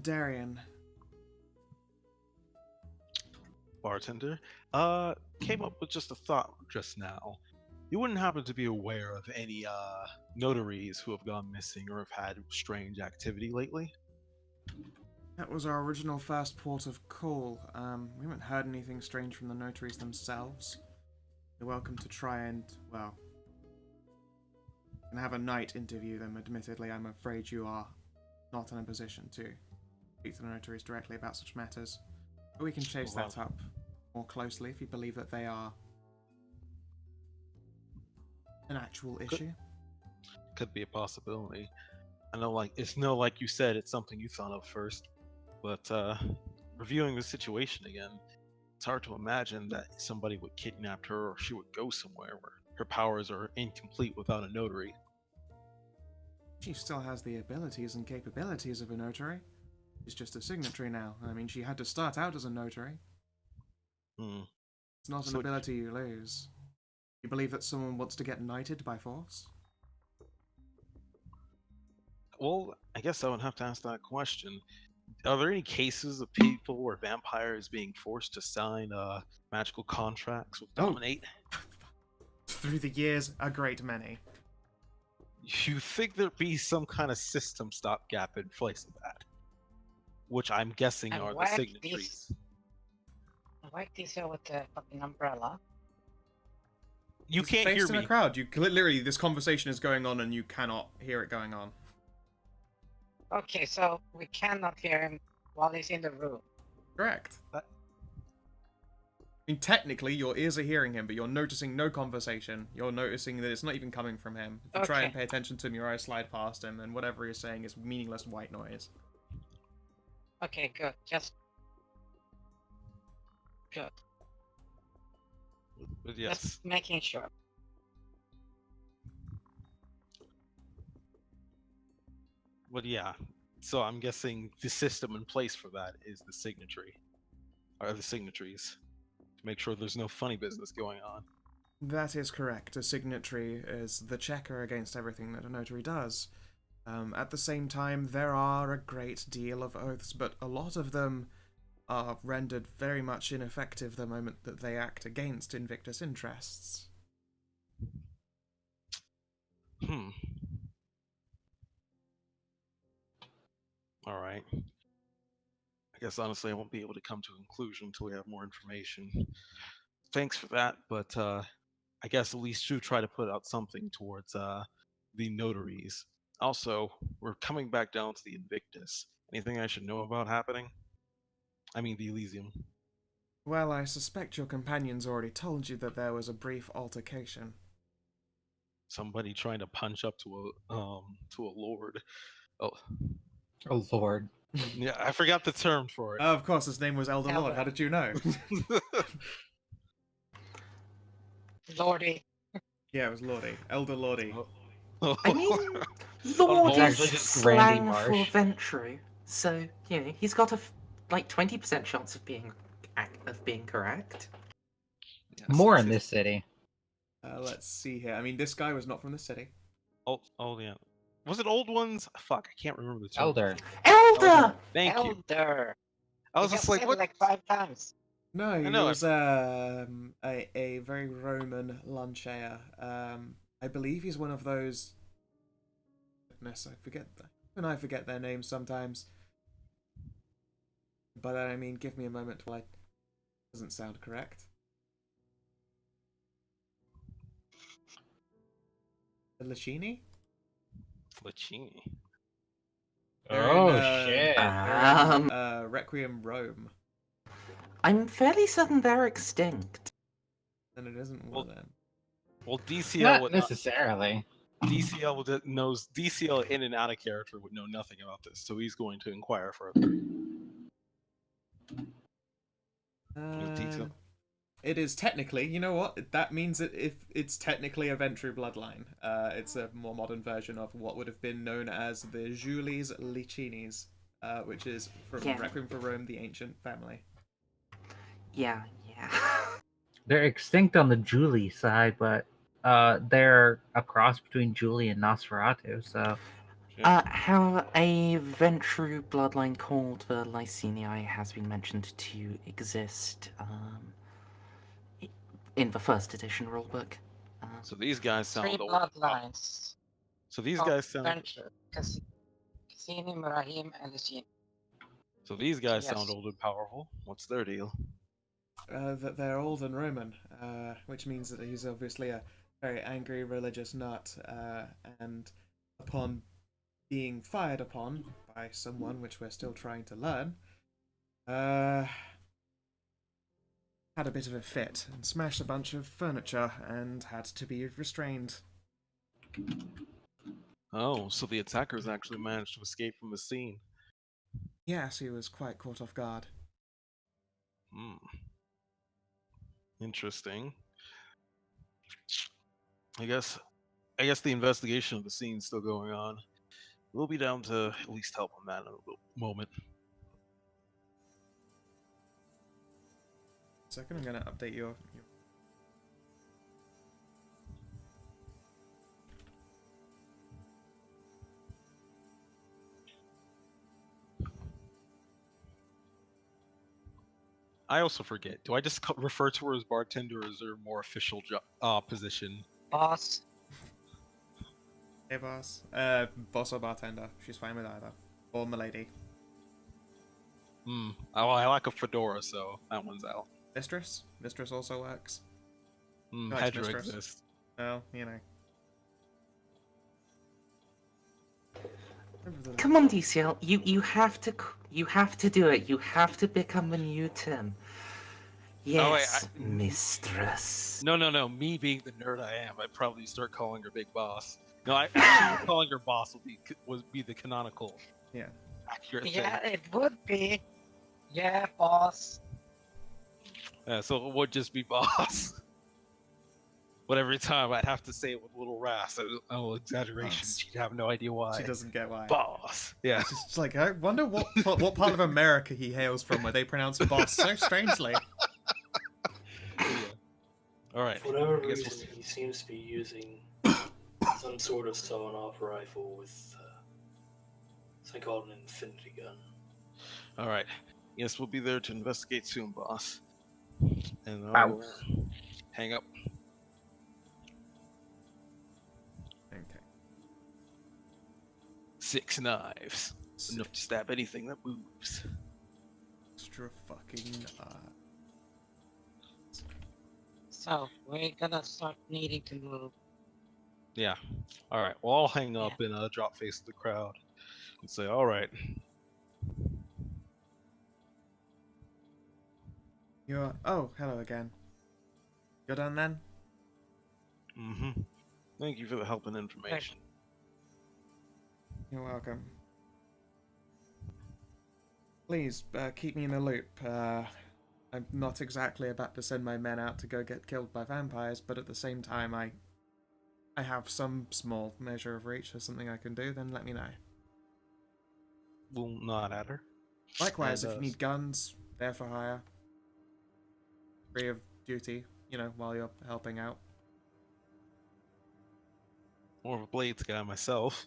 Darian. Bartender. Came up with just a thought just now. You wouldn't happen to be aware of any notaries who have gone missing or have had strange activity lately? That was our original first port of call. We haven't heard anything strange from the notaries themselves. You're welcome to try and, and have a night interview them. Admittedly, I'm afraid you are not in a position to speak to the notaries directly about such matters. But we can chase that up more closely if you believe that they are an actual issue. Could be a possibility. I know, it's no, like you said, it's something you thought of first. But reviewing the situation again, it's hard to imagine that somebody would kidnap her or she would go somewhere where her powers are incomplete without a notary. She still has the abilities and capabilities of a notary. She's just a signatory now. I mean, she had to start out as a notary. It's not an ability you lose. You believe that someone wants to get knighted by force? Well, I guess I would have to ask that question. Are there any cases of people or vampires being forced to sign magical contracts with Dominate? Through the years, a great many. You think there'd be some kind of system stopgap in place of that? Which I'm guessing And are the whack signatories. Whack these out with the fucking umbrella. You He's can't hear faced in me. a crowd. You literally, this conversation is going on and you cannot hear it going on. Okay, so we cannot hear him while he's in the room. Correct. I mean, technically, your ears are hearing him, but you're noticing no conversation. You're noticing that it's not even coming from him. If you try and Okay. pay attention to him, your eyes slide past him, and whatever he's saying is meaningless white noise. Okay, good. Good. But yes. Just making sure. But yeah. So I'm guessing the system in place for that is the signatory. Or the signatories. To make sure there's no funny business going on. That is correct. A signatory is the checker against everything that a notary does. At the same time, there are a great deal of oaths, but a lot of them are rendered very much ineffective the moment that they act against Invictus interests. Hmm. All right. I guess honestly, I won't be able to come to a conclusion until we have more information. Thanks for that, but I guess at least you try to put out something towards the notaries. Also, we're coming back down to the Invictus. Anything I should know about happening? I mean, the Elysium. Well, I suspect your companions already told you that there was a brief altercation. Somebody trying to punch up to a lord. Oh, Oh Lord. yeah, I forgot the term for it. Of course, his name was Elder Lord. Elder. How did you know? Lordy. Yeah, it was Lordy. Elder Lordy. I mean, Lord It's is actually just Randy slang for Marsh. Ventru, so you know he's got a 20% chance of being correct. Yes, More it's in his- this city. Let's see here. I mean, this guy was not from the city. Oh, yeah. Was it old ones? Fuck, I can't remember the term. Elder. Elder! Thank you. Elder. I was You just said like, it what? like 5 times. No, he know, was a very Roman luncheer. I believe he's one of those. Goodness, I forget. And I forget their names sometimes. But I mean, give me a moment while doesn't sound correct. Licini? Flacini. They're Oh in, shit. they're in, Requiem Rome, I'm fairly certain they're extinct. and it isn't one of them. Well, DCL Not would not. necessarily. DCL in and out of character would know nothing about this, so he's going to inquire further. Detail. It is technically, you know what? That means that if it's technically a Ventru bloodline. It's a more modern version of what would have been known as the Julies Licinis, which is from Yeah. Requiem for Rome, the ancient family. Yeah. They're extinct on the Julie side, but they're a cross between Julie and Nosferatu, so How a Ventru bloodline called the Lycenii has been mentioned to exist in the first edition rulebook. So these guys sound 3 old. bloodlines. So these of guys sound. Venture. Cassini, Murahim, and Lucine. So these guys Yes. sound old and powerful. What's their deal? That they're old and Roman, which means that he's obviously a very angry religious nut, and upon being fired upon by someone, which we're still trying to learn, had a bit of a fit and smashed a bunch of furniture and had to be restrained. Oh, so the attackers actually managed to escape from the scene. Yes, he was quite caught off guard. Hmm. Interesting. I guess the investigation of the scene's still going on. We'll be down to at least help on that in a little moment. Second, I'm going to update your I also forget. Do I just refer to her as bartender, or is there a more official position? Boss. Hey, boss. Boss or bartender. She's fine with either. Or milady. I like a fedora, so that one's out. Mistress? Mistress also works. Hedra mistress. exists. Well, you know. Come on, DCL, you have to do it. You have to become the new Tim. Yes, mistress. No. Me being the nerd I am, I'd probably start calling her Big Boss. No, actually calling her Boss would be the canonical, accurate Yeah, thing. it would be. Yeah, boss. Yeah, so it would just be Boss. But every time I'd have to say it with a little rasp, a little exaggeration. Boss. She'd have no idea why. She doesn't get why. Boss. Yeah. It's like, I wonder what part of America he hails from where they pronounce boss so strangely. Yeah. All right. For whatever I guess we'll reason, see. he seems to be using some sort of sawn-off rifle with I call it an infinity gun. All right. Yes, we'll be there to investigate soon, boss. And Wow. I'll hang up. Okay. 6 knives. Enough to stab anything that moves. Extra fucking. So we're gonna start needing to move. Yeah. All right. Well, I'll hang up and drop face to the crowd and say, all right. You're. Oh, hello again. You're done then? Mm-hmm. Thank you for the help and information. You're welcome. Please, keep me in the loop. I'm not exactly about to send my men out to go get killed by vampires, but at the same time, I have some small measure of reach. There's something I can do, then let me know. We'll nod at her. Likewise, And, if you need guns, they're for hire. Free of duty, you know, while you're helping out. More of a blades guy myself.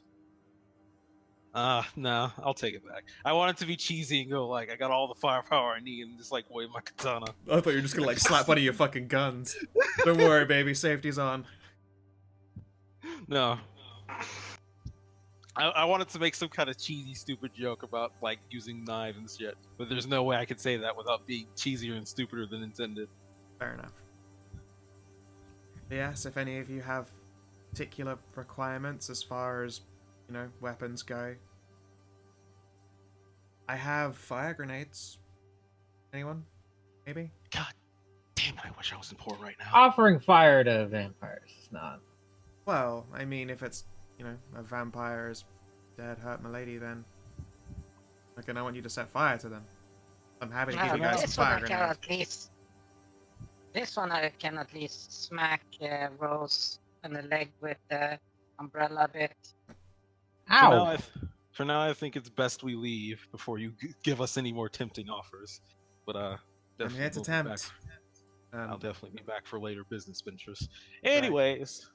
No, I'll take it back. I want it to be cheesy and go like, I got all the firepower I need and just like wave my katana. I thought you were just gonna like slap one of your fucking guns. Don't worry, baby, safety's on. No. I wanted to make some kind of cheesy, stupid joke about like using knives and shit, but there's no way I could say that without being cheesier and stupider than intended. Fair enough. Yes, if any of you have particular requirements as far as, you know, weapons go. I have fire grenades. Anyone? Maybe? God damn it, I wish I wasn't poor right now. Offering fire to vampires is not. Well, I mean, if it's, you know, a vampire is dead, hurt my lady, then okay, I want you to set fire to them. I'm happy to give you guys some This one fire I can grenades. at least. This one I can at least smack Rose in the leg with the umbrella a bit. Ow! For now, I think it's best we leave before you give us any more tempting offers. But I'm definitely here to will be back. tempt. I'll definitely be back for later business ventures. Anyways,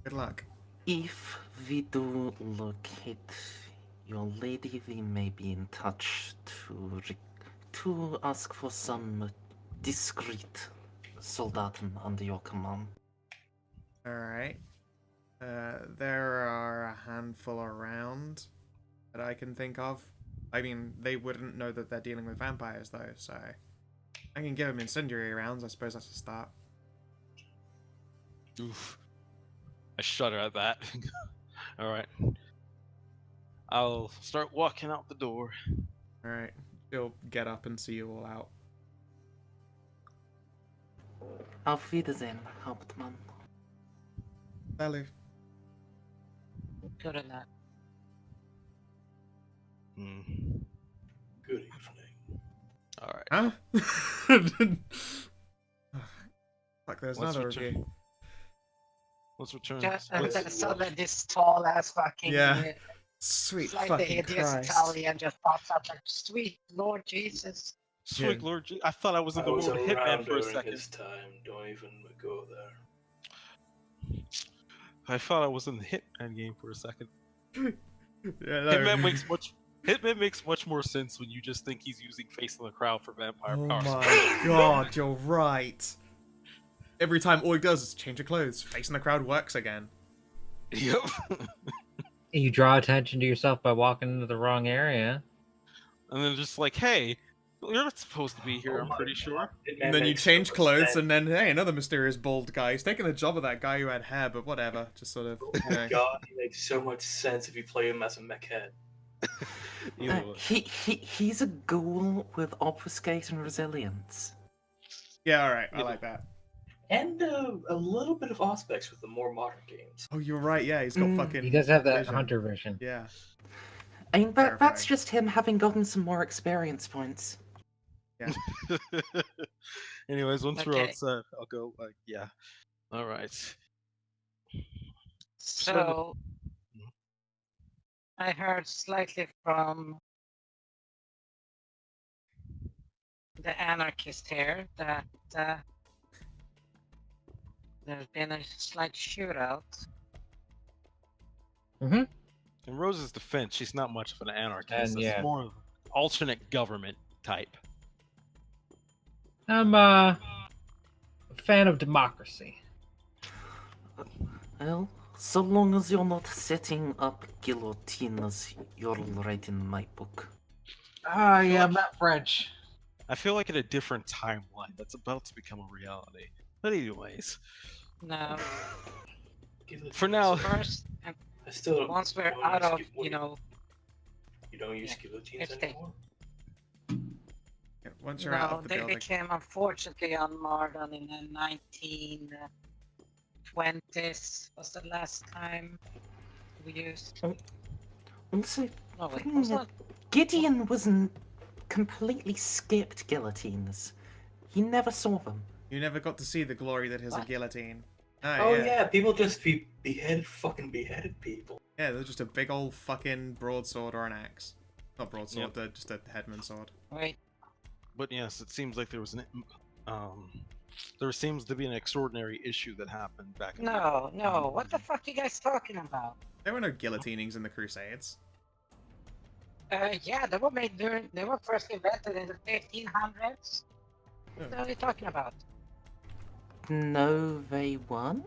Good luck. If we do locate your lady, we may be in touch to ask for some discreet soldaten under your command. Alright. There are a handful around that I can think of. I mean, they wouldn't know that they're dealing with vampires, though, so I can give them incendiary rounds. I suppose that's a start. oof. I shudder at that. All right. I'll start walking out the door. Alright. She'll get up and see you all out. Auf Wiedersehen, Hauptmann. Salut. Good enough. Hmm. Good evening. All right. Huh? Fuck, there's Let's another of return- you. Let's return. Just let's- so that this tall ass fucking Yeah. Sweet slightly fucking hideous Christ. Italian just pops up like, sweet Lord Jesus. Sweet Yeah. Lord, I thought I was in I the was world of Hitman around for a during second. his time. Don't even go there. I thought I was in the Hitman game for a second. Yeah, no. Hitman makes much more sense when you just think he's using Face in the Crowd for vampire Oh power. my god, you're right. Every time all he does is change of clothes. Face in the crowd works again. Yep. You draw attention to yourself by walking into the wrong area. And then just like, hey, you're not supposed to be here, I'm pretty sure. And then you change clothes, and then, hey, another mysterious bald guy. He's taking the job of that guy who had hair, but whatever. Just sort of, Oh you my know. god, he makes so much sense if you play him as a mech head. Either way. He's a ghoul with obfuscate and resilience. Yeah, alright, I like that. And a little bit of aspects with the more modern games. Oh, you're right, yeah, he's got fucking... He does have that vision. hunter vision. Yeah. I mean, that's Terrifying. just him having gotten some more experience points. Anyways, once we're Okay. outside, I'll go like, yeah. All right. So I heard slightly from the anarchist here that there's been a slight shootout. Mm-hmm. In Rose's defense, she's not much of an anarchist. And It's yeah. more of an alternate government type. I'm a fan of democracy. Well, so long as you're not setting up guillotines, you're all right in my book. Ah, yeah, I'm not French. I feel like in a different timeline that's about to become a reality. But anyways, No. for now, First, and I still don't. once we're don't out use of, gu- you know, You don't use yeah, guillotines if they- anymore. Yeah, once you're out no, of the they building. became unfortunately unmodern in the 1920s. Was the last time we used? Also, No, wait, thing was that that? Gideon completely skipped guillotines. He never saw them. You never got to see the glory that is a What? guillotine. Oh yeah, people just fucking beheaded people. Yeah, they're just a big old fucking broadsword or an axe. Not broadsword, Yep. they're just a headman sword. Wait, but yes, it seems like there was there seems to be an extraordinary issue that happened back in the no, what the fuck are you guys talking about? There were no guillotinings in the Crusades. Yeah, they were made during, they were first invented in the 1500s. What are you talking about? No, they weren't.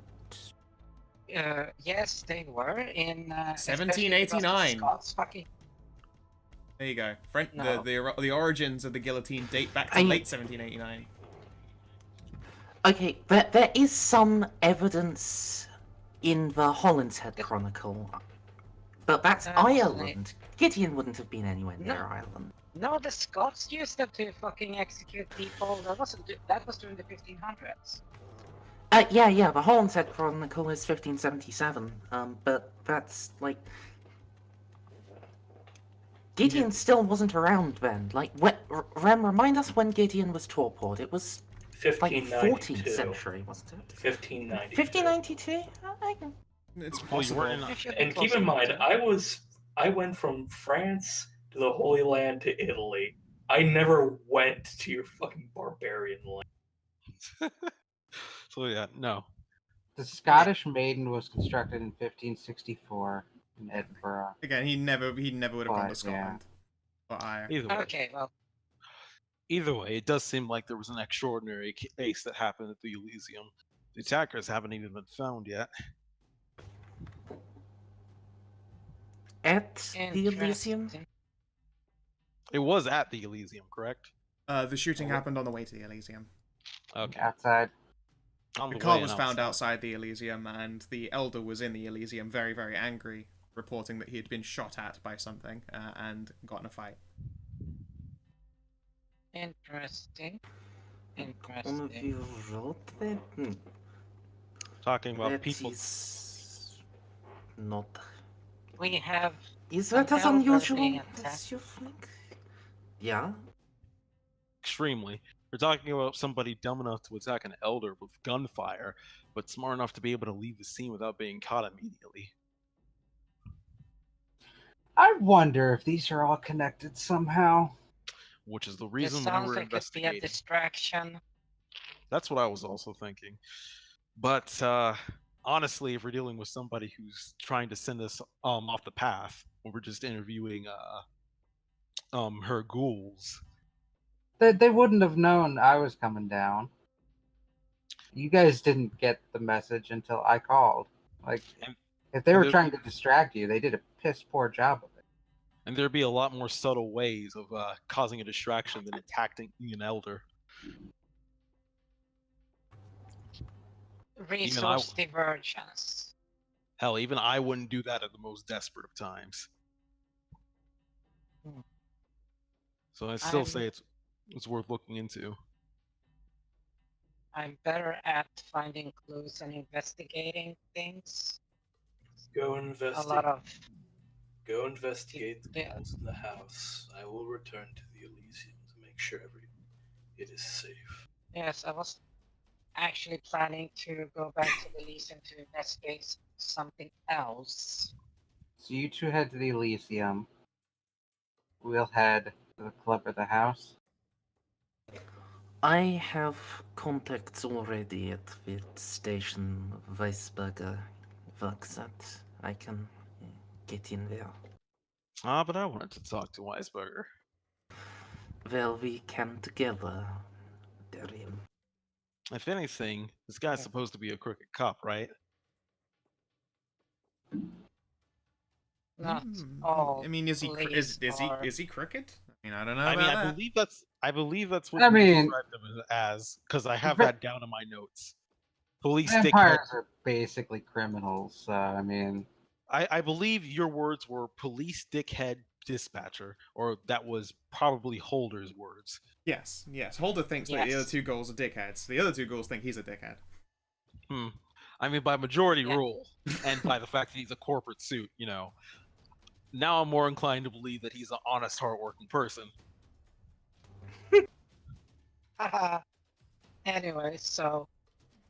Yes, they were in, especially 1789. because the Scots fucking, There you go. French, No. the origins of the guillotine date back to I- late 1789. Okay, there is some evidence in the Holland's Head Chronicle. But that's Mostly. Ireland. Gideon wouldn't have been anywhere near No. Ireland. no, the Scots used them to fucking execute people. That was during the 1500s. Yeah, the Holland's Head Chronicle is 1577. But that's like Gideon still wasn't around then. Like, Rem, remind us when Gideon was torpored. It was like 14th 1592. century, wasn't it? 1592. 1592? It's Well, you possible. weren't in- It should be And keep closer in mind, to- I went from France to the Holy Land to Italy. I never went to your fucking barbarian land. So yeah, no. The Scottish Maiden was constructed in 1564 in Edinburgh. Again, he never would have gone to But, yeah. Scotland. Or Ire. Either way, Okay, well, it does seem like there was an extraordinary case that happened at the Elysium. The attackers haven't even been found yet. At the Elysium? interesting. It was at the Elysium, correct? The shooting happened on the way to the Elysium. Okay. Outside. On The the car way was and found outside. outside the Elysium, and the Elder was in the Elysium, very, very angry, reporting that he had been shot at by something and got in a fight. Interesting. One of Interesting. you wrote that? Talking about That people. is not. We have Is that An as elder unusual being as attacked. you think? Yeah. Extremely. We're talking about somebody dumb enough to attack an elder with gunfire, but smart enough to be able to leave the scene without being caught immediately. I wonder if these are all connected somehow. Which is the it reason we sounds were like it could be a investigating. distraction. That's what I was also thinking. But honestly, if we're dealing with somebody who's trying to send us off the path, when we're just interviewing her ghouls, They wouldn't have known I was coming down. You guys didn't get the message until I called. Like, And- if they were there- trying to distract you, they did a piss poor job of it. and there'd be a lot more subtle ways of causing a distraction than attacking an elder. Resource divergence. Hell, even I wouldn't do that at the most desperate of times. Hmm. So I still I'm- say it's worth looking into. I'm better at finding clues and investigating things. Go A investigate. lot of Go investigate the Yeah. ghouls in the house. I will return to the Elysium to make sure it is safe. yes, I was actually planning to go back to the Elysium to investigate something else. So you two head to the Elysium. We'll head to the club or the house. I have contacts already at the station Weisberger works at. I can get in there. Ah, but I wanted to talk to Weisberger. Well, we can together, Darian. If anything, this guy's Yeah. supposed to be a crooked cop, right? Not Hmm. all I mean, is he police are. is he crooked? I mean, I don't know I mean, about I that. believe that's what I you mean- described him as, because I have Va- that down in my notes. Police dickhead. Vampires are basically criminals. I mean, I believe your words were police dickhead dispatcher, or that was probably Holder's words. Yes, yes. Holder thinks that the other Yes. two ghouls are dickheads. The other two ghouls think he's a dickhead. I mean, by majority Yeah. rule, and by the fact that he's a corporate suit, Now I'm more inclined to believe that he's an honest, hardworking person. Haha. Anyway, so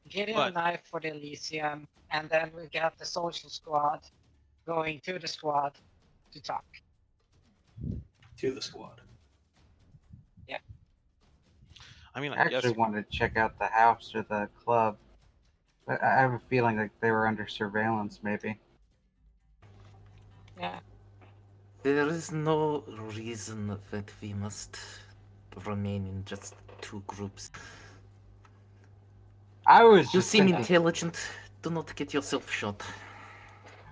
Gideon But- and I for the Elysium, and then we got the social squad going to the squad to talk. To the squad. I mean, I I guess actually wanted to check out the house or the club. But I have a feeling like they were under surveillance, maybe. Yeah. There is no reason that we must remain in just two groups. I was You just seem thinking, intelligent. Do not get yourself shot.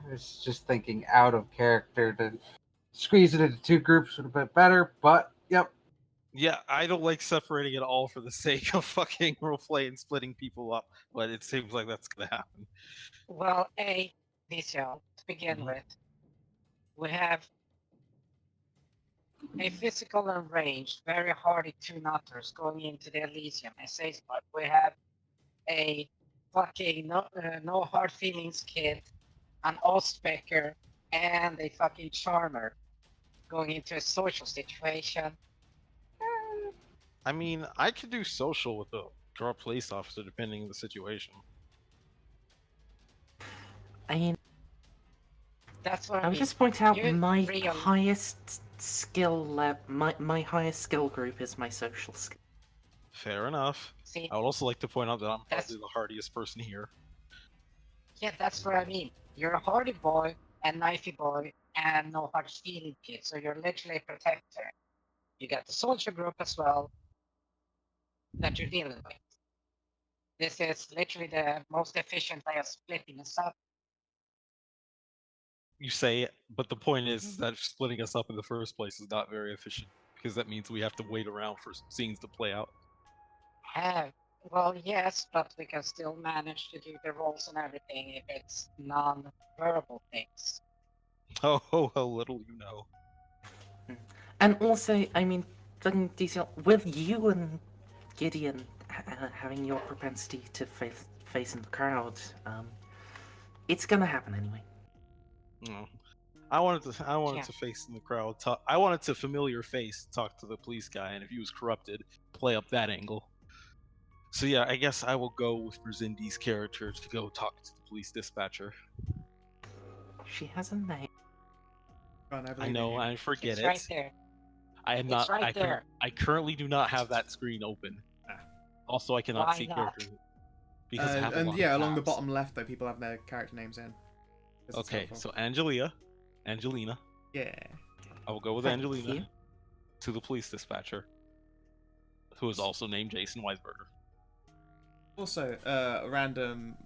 I was just thinking out of character to squeeze it into two groups would have been better. But yep, Yeah, I don't like separating it all for the sake of fucking roleplay and splitting people up, but it seems like that's gonna happen. Well, DCL, to begin Mhm. with, we have a physical and ranged, very hardy two nutters going into the Elysium SA spot. We have a fucking no hard feelings kid, an Ospector, and a fucking charmer going into a social situation. I mean, I could do social with a girl police officer depending on the situation. I mean, That's what I I would mean. just point out You my real- highest skill my highest skill group is my social skill. Fair enough. See, I would also like to point out that I'm That's- probably the hardiest person here. yeah, that's what I mean. You're a hardy boy, and knifey boy, and no hard feeling kid, so you're literally a protector. You got the soldier group as well that you're dealing with. This is literally the most efficient way of splitting us up. You say it, but the point is that splitting us up in the first place is not very efficient because that means we have to wait around for scenes to play out. Well, yes, but we can still manage to do the roles and everything if it's non-verbal things. Oh, how little you know. And also, I mean, then DCL, with you and Gideon having your propensity to face in the crowd, it's gonna happen anyway. No. I wanted Yeah. to face in the crowd. I wanted to familiar face talk to the police guy, and if he was corrupted, play up that angle. So yeah, I guess I will go with Brzyndi's character to go talk to the police dispatcher. She has a name. God, I I believe in know, you. I forget It's it. right there. I am It's not. right there. I currently do not have that screen open. Ah. Also, I cannot Why see not? characters because I have a And lot of yeah, along the tabs. bottom left, though, people have their character names in. 'Cause it's Okay, helpful. so Angelina. Yeah. I will go with Thank Angelina you. to the police dispatcher, who is also named Jason Weisberger. Also, random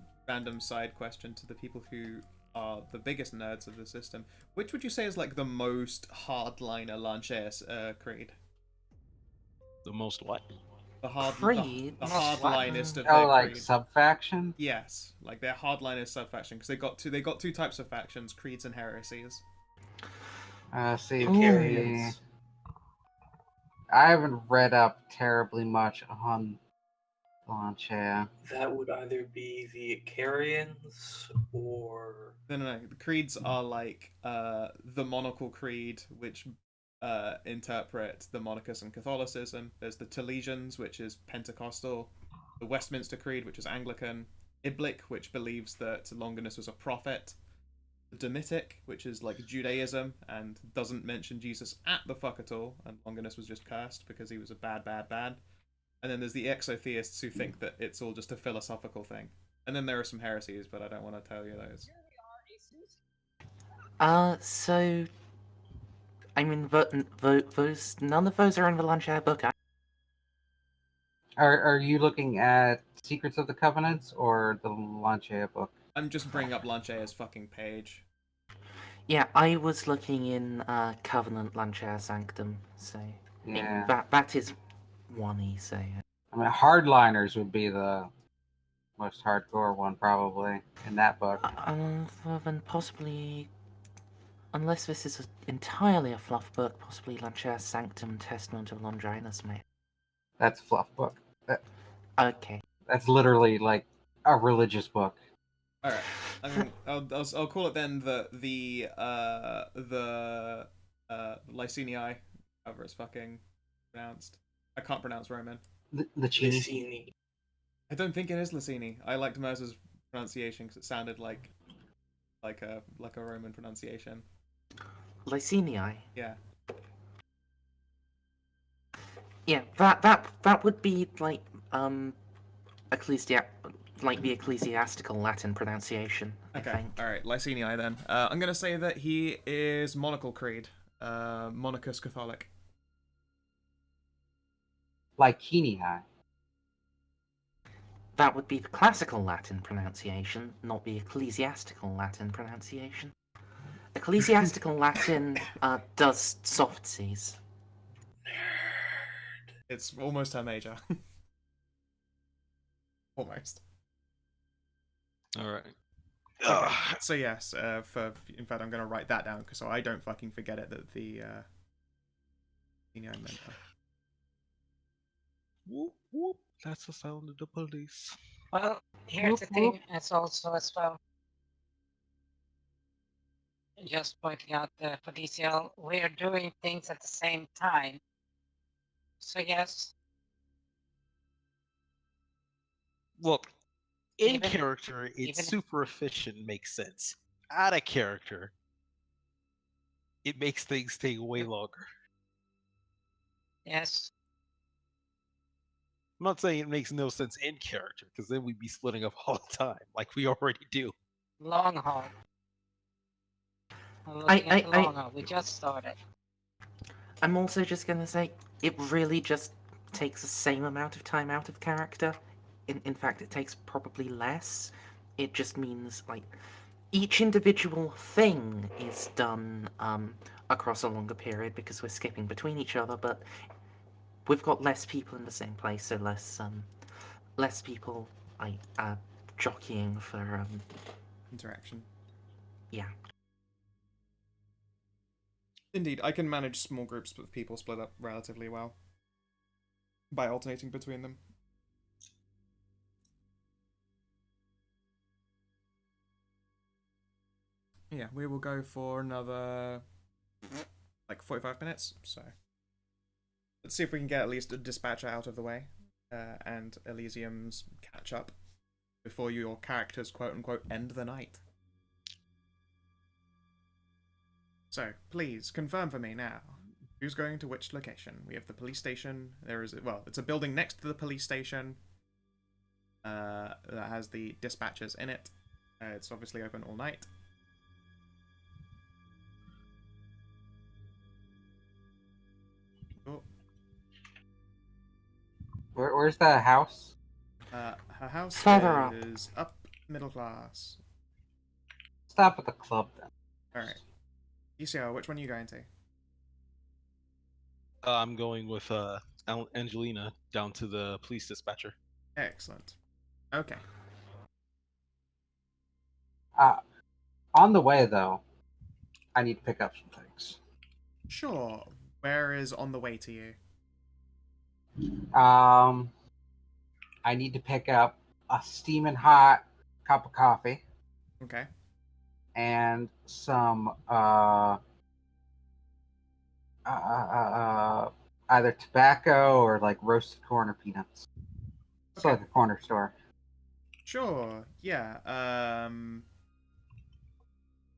side question to the people who are the biggest nerds of the system. Which would you say is like the most hardliner Lanches Creed? The most what? The Creed? the Most hardlinest of oh, their like creed. subfaction. Yes, like their hardliners subfaction, because they got two types of factions: creeds and heresies. See, Icarians. I haven't read up terribly much on Launcher. That would either be the Icarians or No. The creeds are like the Monocle Creed, which interpret the Monarchus and Catholicism. There's the Talesians, which is Pentecostal. The Westminster Creed, which is Anglican. Iblic, which believes that Longinus was a prophet. The Domitic, which is like Judaism and doesn't mention Jesus at the fuck at all, and Longinus was just cursed because he was a bad. And then there's the exotheists who think that it's all just a philosophical thing. And then there are some heresies, but I don't want to tell you those. So I mean, those none of those are in the lunch hour book. Are you looking at Secrets of the Covenants or the Lancia book? I'm just bringing up Lanchea's fucking page. Yeah, I was looking in Covenant Lunch Hour Sanctum. So I mean, Yeah. that is one. So I mean, Hardliners would be the most hardcore one probably in that book. then possibly, unless this is entirely a fluff book, possibly Lunch Hour Sanctum Testament of Longinus, mate. That's a fluff book. Okay. That's literally like a religious book. All right, I'll call it then the Lycenii, however it's fucking pronounced. I can't pronounce Roman. The Chini. Vicini. I don't think it is Lycini. I liked Mercer's pronunciation because it sounded like a Roman pronunciation. Lycenii. Yeah. Yeah, that would be like the ecclesiastical Latin pronunciation. I Okay. think. All right. Lycenii then. I'm gonna say that he is Monacal Creed, Monachus Catholic. Lycenii. That would be the classical Latin pronunciation, not the ecclesiastical Latin pronunciation. Ecclesiastical Latin does soft Cs. It's almost her major. Almost. All right. Okay. So yes, in fact, I'm gonna write that down so I don't fucking forget it that the senior mentor. Whoop whoop. That's the sound of the police. Well, here's the thing. It's also as well. Just pointing out for DCL, we're doing things at the same time. So yes, Look, in Even- character, it's even- super efficient, makes sense. Out of character, it makes things take way longer. yes, I'm not saying it makes no sense in character, because then we'd be splitting up all the time, like we already do. long haul. I'm looking at the long haul. We just started. I'm also just gonna say it really just takes the same amount of time out of character. In fact, it takes probably less. It just means like each individual thing is done across a longer period because we're skipping between each other, but we've got less people in the same place, so less people jockeying for Interaction. yeah. Indeed, I can manage small groups of people split up relatively well by alternating between them. Yeah, we will go for another like 45 minutes. So let's see if we can get at least a dispatcher out of the way and Elysium's catch up before your characters quote unquote end the night. So, please, confirm for me now. Who's going to which location? We have the police station. It's a building next to the police station that has the dispatchers in it. It's obviously open all night. Oh, Where's the house? her house Further up. is up middle class. Stop at the club then. Alright. ECR, which one are you going to? I'm going with Angelina down to the police dispatcher. Excellent. Okay. On the way though, I need to pick up some things. Sure. Where is on the way to you? I need to pick up a steaming hot cup of coffee Okay. and some either tobacco or like roasted corn or peanuts. It's Okay. like a corner store. Sure. Yeah.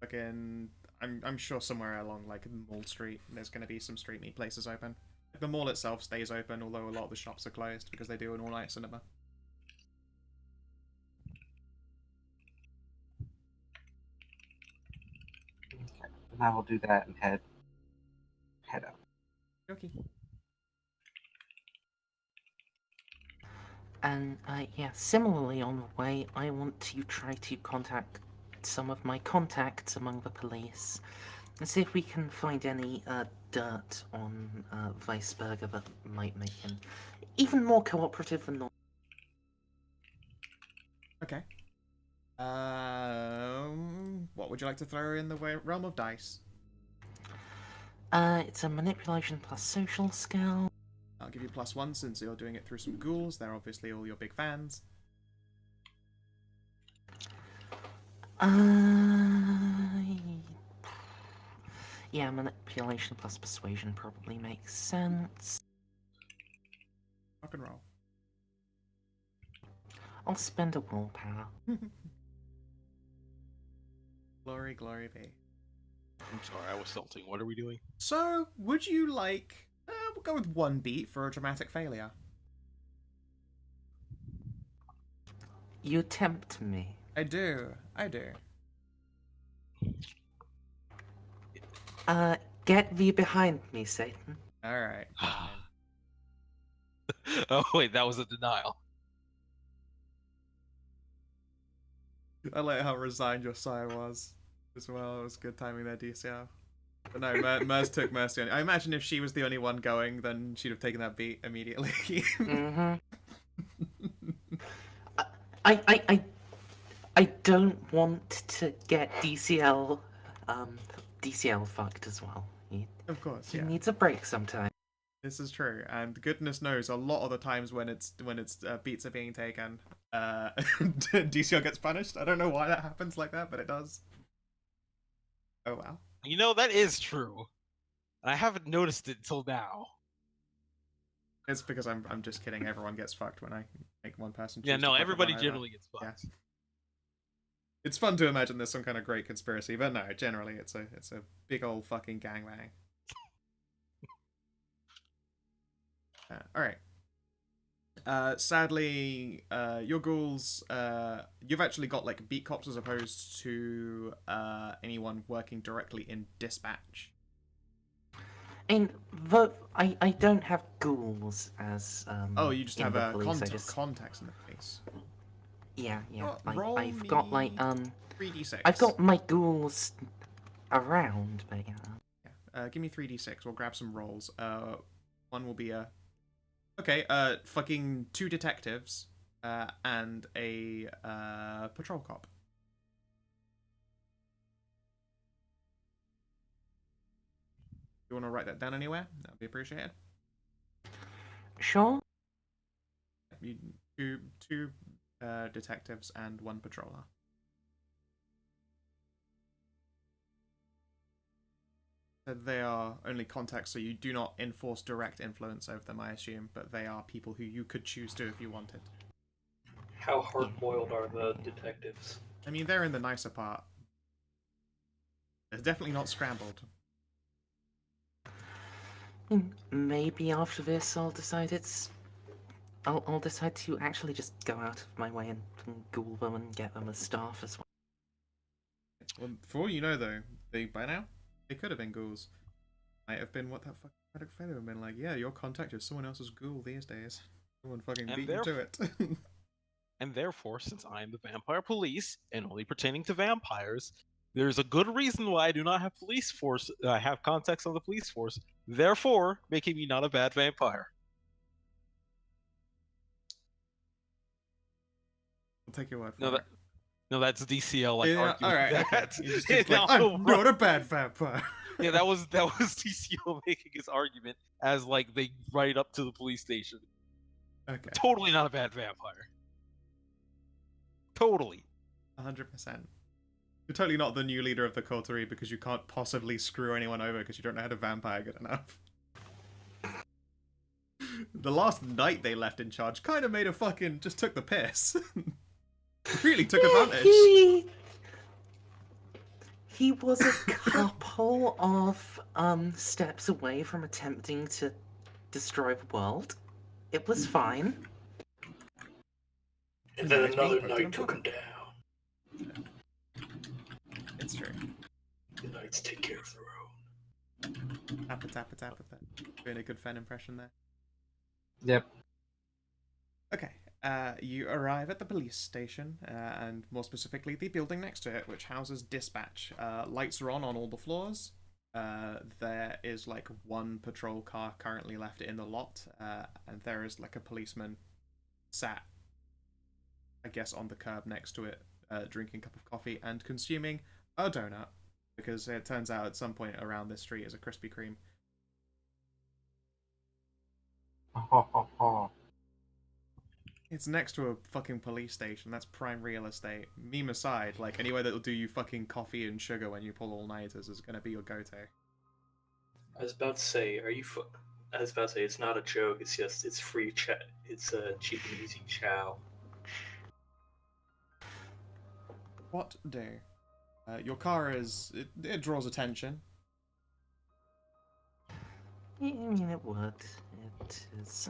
Fucking. I'm sure somewhere along like Mall Street, there's going to be some street meat places open. The mall itself stays open, although a lot of the shops are closed because they do an all-night cinema. and I will do that and head out. Okay. And yeah, similarly on the way, I want to try to contact some of my contacts among the police and see if we can find any dirt on Weisberger that might make him even more cooperative than normal. Okay. What would you like to throw in the realm of dice? It's a manipulation plus social skill. I'll give you +1 since you're doing it through some ghouls. They're obviously all your big fans. Yeah, manipulation plus persuasion probably makes sense. Rock and roll. I'll spend a willpower. Glory, glory be. I'm sorry, I was salting. What are we doing? So, would you like... we'll go with 1 beat for a dramatic failure. You tempt me. I do. Get thee behind me, Satan. Alright. Oh wait, that was a denial. I like how resigned your sire was as well. It was good timing there, DCL. But no, Mers took mercy on you. I imagine if she was the only one going, then she'd have taken that beat immediately. Mm-hmm. I don't want to get DCL fucked as well. Of course, He yeah. needs a break sometime. This is true, and goodness knows a lot of the times when it's beats are being taken, DCL gets punished. I don't know why that happens like that, but it does. Oh wow. You know, that is true. I haven't noticed it till now. It's because I'm just kidding. Everyone gets fucked when I make one person. Yeah, choose to no, fuck everybody everyone over. generally gets fucked. Yeah. It's fun to imagine there's some kind of great conspiracy, but no, generally it's a big old fucking gangbang. All right. Sadly, your ghouls, you've actually got like beat cops as opposed to anyone working directly in dispatch. And I don't have ghouls as Oh, you just in have the a police, I just- contacts in the police. Yeah. Well, Like, roll I've got like me 3d6. I've got my ghouls around, but yeah. Give me 3d6. We'll grab some rolls. One will be a... Okay, fucking 2 detectives, and a, patrol cop. You want to write that down anywhere? That would be appreciated. Sure. You, two detectives and 1 patroller. They are only contacts, so you do not enforce direct influence over them, I assume, but they are people who you could choose to if you wanted. How hard-boiled are the detectives? I mean, they're in the nicer part. They're definitely not scrambled. Maybe after this, I'll decide I'll decide to actually just go out of my way and ghoul them and get them as staff as well. Well, for all you know, though, by now, they could have been ghouls. Might have been what that fucking Reddick fellow would have been like, yeah, your contact is someone else's ghoul these days. Someone fucking And beat you to it. And therefore, since I am the vampire police and only pertaining to vampires, there's a good reason why I do not have police force. I have contacts on the police force, therefore making me not a bad vampire. I'll take your word for No, it. no, that's DCL like Yeah, arguing all right, that. okay. You just like, No, I'm not a bad vampire. Yeah, that was DCL making his argument as like they ride up to the police station. Okay, Totally not a bad vampire. Totally. 100%. You're totally not the new leader of the coterie because you can't possibly screw anyone over because you don't know how to vampire good enough. The last knight they left in charge kind of made a fucking... just took the piss. Really took advantage. He was a couple of steps away from attempting to destroy the world. It was fine. And then Nice another beat, knight but- took him down. It's true. And I knights take care of their own. Tappa tappa tappa. Doing a good Fen impression there. Yep. Okay. You arrive at the police station, and more specifically, the building next to it, which houses dispatch. Lights are on all the floors. There is like one patrol car currently left in the lot, and there is like a policeman sat, I guess, on the curb next to it, drinking a cup of coffee and consuming a donut, because it turns out at some point around this street is a Krispy Kreme. It's next to a fucking police station. That's prime real estate. Meme aside, like anywhere that'll do you fucking coffee and sugar when you pull all-nighters is gonna be your go-to. I was about to say, I was about to say, it's not a joke. It's just, it's free chat. It's a cheap and easy chow. What do? Your car is... It draws attention. I mean, it would. It is,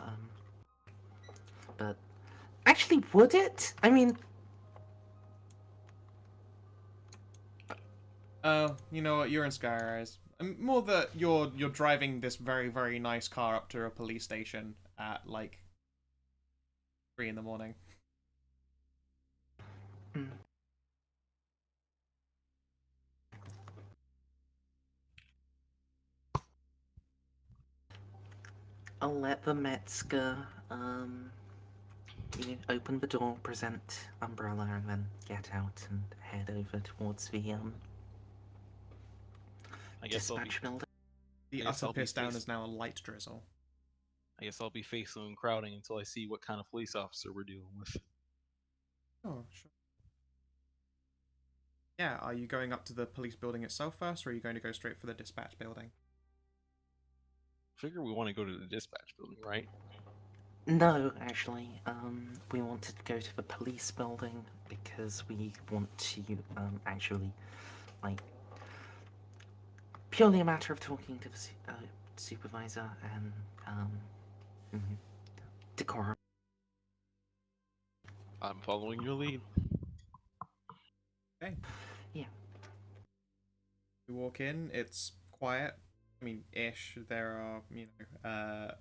But... Actually, would it? I mean... You know what? You're in Skyrise. More that you're driving this very, very nice car up to a police station at, like, 3 in the morning. Mm. I'll let the Metzger, open the door, present umbrella, and then get out and head over towards the, I guess I'll be, dispatch building. The I guess utter I'll be piss down facing- is now a light drizzle. I guess I'll be facing and crowding until I see what kind of police officer we're dealing with. Oh, sure. Yeah, are you going up to the police building itself first, or are you going to go straight for the dispatch building? Figure we want to go to the dispatch building, right? No, actually, we wanted to go to the police building because we want to, actually, like, purely a matter of talking to the supervisor and, decorum. I'm following your lead. Okay. Yeah. You walk in, it's quiet. I mean, ish. There are,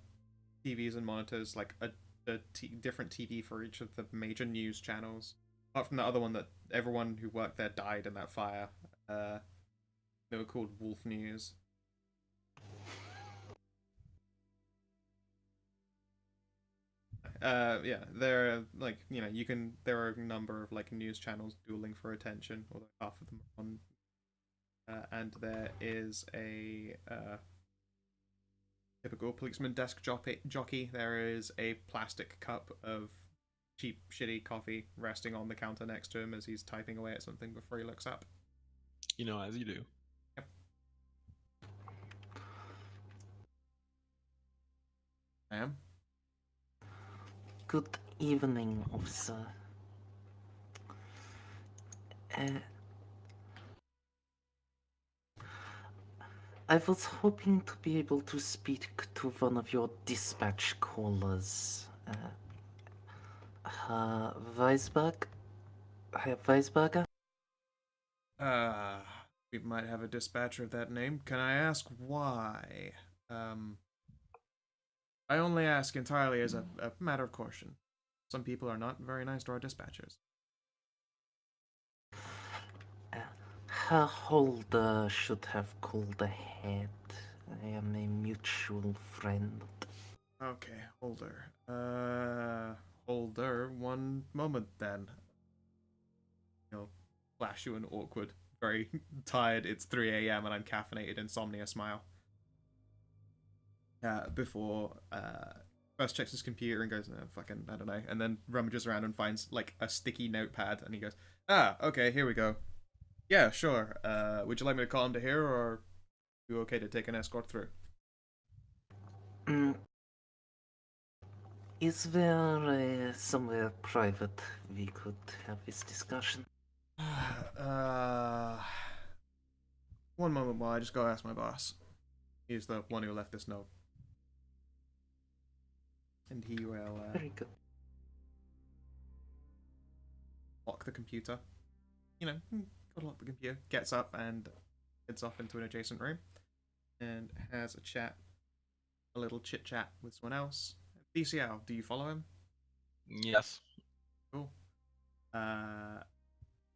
TVs and monitors, like a different TV for each of the major news channels. Apart from the other one that everyone who worked there died in that fire. They were called Wolf News. Yeah, there are, like, there are a number of, like, news channels dueling for attention, although half of them are on. And there is a typical policeman desk jockey. There is a plastic cup of cheap, shitty coffee resting on the counter next to him as he's typing away at something before he looks up. You know, as you do. Yep. I am. Good evening, officer. I was hoping to be able to speak to one of your dispatch callers. Herr Weisberg? Herr Weisberger? We might have a dispatcher of that name. Can I ask why? I only ask entirely as a matter of caution. Some people are not very nice to our dispatchers. Herr Holder should have called ahead. I am a mutual friend. Okay, Holder. Holder, one moment then. He'll flash you an awkward, very tired, it's 3 a.m. and I'm caffeinated insomnia smile. Before, first checks his computer and goes, fucking, I don't know, and then rummages around and finds, like, a sticky notepad, and he goes, okay, here we go. Yeah, sure. Would you like me to call him to here, or are you okay to take an escort through? Is there somewhere private we could have this discussion? One moment while I just go ask my boss. He's the one who left this note. And he will Very good. lock the computer. Gotta lock the computer. Gets up and heads off into an adjacent room and has a little chit chat with someone else. DCL, do you follow him? Yes. Cool.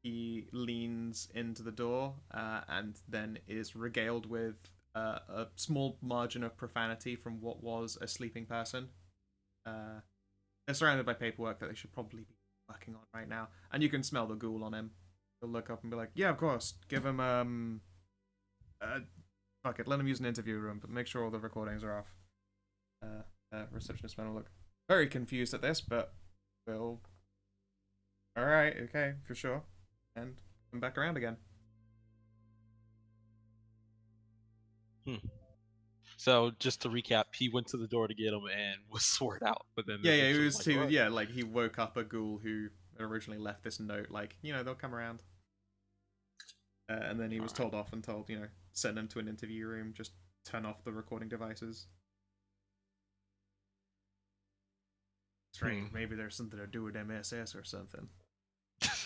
He leans into the door and then is regaled with a small margin of profanity from what was a sleeping person. They're surrounded by paperwork that they should probably be working on right now, and you can smell the ghoul on him. He'll look up and be like, "Yeah, of course. Give him fuck it. Let him use an interview room, but make sure all the recordings are off." Receptionist man will look very confused at this, but will. All right, okay, for sure, and come back around again. So just to recap, he went to the door to get him and was sworn out, but then Yeah, the he bitch was like, too. "Alright." Yeah, like he woke up a ghoul who had originally left this note, like they'll come around. And then he was told off and told, send him to an interview room, just turn off the recording devices. Strange. Maybe there's something to do with MSS or something.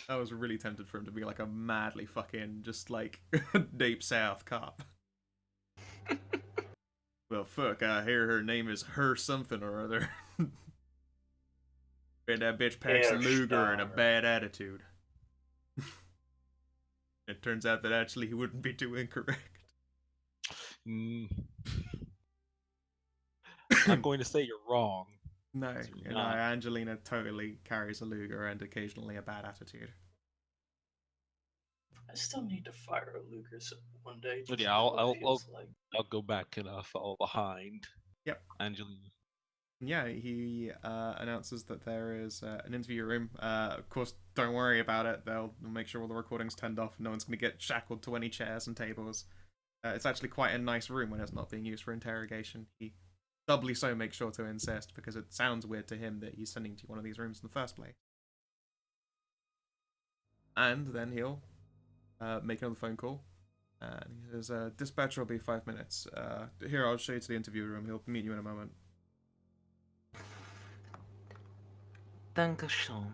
I was really tempted for him to be like a madly fucking just like Deep South cop. Well, fuck, I hear her name is her something or other. And that bitch packs a Luger and a Herrstar. bad attitude. It turns out that actually he wouldn't be too incorrect. Mm. I'm going to say you're wrong. No, You're not. Angelina totally carries a Luger and occasionally a bad attitude. I still need to fire a Luger one day. But Just yeah, to know what I'll it feels like. I'll go back and follow behind. Yep. Angelina. Yeah, he announces that there is an interview room. Of course, don't worry about it. They'll make sure all the recordings turned off. No one's going to get shackled to any chairs and tables. It's actually quite a nice room when it's not being used for interrogation. He doubly so makes sure to insist because it sounds weird to him that he's sending to one of these rooms in the first place. And then he'll make another phone call. And he says, dispatcher will be 5 minutes. Here, I'll show you to the interview room. He'll meet you in a moment. Dankeschön.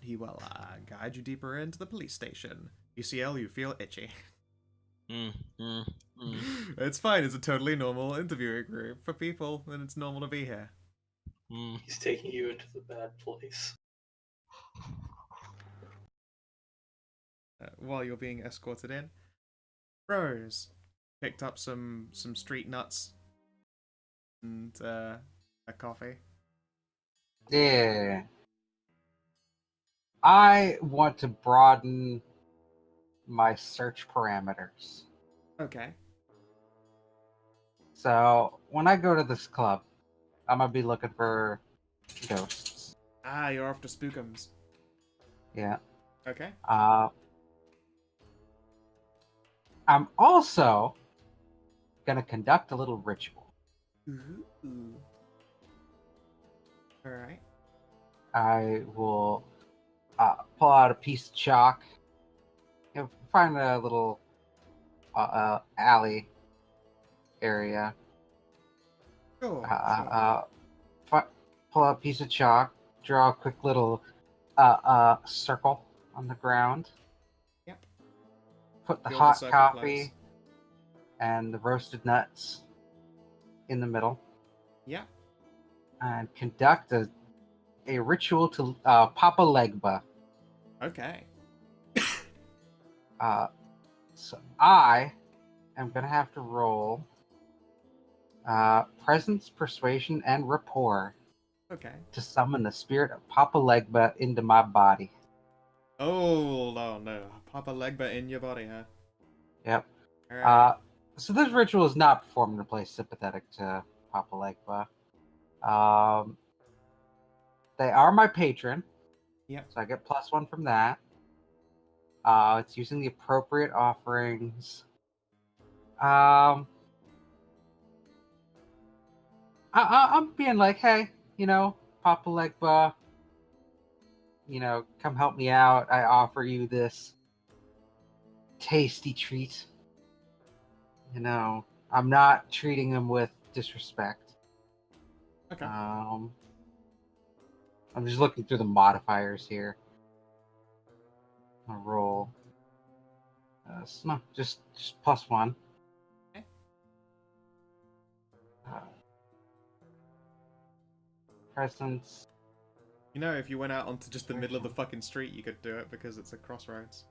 He will guide you deeper into the police station. UCL, you feel itchy. It's fine. It's a totally normal interviewing room for people, and it's normal to be here. He's taking you into the bad place. While you're being escorted in, Rose picked up some street nuts and a coffee. Yeah. I want to broaden my search parameters. Okay. So when I go to this club, I'm gonna be looking for ghosts. Ah, you're off to Spookums. Yeah. Okay. I'm also gonna conduct a little ritual. Ooh. All right. I will pull out a piece of chalk, find a little alley area. Sure. Pull out a piece of chalk, draw a quick little circle on the ground. Yep. Put the Feel hot circle coffee place. and the roasted nuts in the middle, Yeah. and conduct a ritual to Papa Legba. Okay. So I am gonna have to roll presence, persuasion, and rapport Okay. to summon the spirit of Papa Legba into my body. Oh no. Papa Legba in your body, huh? Yep. All right. So this ritual is not performed in a place sympathetic to Papa Legba. They are my patron. Yep. So I get +1 from that. It's using the appropriate offerings. I'm being like, hey, Papa Legba, come help me out. I offer you this tasty treat. I'm not treating him with disrespect. Okay. I'm just looking through the modifiers here. I'll roll No, just +1. Okay. Presence. You know, if you went out onto just the middle of the fucking street, you could do it because it's a crossroads.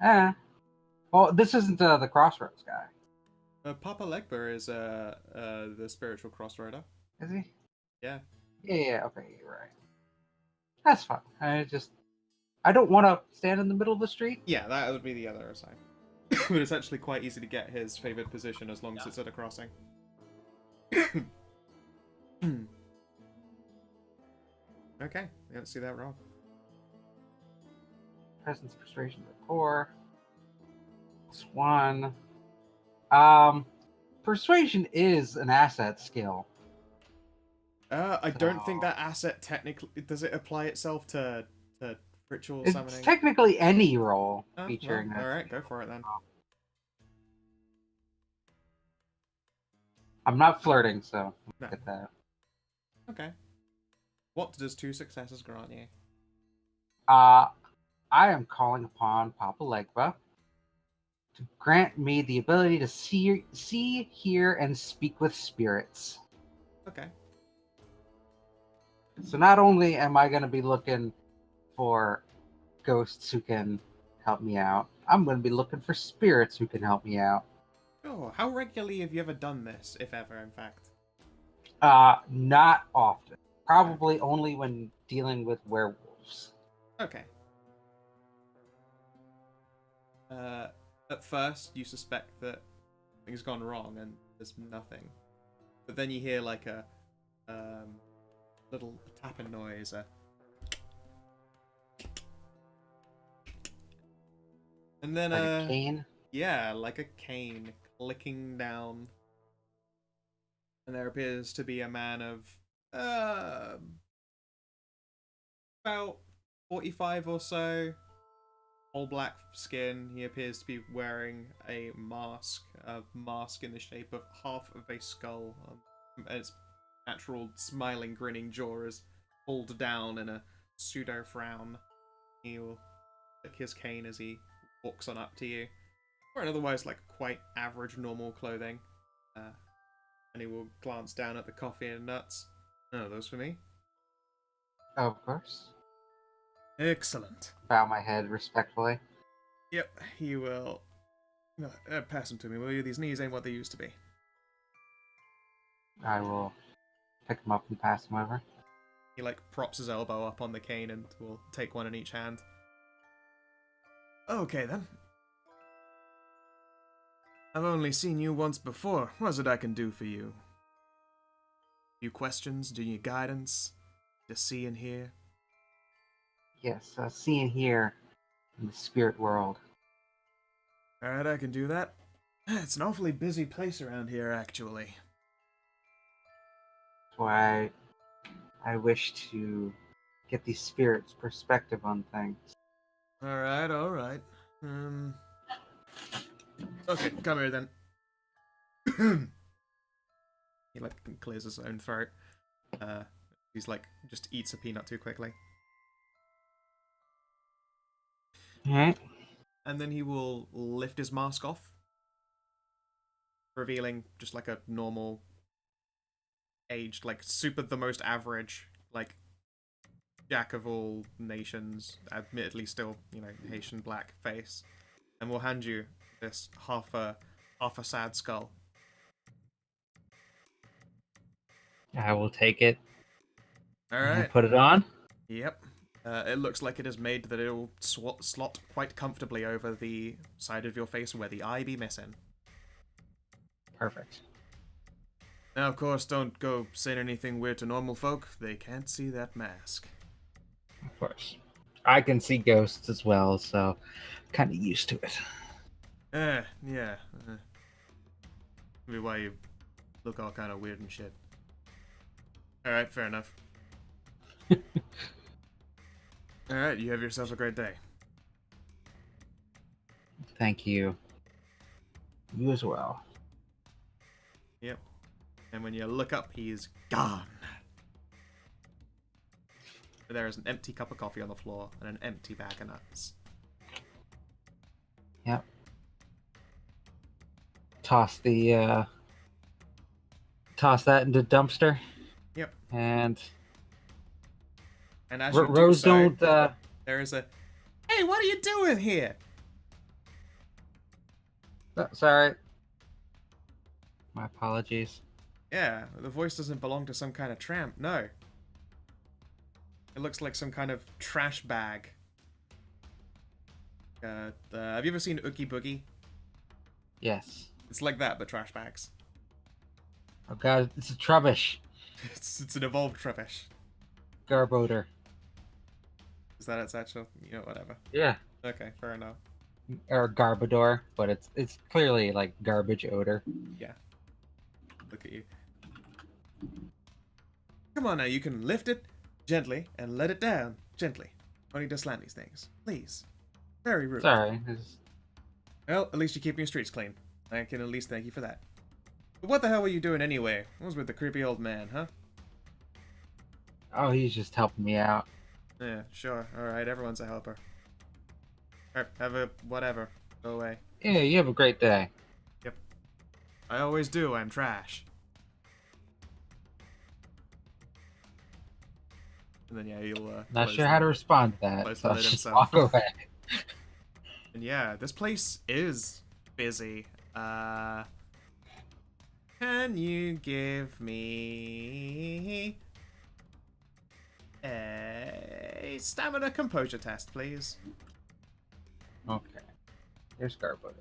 Well, this isn't the crossroads guy, Papa Legba is the spiritual crossroader. is he? Yeah. Yeah. Okay, you're right. That's fine. I don't want to stand in the middle of the street. Yeah, that would be the other side. But it's actually quite easy to get his favored position as long as it's at a crossing. Okay, I don't see that wrong. Presence, persuasion, rapport. +1. Persuasion is an asset skill. I don't think that asset technically does it apply itself to ritual It's summoning. technically any role Oh, featuring well, that. all right, go for it then. I'm not flirting, so No. look at that. Okay. What does 2 successes grant you? I am calling upon Papa Legba to grant me the ability to see, hear, and speak with spirits. Okay. So not only am I going to be looking for ghosts who can help me out, I'm going to be looking for spirits who can help me out. Oh, how regularly have you ever done this, if ever, in fact? Not often. Probably only when dealing with werewolves. Okay. At first, you suspect that something's gone wrong and there's nothing. But then you hear like a little tapping noise. And then Like a cane. yeah, like a cane clicking down. And there appears to be a man of about 45 or so. All black skin. He appears to be wearing a mask in the shape of half of a skull. Its natural smiling, grinning jaw is pulled down in a pseudo frown. He will click his cane as he walks on up to you. Wearing otherwise like quite average, normal clothing. And he will glance down at the coffee and nuts. Oh, those for me? Of course. Excellent. Bow my head respectfully. Yep, he will. No, pass them to me, will you? These knees ain't what they used to be. I will pick him up and pass him over. He like props his elbow up on the cane and will take one in each hand. Okay then. I've only seen you once before. What is it I can do for you? Few questions? Do you need guidance? To see and hear? Yes, see and hear in the spirit world. Alright, I can do that. It's an awfully busy place around here, actually. That's why I wish to get these spirits' perspective on things. Alright. Okay, come here then. He like clears his own throat. He's like just eats a peanut too quickly. Alright. And then he will lift his mask off, revealing just like a normal aged, like super the most average, like jack of all nations, admittedly still, Haitian black face. And will hand you this half a sad skull. I will take it and Alright. put it on. Yep. It looks like it is made that it will slot quite comfortably over the side of your face where the eye be missing. Perfect. Now, of course, don't go saying anything weird to normal folk. They can't see that mask. Of course. I can see ghosts as well, so kind of used to it. Yeah. Maybe why you look all kind of weird and shit. Alright, fair enough. Alright, you have yourself a great day. Thank you. You as well. Yep. And when you look up, he is gone. There is an empty cup of coffee on the floor and an empty bag of nuts. Yep. Toss that into dumpster. Yep. And as you do Rose so, don't. there is a, "Hey, what are you doing here?" Sorry. My apologies. Yeah, the voice doesn't belong to some kind of tramp, no. It looks like some kind of trash bag. Have you ever seen Oogie Boogie? Yes. It's like that, but trash bags. Oh god, it's a trubbish. It's an evolved Trubbish. Garb odor. Is that its actual? Whatever. Yeah. Okay, fair enough. Or Garbodor, but it's clearly like garbage odor. Yeah. Look at you. Come on now, you can lift it gently and let it down gently. No need to slam these things. Please. Very rude. Sorry. Well, at least you're keeping your streets clean. I can at least thank you for that. But what the hell were you doing anyway? What was with the creepy old man, huh? Oh, he's just helping me out. Yeah, sure. Alright, everyone's a helper. Alright, have a whatever. Go away. Yeah, you have a great day. Yep. I always do, I'm trash. And then yeah, you'll Not close sure the- how to respond to that, close so the I'll lid just himself. walk away. And yeah, this place is busy. Can you give me a stamina composure test, please? Okay. Here's Garbodor.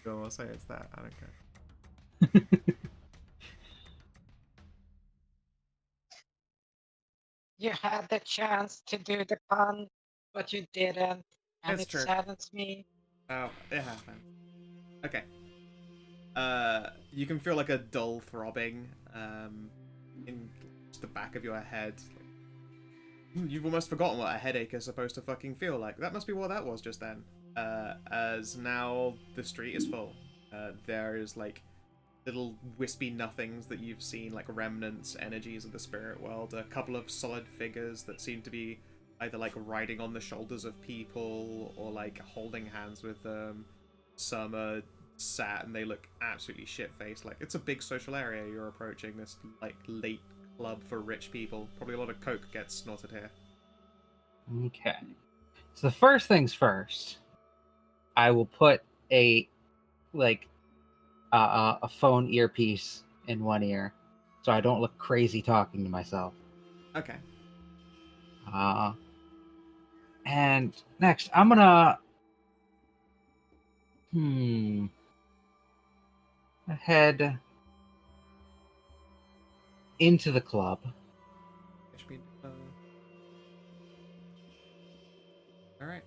Go, I'll say it's that. I don't care. You had the chance to do the pun, but you didn't, and It's it true. saddens me. Oh, it happened. Okay. You can feel like a dull throbbing, in just the back of your head. You've almost forgotten what a headache is supposed to fucking feel like. That must be what that was just then. As now the street is full. There is like little wispy nothings that you've seen, like remnants, energies of the spirit world. A couple of solid figures that seem to be either like riding on the shoulders of people or like holding hands with them. Some are sat and they look absolutely shit-faced. Like, it's a big social area you're approaching, this like late club for rich people. Probably a lot of coke gets snorted here. Okay. So the first things first, I will put a phone earpiece in one ear, so I don't look crazy talking to myself. Okay. And next, I'm gonna head into the club. Alright.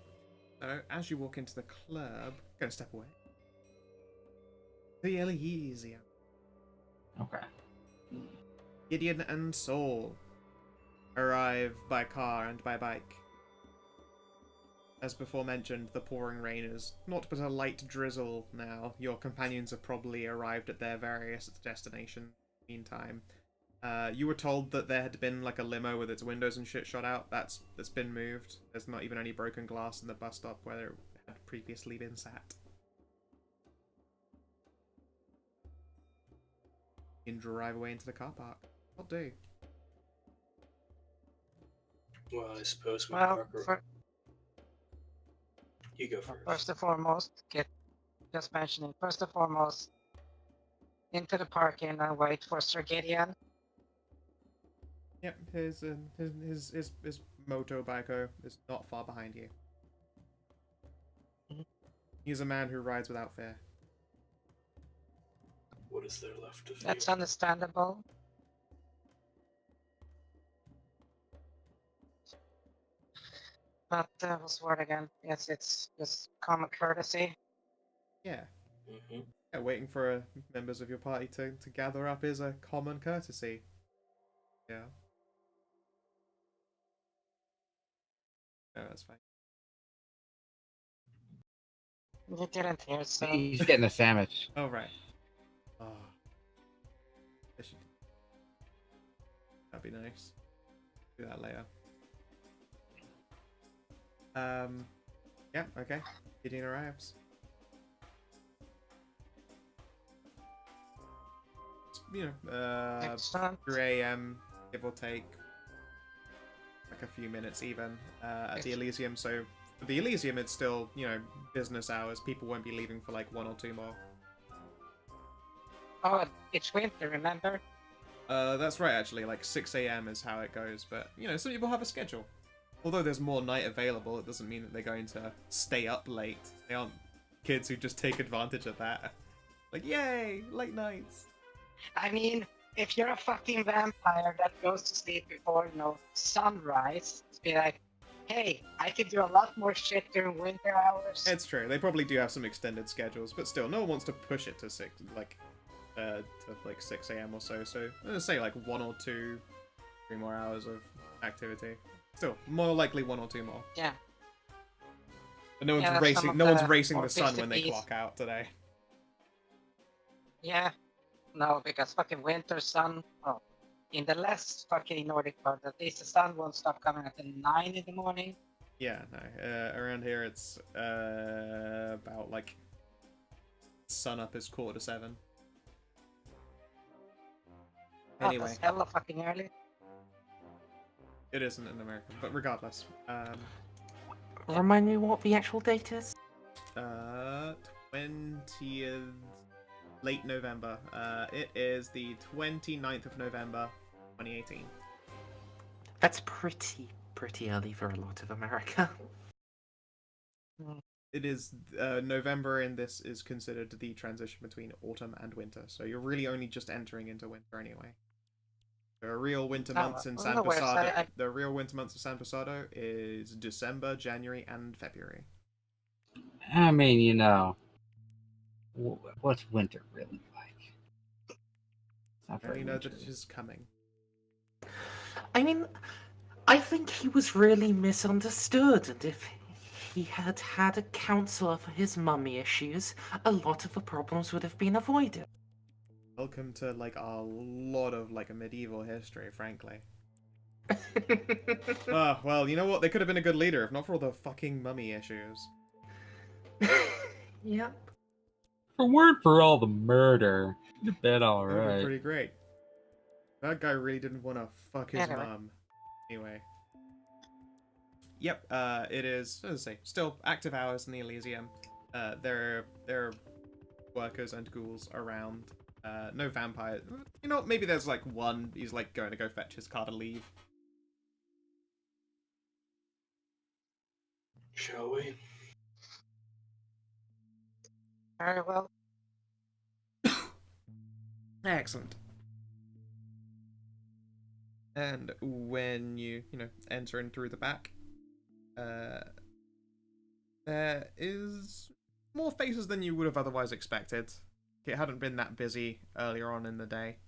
So, as you walk into the club, gonna step away. Really easy. Okay. Gideon and Saul arrive by car and by bike. As before mentioned, the pouring rain is naught but a light drizzle now. Your companions have probably arrived at their various destinations meantime. You were told that there had been like a limo with its windows and shit shot out. That's been moved. There's not even any broken glass in the bus stop where it had previously been sat. You can drive away into the car park. I'll do. Well, I suppose we Well, park around. You go first. first and foremost, just mentioning, first and foremost, into the parking and wait for Sir Gideon. Yep, his motorbike is not far behind you. Mhm. He's a man who rides without fear. What is there left of you? That's understandable. But what's the word again? Yes, it's just common courtesy. Yeah. Mm-hmm. Yeah, waiting for members of your party to gather up is a common courtesy. Yeah. No, that's fine. You didn't hear, so He's getting a sandwich. Oh, right. Oh. That'd be nice. Do that later. Yeah, okay. Gideon arrives. It's, you know, Excellent. 3 a.m. give or take. Like a few minutes even. At the Elysium, so for the Elysium it's still, you know, business hours. People won't be leaving for like 1 or 2 more. Oh, it's winter, remember? That's right actually, like 6 a.m. is how it goes, but you know, some people have a schedule. Although there's more night available, it doesn't mean that they're going to stay up late. They aren't kids who just take advantage of that. Like, yay, late nights. I mean, if you're a fucking vampire that goes to sleep before, you know, sunrise, be like, hey, I could do a lot more shit during winter hours. It's true, they probably do have some extended schedules, but still, no one wants to push it to 6, to like 6 a.m. or so, so I'm gonna say like 1 or 2, 3 more hours of activity. Still, more likely 1 or 2 more. Yeah. But no one's Yeah, some racing. of No one's the racing more the sun when they busy clock out today. Yeah. No, because fucking winter sun. Oh, in the less fucking Nordic part, at least the sun won't stop coming at 9 in the morning. Yeah, no. Around here, it's about like sun up is 6:45. Oh, Anyway, that's hella fucking early. it isn't in America, but regardless, Remind me what the actual date is? 20th, late November. It is the 29th of November, 2018. That's pretty early for a lot of America. It is November, and this is considered the transition between autumn and winter. So you're really only just entering into winter anyway. The real winter months in San no worries, Posado. The real winter months of San Posado is December, January, and February. I mean, you know, what's winter really like? It's not I very only know that wintry. it is coming. I mean, I think he was really misunderstood, and if he had had a counselor for his mummy issues, a lot of the problems would have been avoided. Welcome to like a lot of like a medieval history, frankly. Well, you know what? They could have been a good leader if not for all the fucking mummy issues. Yep. For all the murder, it'd have been That would have been alright. pretty great. That guy really didn't want to fuck his Anyway. mum. Anyway. Yep, it is, as I say, still active hours in the Elysium. There are workers and ghouls around. No vampire. You know what? Maybe there's like one. He's like going to go fetch his car to leave. Shall we? Very well. Excellent. And when you enter in through the back, there is more faces than you would have otherwise expected. It hadn't been that busy earlier on in the day.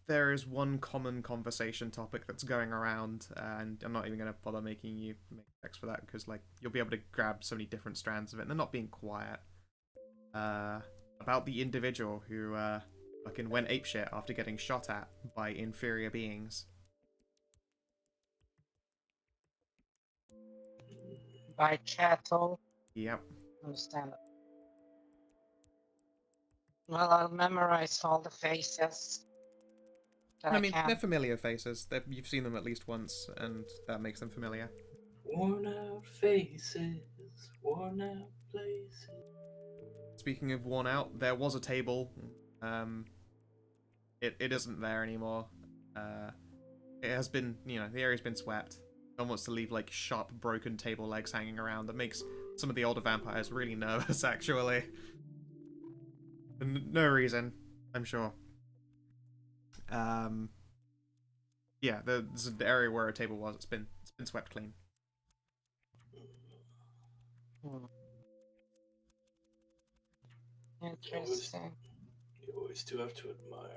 There is one common conversation topic that's going around, and I'm not even going to bother making you make text for that, because like you'll be able to grab so many different strands of it, and they're not being quiet. About the individual who fucking went apeshit after getting shot at by inferior beings. By cattle. Yep. Understand it. Well, I'll memorize all the faces. That I mean, can. they're familiar faces. You've seen them at least once, and that makes them familiar. Worn out faces, worn out places. Speaking of worn out, there was a table. It isn't there anymore. It has been, the area's been swept. No one wants to leave like sharp, broken table legs hanging around. That makes some of the older vampires really nervous, actually. For no reason, I'm sure. Yeah, there's the area where a table was. It's been swept clean. Hmm. Interesting. You always do have to admire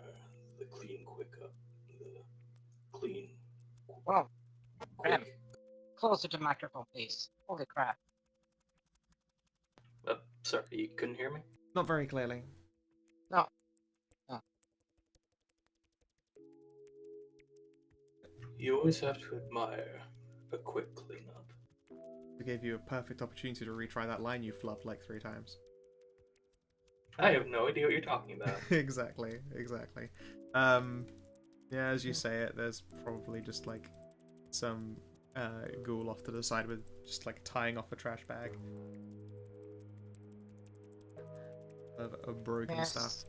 the clean, quick up. The clean, Whoa, Graham, quick. closer to the microphone, please. Holy crap. Sorry, you couldn't hear me? Not very clearly. No. You always have to admire a quick cleanup. It gave you a perfect opportunity to retry that line you flubbed like 3 times. I have no idea what you're talking about. Exactly. Yeah, as you say it, there's probably just like some ghoul off to the side with just like tying off a trash bag of broken Yes. stuff.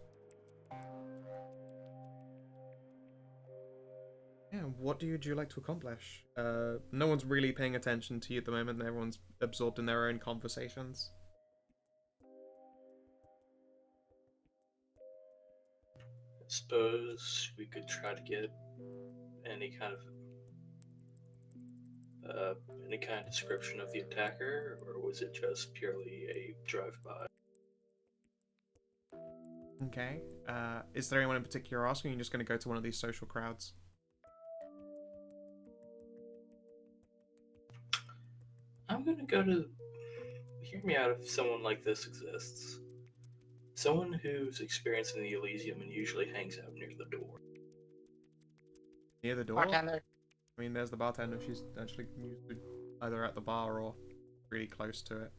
Yeah, what would you like to accomplish? No one's really paying attention to you at the moment, and everyone's absorbed in their own conversations. I suppose we could try to get any kind of description of the attacker, or was it just purely a drive-by? Okay. Is there anyone in particular you're asking? Or are you just going to go to one of these social crowds? I'm gonna go to. Hear me out if someone like this exists. Someone who's experienced in the Elysium and usually hangs out near the door. Near the door? Bartender. I mean, there's the bartender. She's actually usually either at the bar or really close to it.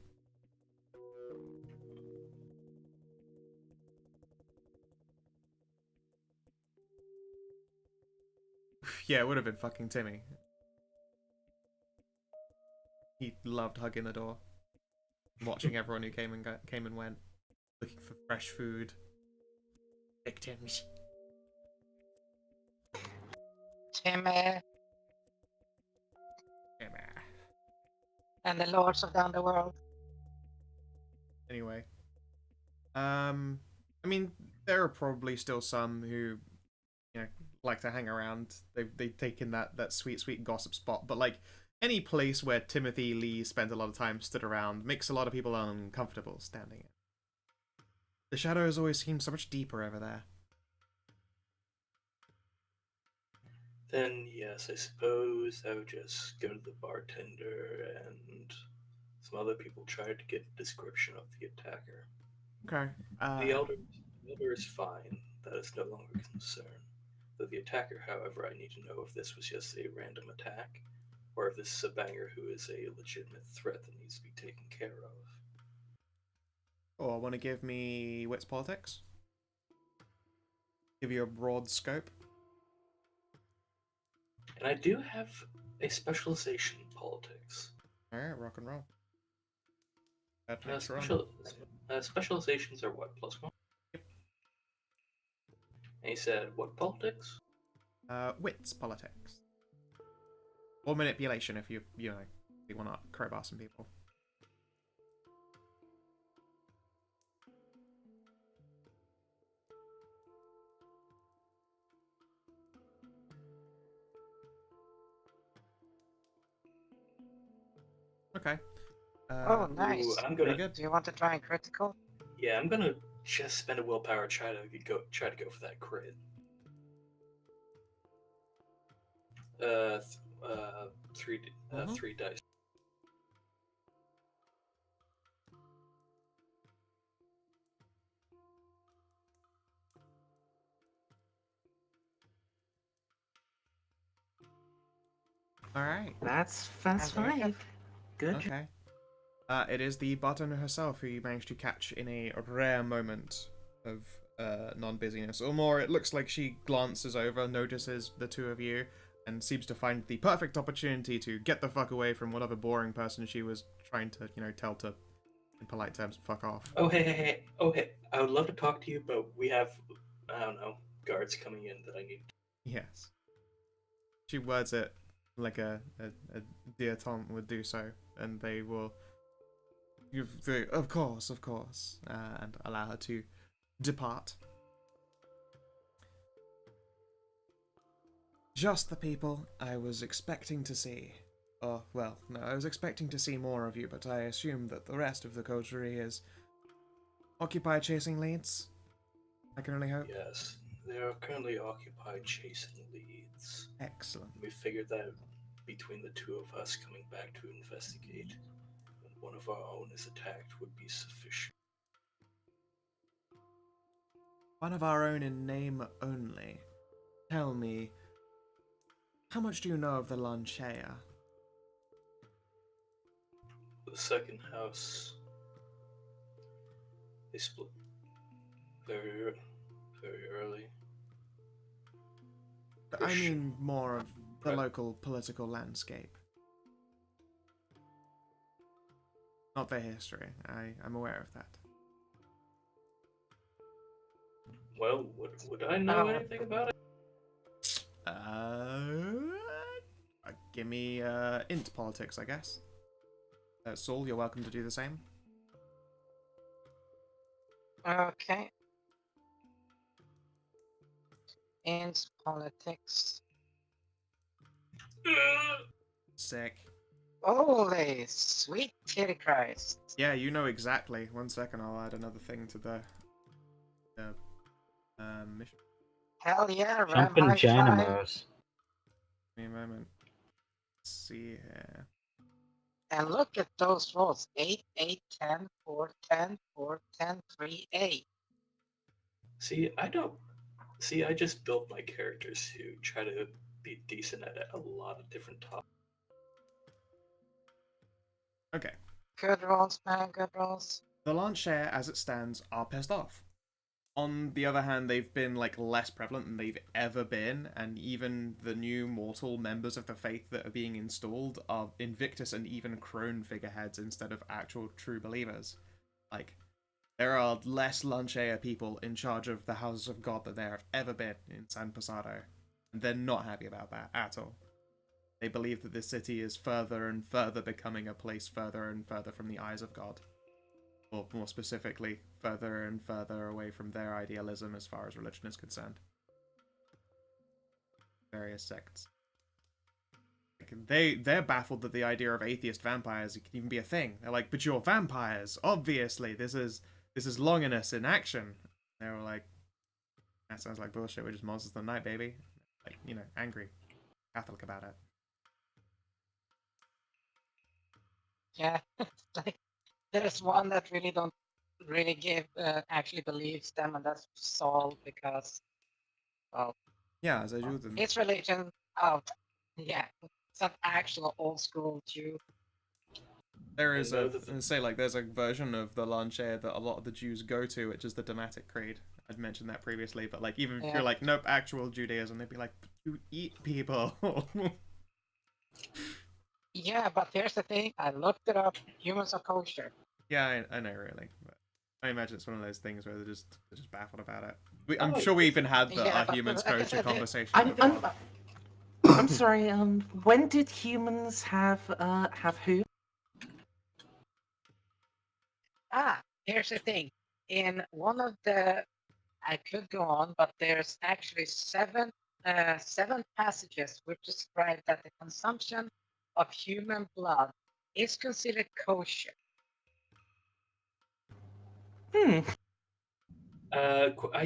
Yeah, it would have been fucking Timmy. He loved hugging the door, watching everyone who came and went, looking for fresh food. Victims. Timmy Timmy. and the Lords of the Underworld. Anyway, I mean, there are probably still some who, you know, like to hang around. They've taken that sweet gossip spot, but like any place where Timothy Lee spent a lot of time stood around makes a lot of people uncomfortable standing in. The shadows always seem so much deeper over there. Then, yes, I suppose I would just go to the bartender and some other people try to get a description of the attacker. Okay. The elder is fine. That is no longer a concern. Though the attacker, however, I need to know if this was just a random attack, or if this is a banger who is a legitimate threat that needs to be taken care of. Oh, want to give me wits politics? Give you a broad scope. And I do have a specialization in politics. Alright, rock and roll. That makes your own. Specializations are what, +1? Yep. And he said, what politics? Wits politics. Or manipulation if you want to crowbar some people. Okay. Oh, nice. Ooh, I'm Pretty gonna. good. Do you want to try and critical? Yeah, I'm gonna just spend a willpower try to go for that crit. Three dice. Alright. That's That's very good. 5. Good. Okay. It is the bartender herself who you managed to catch in a rare moment of non-busyness. Or more, it looks like she glances over, notices the two of you, and seems to find the perfect opportunity to get the fuck away from whatever boring person she was trying to, tell to, in polite terms, fuck off. Oh hey. I would love to talk to you, but we have, I don't know, guards coming in that I need. Yes. She words it like a dilettante would do so, and they will of course, and allow her to depart. Just the people I was expecting to see. Oh, well, no, I was expecting to see more of you, but I assume that the rest of the coterie is occupied chasing leads. I can only hope. Yes, they are currently occupied chasing leads. Excellent. We figured that between the two of us coming back to investigate, when one of our own is attacked, would be sufficient. One of our own in name only. Tell me, How much do you know of the Lanchea? The second house, they split very, very early. I mean more of the Right. local political landscape. Not their history. I'm aware of that. Well, would I know Oh. anything about it? Give me int politics, I guess. Saul, you're welcome to do the same. Okay. In politics. Sick. Holy sweet kitty Christ. Yeah, you know exactly. 1 second, I'll add another thing to the mission. Hell yeah, Ram Jumping high five. Janimos. Give me a moment. Let's see here. And look at those rolls. 8, 8, 10, 4, 10, 4, 10, 3, 8. See, I don't. See, I just built my characters to try to be decent at a lot of different topics. Okay. Good rolls, man, good rolls. The Lanchea, as it stands, are pissed off. On the other hand, they've been like less prevalent than they've ever been, and even the new mortal members of the faith that are being installed are Invictus and even Crone figureheads instead of actual true believers. Like, there are less Lanchea people in charge of the houses of God than there have ever been in San Pasado, and they're not happy about that at all. They believe that this city is further and further becoming a place further and further from the eyes of God. Or more specifically, further and further away from their idealism as far as religion is concerned. Various sects. Like, they're baffled that the idea of atheist vampires can even be a thing. They're like, but you're vampires, obviously. This is Longinus in action. They were like, that sounds like bullshit. We're just monsters of the night, baby. Like, you know, angry, Catholic about it. Yeah, like, there's one that really don't really give, actually believes them, and that's Saul, because, well, Yeah, as I do them. his religion, oh, yeah, it's an actual old school Jew. There is know a that say like there's a version of the Lanchea that a lot of the Jews go to, which is the Dematic Creed. I'd mentioned that previously, but like even if Yeah. you're like nope, actual Judaism, they'd be like, but you eat people. Yeah, but here's the thing, I looked it up, humans are kosher. Yeah, I know, really. But I imagine it's one of those things where they're just baffled about it. I'm Oh, sure we even had the Yeah, our but humans like I kosher said, conversation I'm, before. I'm sorry. When did humans have who? Here's the thing, in one of the, I could go on, but there's actually seven passages which describe that the consumption of human blood is considered kosher. I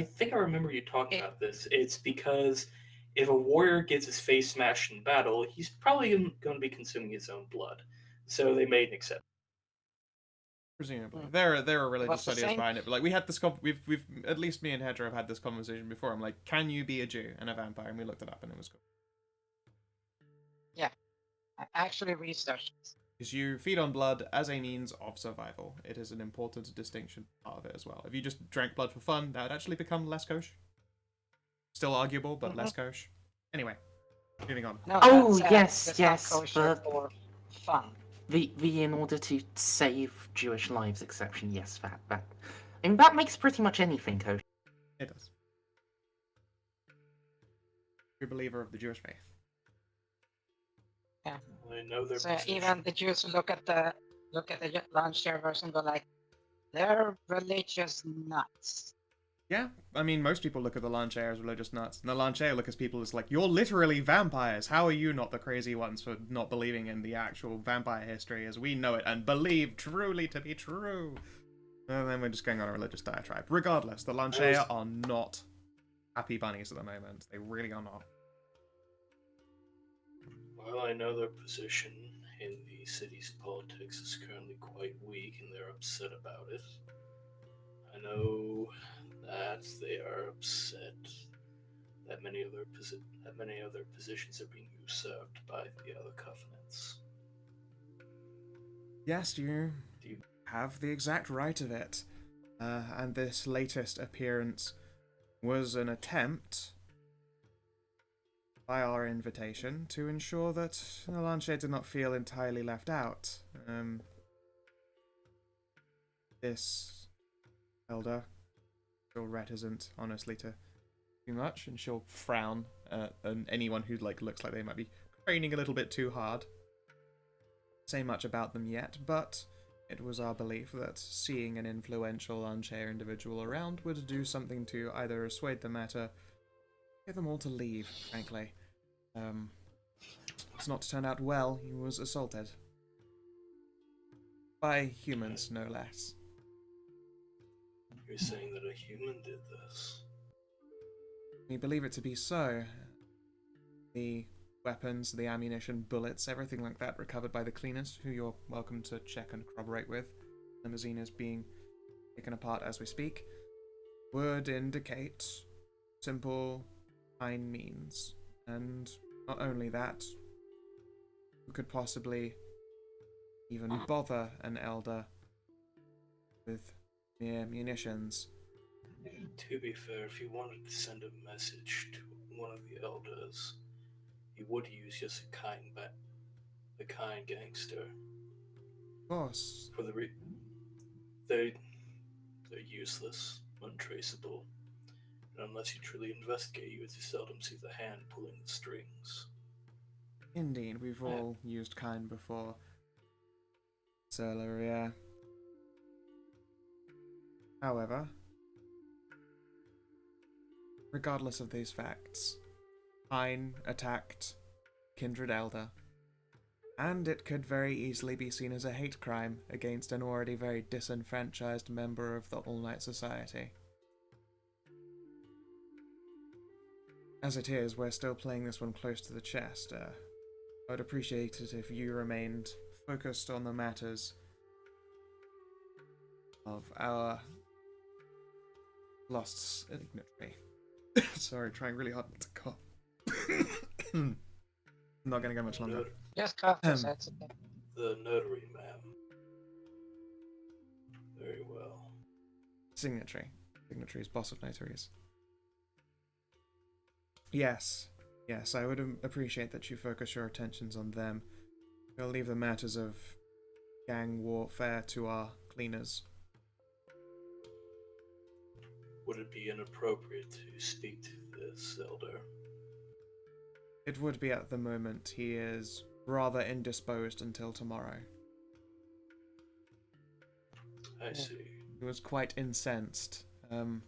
think I remember you talking about this. It's because if a warrior gets his face smashed in battle, he's probably going to be consuming his own blood. So they made an exception. Presumably, there are religious What's the studies same? behind it. But like we had this, we've at least me and Hedra have had this conversation before. I'm like, can you be a Jew and a vampire? And we looked it up, and it was cool. I actually researched this. Because you feed on blood as a means of survival. It is an important distinction part of it as well. If you just drank blood for fun, that would actually become less kosher. Still arguable, but less kosher. Anyway, moving on. No, Oh, that's, yes, not yes, kosher but- for fun. The in order to save Jewish lives exception, yes, that. I mean, that makes pretty much anything kosher. It does. True believer of the Jewish faith. I know their So position. even the Jews who look at the Lanchea version go like, they're religious nuts. Yeah, I mean, most people look at the Lanchea as religious nuts. And the Lanchea look at people as like, you're literally vampires. How are you not the crazy ones for not believing in the actual vampire history as we know it and believe truly to be true? And then we're just going on a religious diatribe. Regardless, the Lanchea are not happy bunnies at the moment. They really are not. Well, I know their position in the city's politics is currently quite weak, and they're upset about it. I know that they are upset that many other positions are being served by the other covenants. Yes, you Do you have the exact right of it. And this latest appearance was an attempt, by our invitation, to ensure that Alanche did not feel entirely left out. This elder, still reticent, honestly, to too much, and she'll frown at anyone who looks like they might be craning a little bit too hard. Say much about them yet, but it was our belief that seeing an influential Unchair individual around would do something to either assuage the matter, get them all to leave, frankly. It's not turned out well. He was assaulted. By humans, no less. You're saying that a human did this? We believe it to be so. The weapons, the ammunition, bullets, everything like that recovered by the cleaners, who you're welcome to check and corroborate with. Limousine is being taken apart as we speak, would indicate simple, fine means. And not only that, who could possibly even bother an elder with mere munitions? To be fair, if you wanted to send a message to one of the elders, you would use just a kind gangster. Of course. For they're useless, untraceable, and unless you truly investigate, you would seldom see the hand pulling the strings. Indeed, we've all used kind before. Solaria. However, regardless of these facts, Hein attacked Kindred Elder, and it could very easily be seen as a hate crime against an already very disenfranchised member of the All Night Society. As it is, we're still playing this one close to the chest. I would appreciate it if you remained focused on the matters of our lost signatory. Sorry, trying really hard not to cough. Not gonna go much longer. Just cough, it's okay. The notary, ma'am. Very well. Signatory. Signatory is boss of notaries. Yes. Yes, I would appreciate that you focus your attentions on them. We'll leave the matters of gang warfare to our cleaners. Would it be inappropriate to speak to this elder? It would be at the moment. He is rather indisposed until tomorrow. I see. He was quite incensed. Hadn't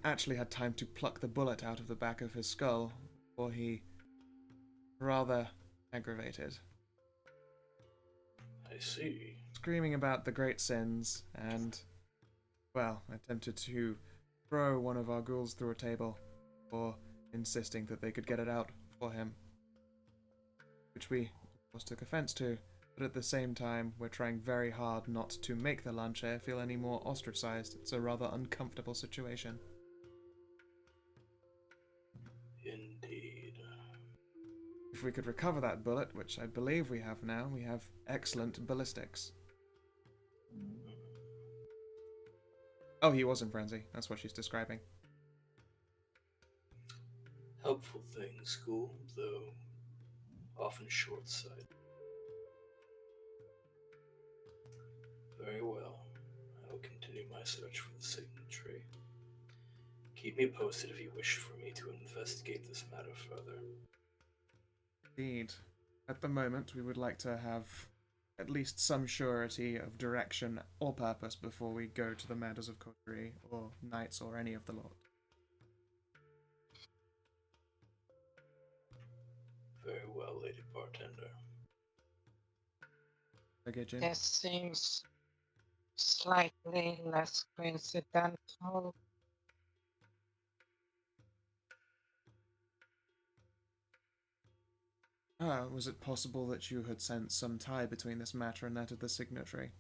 actually had time to pluck the bullet out of the back of his skull, or he rather aggravated. I see. Screaming about the great sins, and, well, attempted to throw one of our ghouls through a table, or insisting that they could get it out for him. Which we, of course, took offense to, but at the same time, we're trying very hard not to make the Lancher feel any more ostracized. It's a rather uncomfortable situation. Indeed. If we could recover that bullet, which I believe we have now, we have excellent ballistics. Oh, he was in frenzy. That's what she's describing. Helpful thing, school, though often short-sighted. Very well. I will continue my search for the signatory. Keep me posted if you wish for me to investigate this matter further. Indeed. At the moment, we would like to have at least some surety of direction or purpose before we go to the matters of coterie, or knights, or any of the lot. Very well, Lady Bartender. Jin. This seems slightly less coincidental. Was it possible that you had sensed some tie between this matter and that of the signatory?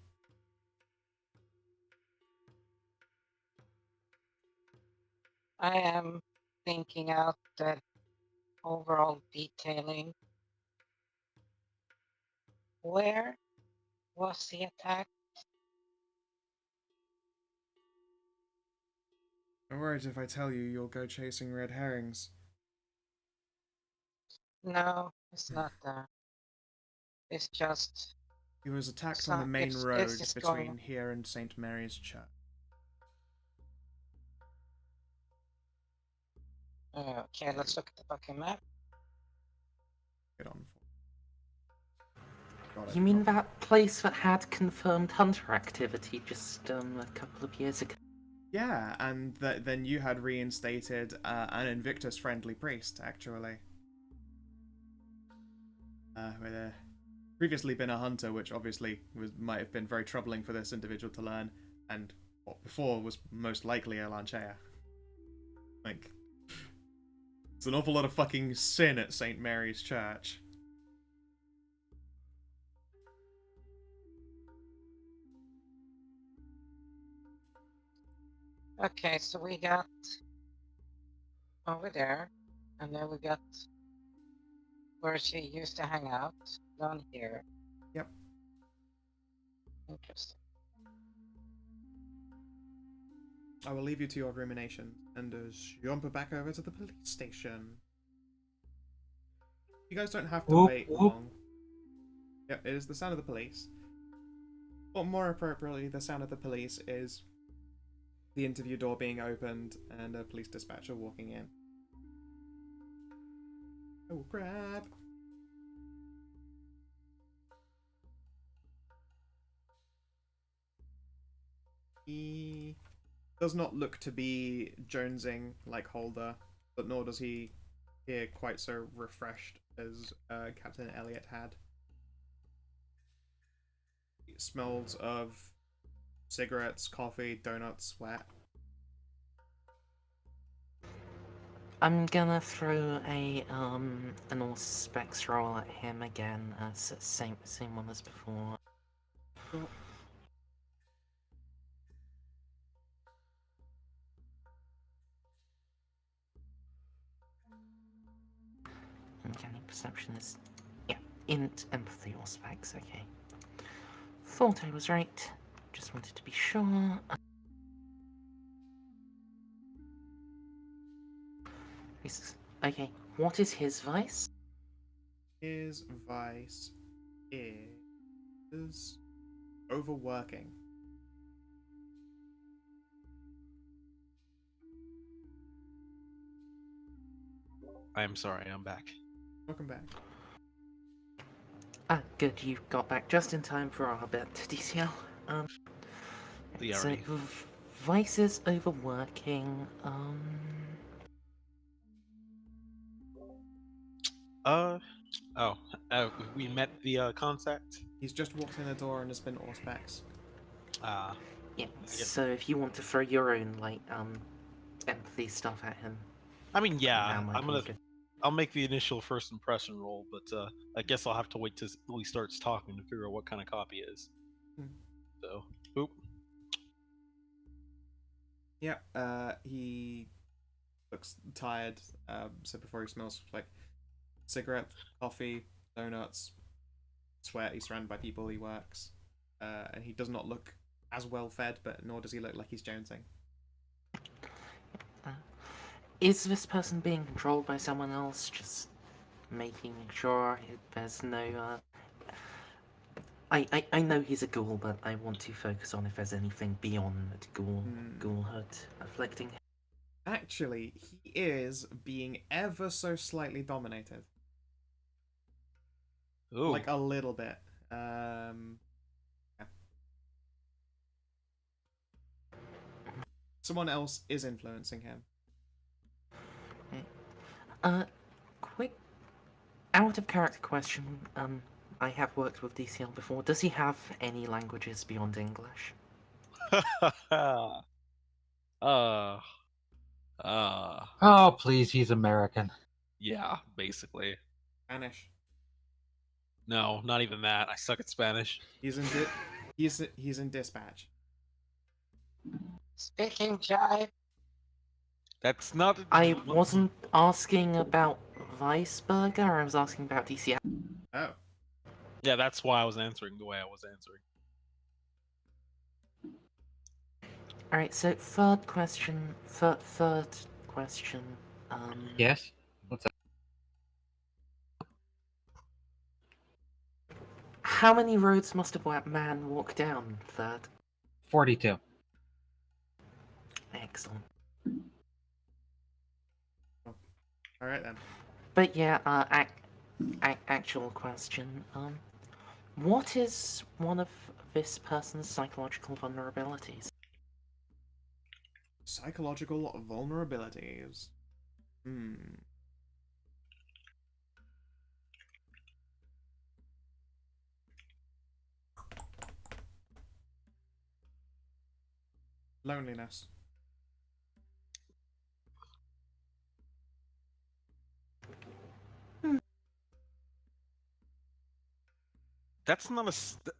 I am thinking out that overall detailing. Where was the attack? I'm worried if I tell you, you'll go chasing red herrings. No, it's not there. It's just He was attacked on the main it's road just between going. here and St. Mary's Church. Okay, let's look at the fucking map. Get on for. God, You mean that place that had confirmed hunter activity just a couple of years ago? Yeah, and then you had reinstated an Invictus-friendly priest, actually. With a previously been a hunter, which obviously might have been very troubling for this individual to learn, and what before was most likely a Lanchea. Like, it's an awful lot of fucking sin at St. Mary's Church. Okay, so we got over there, and then we got where she used to hang out down here. Yep. Interesting. I will leave you to your rumination and jump back over to the police station. You guys don't have to Whoop, wait whoop. long. Yep, it is the sound of the police. Or more appropriately, the sound of the police is the interview door being opened and a police dispatcher walking in. Oh crap! He does not look to be jonesing like Holder, but nor does he appear quite so refreshed as Captain Elliot had. It smells of cigarettes, coffee, donuts, sweat. I'm gonna throw an all specs roll at him again, same one as before. Cool. Uncanny perception is, yeah, int empathy all specs. Okay. Thought I was right. Just wanted to be sure. Okay. What is his vice? His vice is overworking. I'm sorry, I'm back. Welcome back. Ah, good. You got back just in time for our bet, DCL. The So irony. vice is overworking. We met the contact. He's just walked in the door and has been auspex. Yeah. guess- So if you want to throw your own empathy stuff at him, I mean, yeah, now might I'm be gonna. good. I'll make the initial first impression roll, but I guess I'll have to wait till he starts talking to figure out what kind of copy it is. Hmm. So, oop. Yeah, he looks tired. So before he smells like cigarette, coffee, donuts, sweat. He's surrounded by people he works, and he does not look as well fed, but nor does he look like he's jonesing. Is this person being controlled by someone else? Just making sure there's no. I know he's a ghoul, but I want to focus on if there's anything beyond ghoulhood afflicting him. Actually, he is being ever so slightly dominated. Ooh. Like a little bit. Yeah. Someone else is influencing him. Quick, out of character question. I have worked with DCL before. Does he have any languages beyond English? Oh, please, he's American. Yeah, basically. Spanish. No, not even that. I suck at Spanish. He's in he's in dispatch. Speaking jive. That's not. I wasn't asking about Weisberger. I was asking about DCL. Oh. Yeah, that's why I was answering the way I was answering. Alright, so third question. Third question. Yes. What's up? How many roads must a man walk down? Third. 42. Excellent. All right then. But yeah, actual question. What is one of this person's psychological vulnerabilities? Psychological vulnerabilities. Loneliness. That's not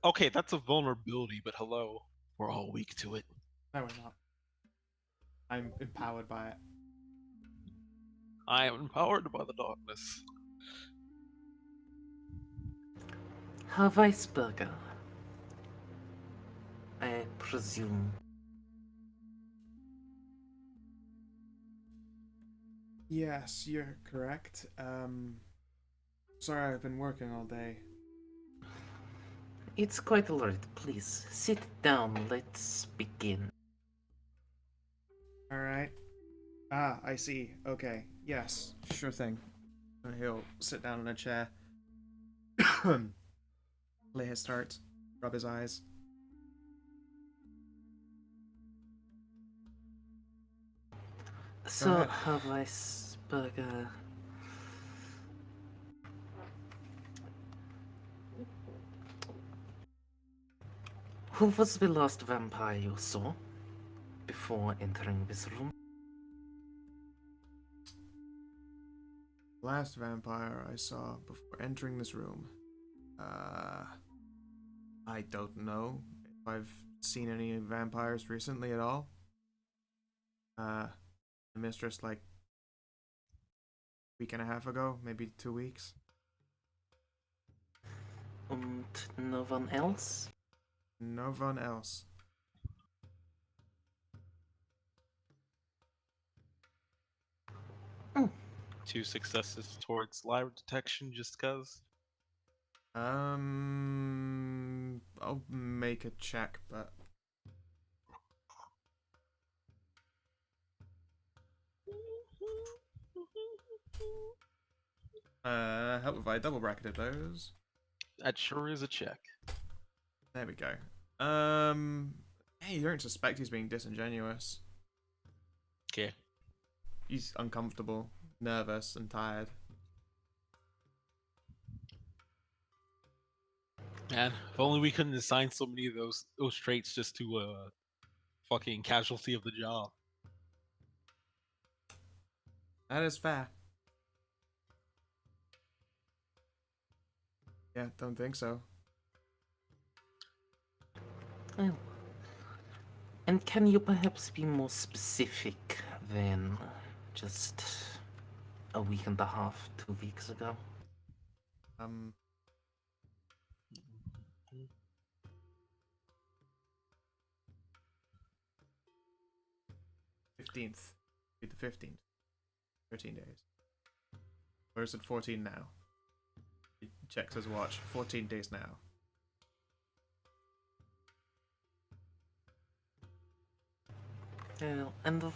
okay. That's a vulnerability, but hello, we're all weak to it. No, we're not. I'm empowered by it. I am empowered by the darkness. Herr Weisberger. I presume. Yes, you're correct. Sorry, I've been working all day. It's quite alright. Please, sit down. Let's begin. Alright. Ah, I see. Okay. Yes, sure thing. And he'll sit down in a chair. Lay his start. Rub his eyes. So, ahead. Herr Weisberger. Who was the last vampire you saw before entering this room? Last vampire I saw before entering this room. I don't know if I've seen any vampires recently at all. The mistress, like, week and a half ago, maybe 2 weeks. And no one else? No one else. Two successes towards lie detection, just cause. I'll make a check, but help if I double bracketed those. That sure is a check. There we go. Hey, you don't suspect he's being disingenuous. Okay. He's uncomfortable, nervous, and tired. Man, if only we couldn't assign so many of those traits just to fucking casualty of the job. That is fair. Yeah, don't think so. Oh. And can you perhaps be more specific than just a week and a half, 2 weeks ago? 15th. Be the 15th. 13 days. Or is it 14 now? He checks his watch. 14 days now. And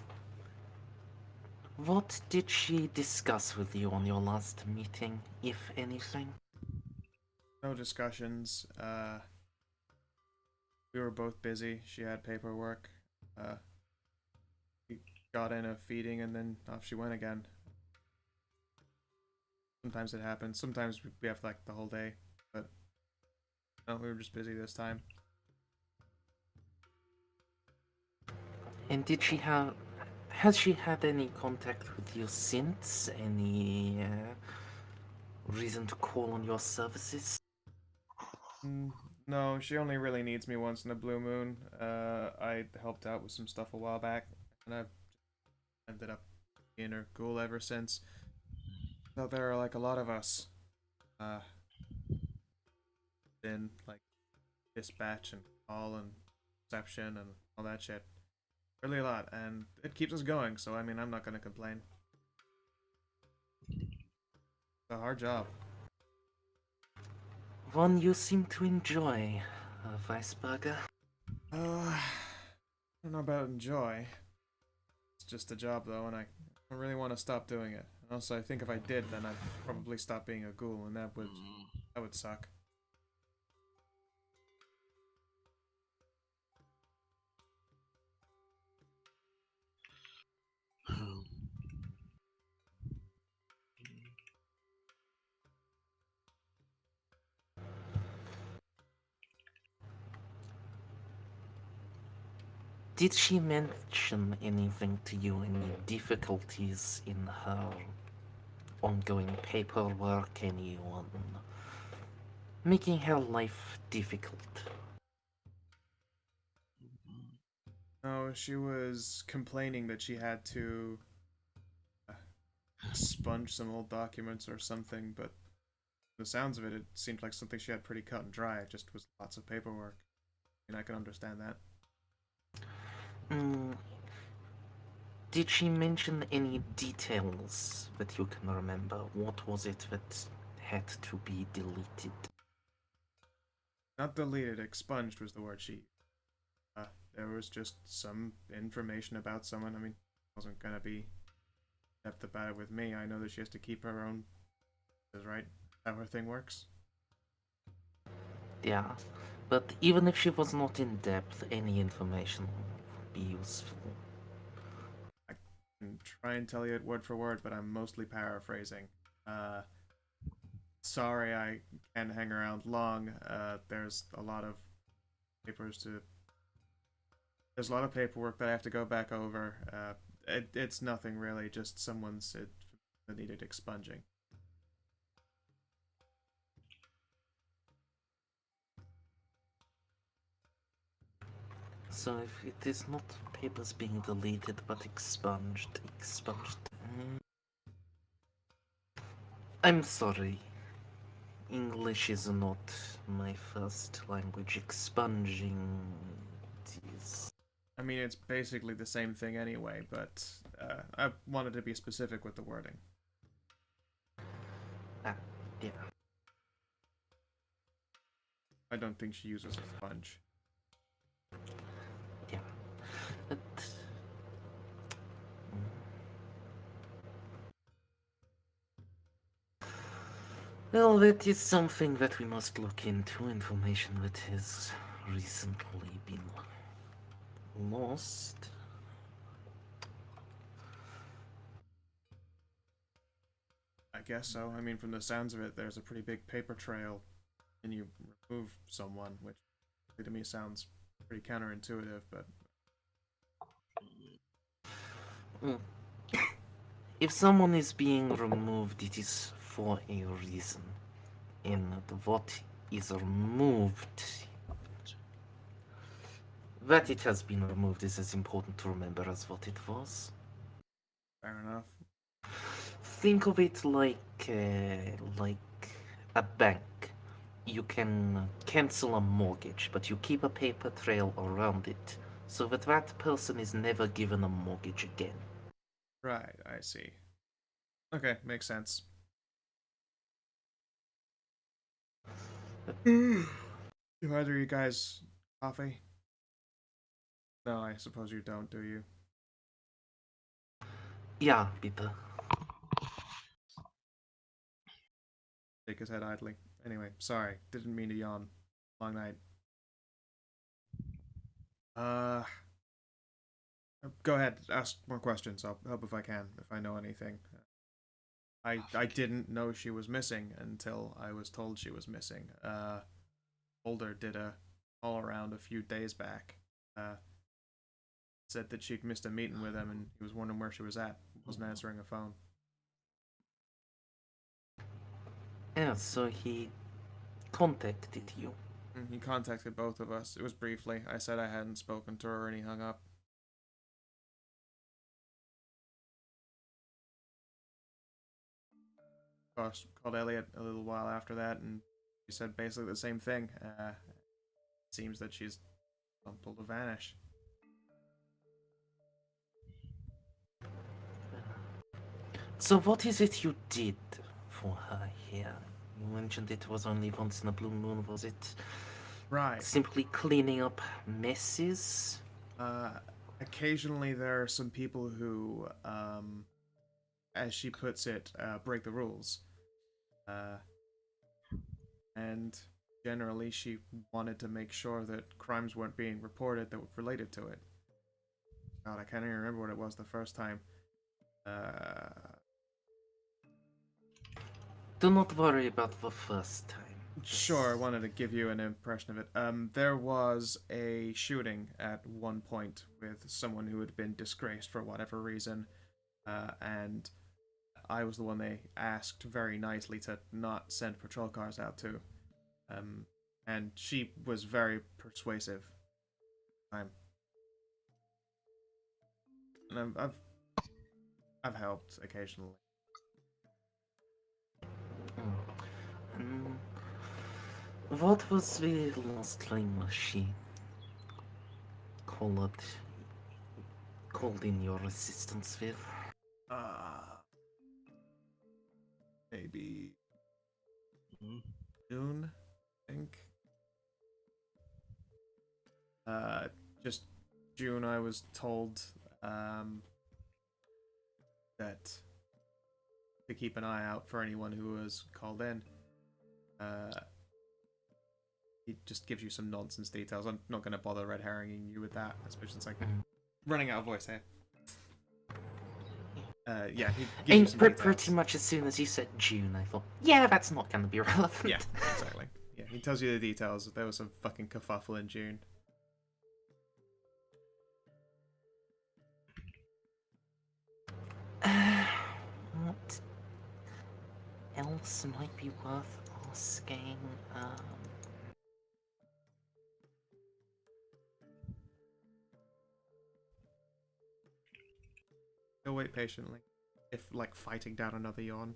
what did she discuss with you on your last meeting, if anything? No discussions. We were both busy. She had paperwork. We got in a feeding and then off she went again. Sometimes it happens. Sometimes we have like the whole day, but no, we were just busy this time. And has she had any contact with you since? Any reason to call on your services? No, she only really needs me once in a blue moon. I helped out with some stuff a while back, and I've ended up being her ghoul ever since. So there are like a lot of us. In like dispatch and call and reception and all that shit. Really a lot, and it keeps us going, so I mean, I'm not gonna complain. It's a hard job. One you seem to enjoy, Weisberger. I don't know about enjoy. It's just a job, though, and I don't really want to stop doing it. And also, I think if I did, then I'd probably stop being a ghoul, and that would suck. Did she mention anything to you, any difficulties in her ongoing paperwork, anyone making her life difficult? No, she was complaining that she had to sponge some old documents or something, but the sounds of it, it seemed like something she had pretty cut and dry. It just was lots of paperwork. I mean, I can understand that. Did she mention any details that you can remember? What was it that had to be deleted? Not deleted, expunged was the word she used. There was just some information about someone. I mean, wasn't gonna be depth about it with me. I know that she has to keep her own. Is right how her thing works. Yeah, but even if she was not in depth, any information would be useful. I can try and tell you it word for word, but I'm mostly paraphrasing. Sorry, I can't hang around long. There's a lot of papers to. There's a lot of paperwork that I have to go back over. It's nothing really, just someone said that needed expunging. So if it is not papers being deleted but expunged. I'm sorry. English is not my first language. Expunging is... I mean, it's basically the same thing anyway, but I wanted to be specific with the wording. Yeah. I don't think she uses a sponge. Yeah. But... Well, that is something that we must look into. Information that has recently been lost. I guess so. I mean, from the sounds of it, there's a pretty big paper trail, and you remove someone, which to me sounds pretty counterintuitive, but... If someone is being removed, it is for a reason. And what is removed... That it has been removed is as important to remember as what it was. Fair enough. Think of it like a bank. You can cancel a mortgage, but you keep a paper trail around it, so that that person is never given a mortgage again. Right, I see. Okay, makes sense. Do either of you guys coffee? No, I suppose you don't, do you? Yeah, bitte. Shake his head idly. Anyway, sorry, didn't mean to yawn. Long night. Go ahead, ask more questions. I'll help if I can, if I know anything. I didn't know she was missing until I was told she was missing. Boulder did a all around a few days back. Said that she'd missed a meeting with him and he was wondering where she was at. Wasn't answering a phone. Yeah, so he contacted you. He contacted both of us. It was briefly. I said I hadn't spoken to her and he hung up. called Elliot a little while after that, and she said basically the same thing. It seems that she's unable to vanish. So what is it you did for her here? You mentioned it was only once in a blue moon. Was it Right. simply cleaning up messes? Occasionally there are some people who, as she puts it, break the rules. And generally she wanted to make sure that crimes weren't being reported that were related to it. God, I can't even remember what it was the first time. Do not worry about the first time. Sure, I wanted to give you an impression of it. There was a shooting at one point with someone who had been disgraced for whatever reason, and I was the one they asked very nicely to not send patrol cars out to. And she was very persuasive. And I've helped occasionally. What was the last thing she called in your assistance with? Maybe Mhm. June, I think. Just June, I was told that to keep an eye out for anyone who was called in. He just gives you some nonsense details. I'm not going to bother red herringing you with that, especially since I'm running out of voice here. Yeah, he gives you And some pretty details. much as soon as you said June, I thought, yeah, that's not going to be relevant. Yeah, exactly. Yeah, he tells you the details. There was some fucking kerfuffle in June. What else might be worth asking? He'll wait patiently. If, like, fighting down another yawn.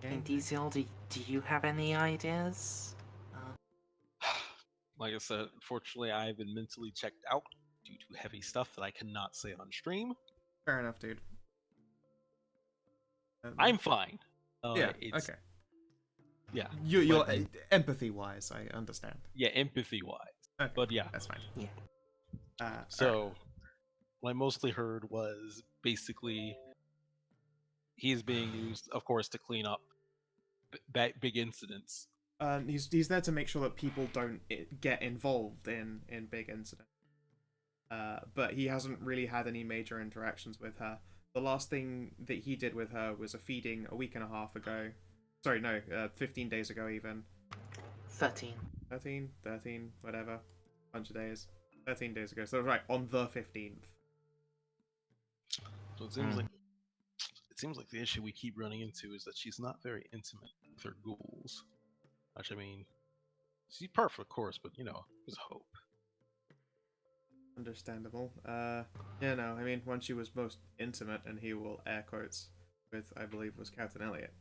And DCL, do you have any ideas? Like I said, unfortunately, I've been mentally checked out due to heavy stuff that I cannot say on stream. Fair enough, dude. I'm fine. Yeah, It's, okay. Yeah. You're but- empathy-wise, I understand. Yeah, empathy-wise. Okay, But yeah. that's fine. Yeah. So, what I mostly heard was basically he's being used, of course, to clean up big incidents. He's there to make sure that people don't get involved in big incidents. But he hasn't really had any major interactions with her. The last thing that he did with her was a feeding a week and a half ago. Sorry, no, 15 days ago even. 13. 13, whatever. Bunch of days. 13 days ago. So right, on the 15th. So it seems like the issue we keep running into is that she's not very intimate with her ghouls. Which, I mean, she's perfect, of course, but you know, there's hope. Understandable. Yeah, no, I mean, when she was most intimate, and he will air quotes, with, I believe, was Captain Elliot.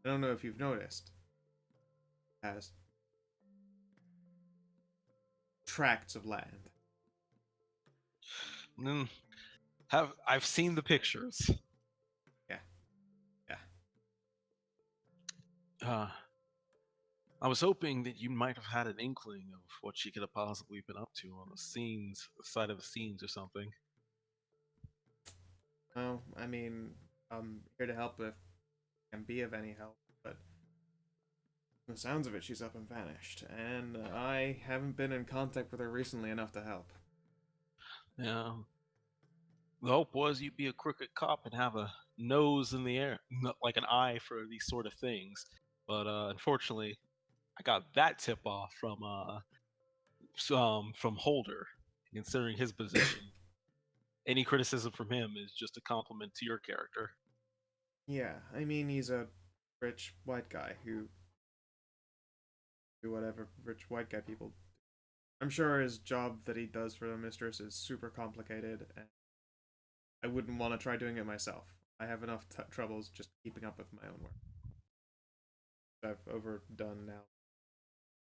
I don't know if you've noticed. Has tracts of land. I've seen the pictures. Yeah. I was hoping that you might have had an inkling of what she could have possibly been up to on the side of the scenes or something. Oh, I mean, I'm here to help if I can be of any help, but from the sounds of it, she's up and vanished, and I haven't been in contact with her recently enough to help. Yeah. The hope was you'd be a crooked cop and have a nose in the air, like an eye for these sort of things. But unfortunately, I got that tip off from from Holder, considering his position. Any criticism from him is just a compliment to your character. Yeah, I mean, he's a rich white guy who do whatever rich white guy people do. I'm sure his job that he does for the mistress is super complicated, and I wouldn't want to try doing it myself. I have enough troubles just keeping up with my own work. I've overdone now.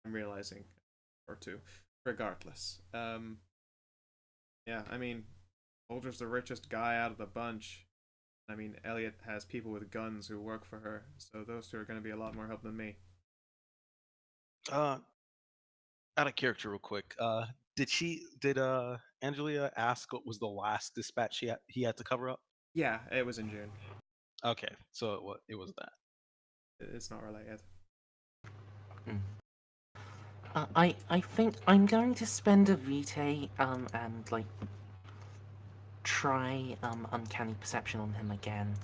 I'm realizing, or two, regardless. Yeah, I mean, Holder's the richest guy out of the bunch. I mean, Elliot has people with guns who work for her, so those two are going to be a lot more help than me. Out of character, real quick. Did Angelia ask what was the last dispatch he had to cover up? Yeah, it was in June. Okay, so it was that. It's not related. I think I'm going to spend a vitae and like try uncanny perception on him again.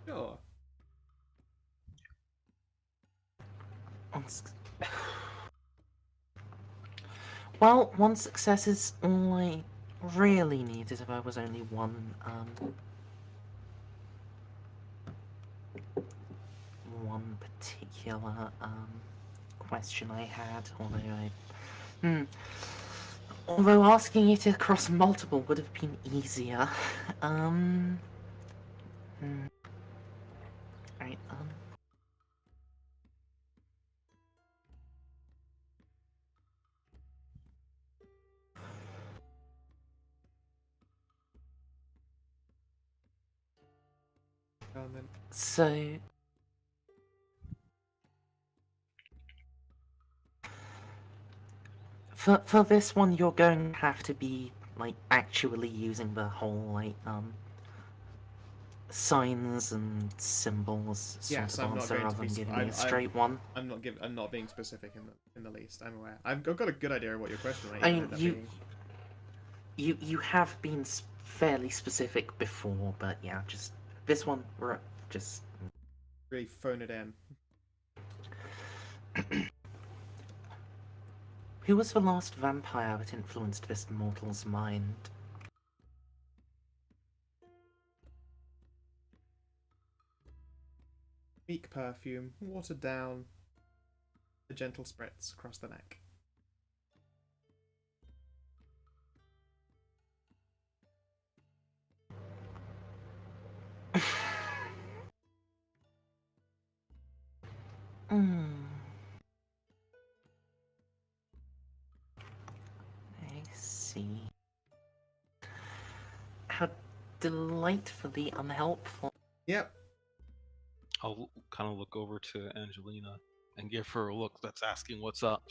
Sure. Well, one success is all I really needed if I was only one particular question I had, although asking it across multiple would have been easier. Right, so for this one, you're going to have to be like actually using the whole like signs and symbols sort Yes, of I'm not answer going to rather be. than giving me a straight one. I'm not being specific in the least. I'm aware. I've got a good idea of what your question might I mean, end up being. you have been fairly specific before, but yeah, just this one, just Really phone it in. Who was the last vampire that influenced this mortal's mind? Meek perfume, watered down, a gentle spritz across the neck. I see. How delightfully unhelpful. Yep. I'll kind of look over to Angelina and give her a look that's asking what's up.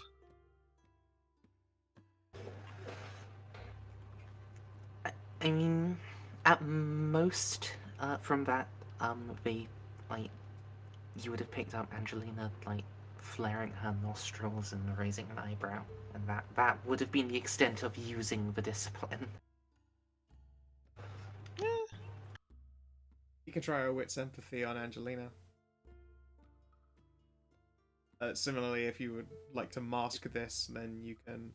I mean, at most, from that, you would have picked up Angelina, like, flaring her nostrils and raising an eyebrow, and that would have been the extent of using the discipline. You can try a wit's empathy on Angelina. Similarly, if you would like to mask this, then you can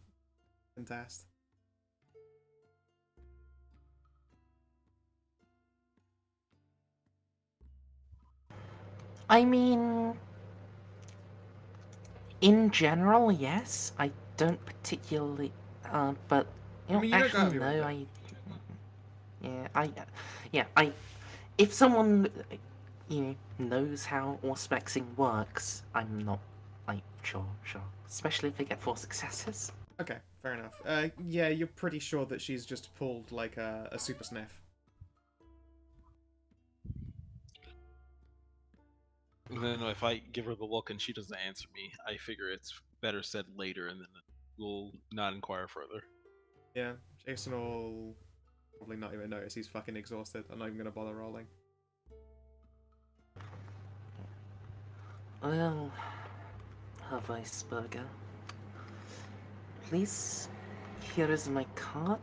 contest. I mean, in general, yes. I don't particularly, but you know, I mean, you don't actually, gotta no, if someone, knows how auspexing works, I'm not, like, sure, especially if they get 4 successes. Okay, fair enough. Yeah, you're pretty sure that she's just pulled like a super sniff. And then if I give her the look and she doesn't answer me, I figure it's better said later, and then we'll not inquire further. Yeah, Jason will probably not even notice. He's fucking exhausted. I'm not even gonna bother rolling. Well, Herr Weisberger, please, here is my card.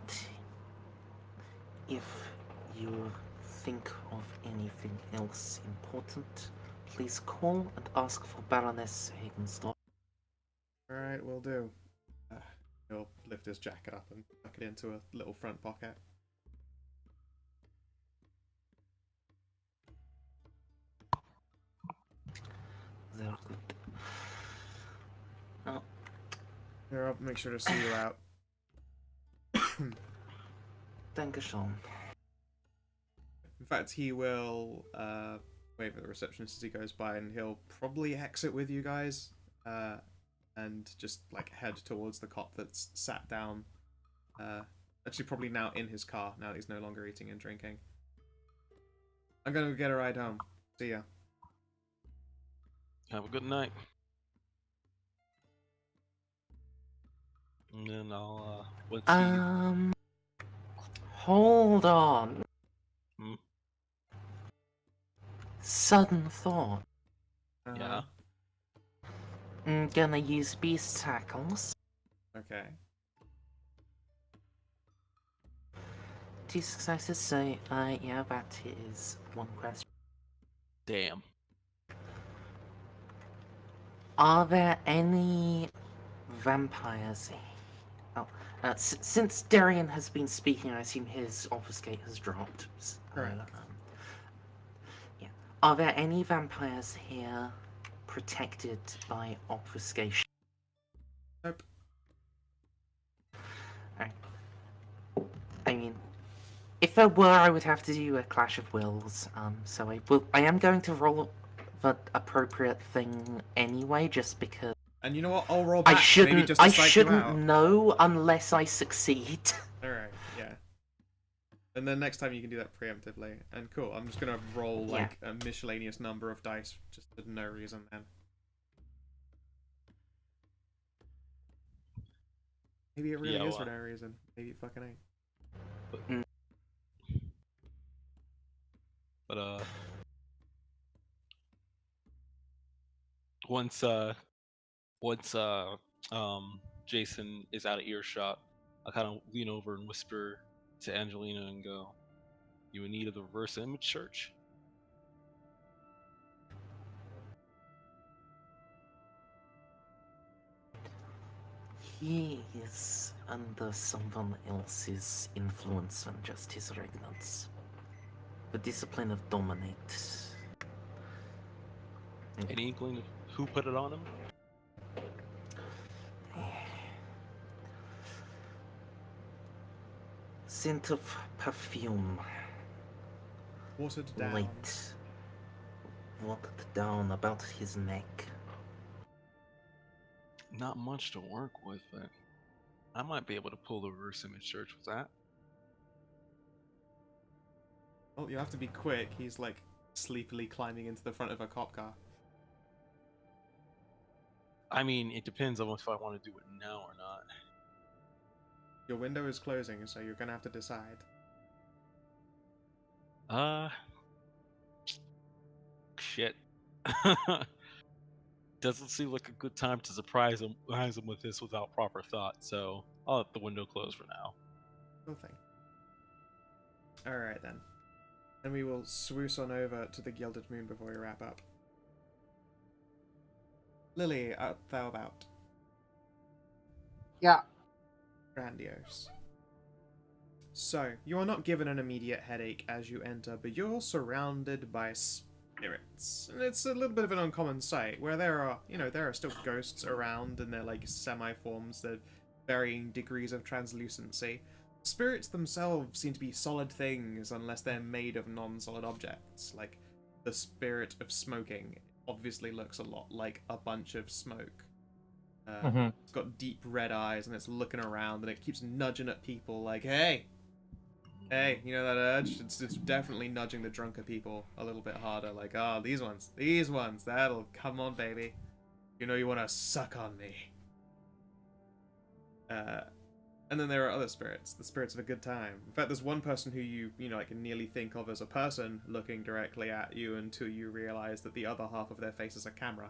If you think of anything else important, please call and ask for Baroness Hagensdorf. Alright, will do. He'll lift his jacket up and tuck it into a little front pocket. Very good. Oh, Here, I'll make sure to see you out. Dankeschön. In fact, he will wave at the receptionist as he goes by, and he'll probably exit with you guys, and just like head towards the cop that's sat down. Actually, probably now in his car. Now that he's no longer eating and drinking. I'm gonna get a ride home. See ya. Have a good night. And then I'll once he Hold on. Hmm? Sudden thought. yeah. I'm gonna use beast tackles. Okay. 2 successes, so yeah, that is one question. Damn. Are there any vampires? Oh, since Darian has been speaking, I assume his obfuscate has dropped. Correct. Yeah. Are there any vampires here protected by obfuscation? Nope. Alright. I mean, if there were, I would have to do a Clash of Wills. So I am going to roll the appropriate thing anyway, just because And you know what? I'll roll back. I maybe shouldn't. just to I psych you shouldn't out. know unless I succeed. Alright, yeah. And then next time you can do that preemptively. And cool, I'm just gonna roll Yeah. like a miscellaneous number of dice just for no reason then. Maybe it really Yeah, is for well. no reason. Maybe it fucking ain't. But once Jason is out of earshot, I kind of lean over and whisper to Angelina and go, "You in need of the reverse image search?" He is under someone else's influence than just his regnance. The discipline of dominate. Any inkling of who put it on him? Scent of perfume. Watered down. Light. Watered down about his neck. Not much to work with, but I might be able to pull the reverse image search with that. Oh, you have to be quick. He's like sleepily climbing into the front of a cop car. I mean, it depends on if I want to do it now or not. Your window is closing, so you're gonna have to decide. Shit. Doesn't seem like a good time to surprise him with this without proper thought, so I'll let the window close for now. Cool thing. Alright then. Then we will swoosh on over to the Gilded Moon before we wrap up. Lily, art thou about? Yeah. Grandiose. So, you are not given an immediate headache as you enter, but you're surrounded by spirits. And it's a little bit of an uncommon sight, where there are still ghosts around, and they're like semi-forms, they're varying degrees of translucency. Spirits themselves seem to be solid things unless they're made of non-solid objects, like the spirit of smoking obviously looks a lot like a bunch of smoke. It's got deep red eyes and it's looking around and it keeps nudging at people like, hey, you know that urge? It's definitely nudging the drunker people a little bit harder, like, oh, these ones, that'll, come on, baby. You know you want to suck on me. And then there are other spirits, the spirits of a good time. In fact, there's one person who you can nearly think of as a person looking directly at you until you realize that the other half of their face is a camera.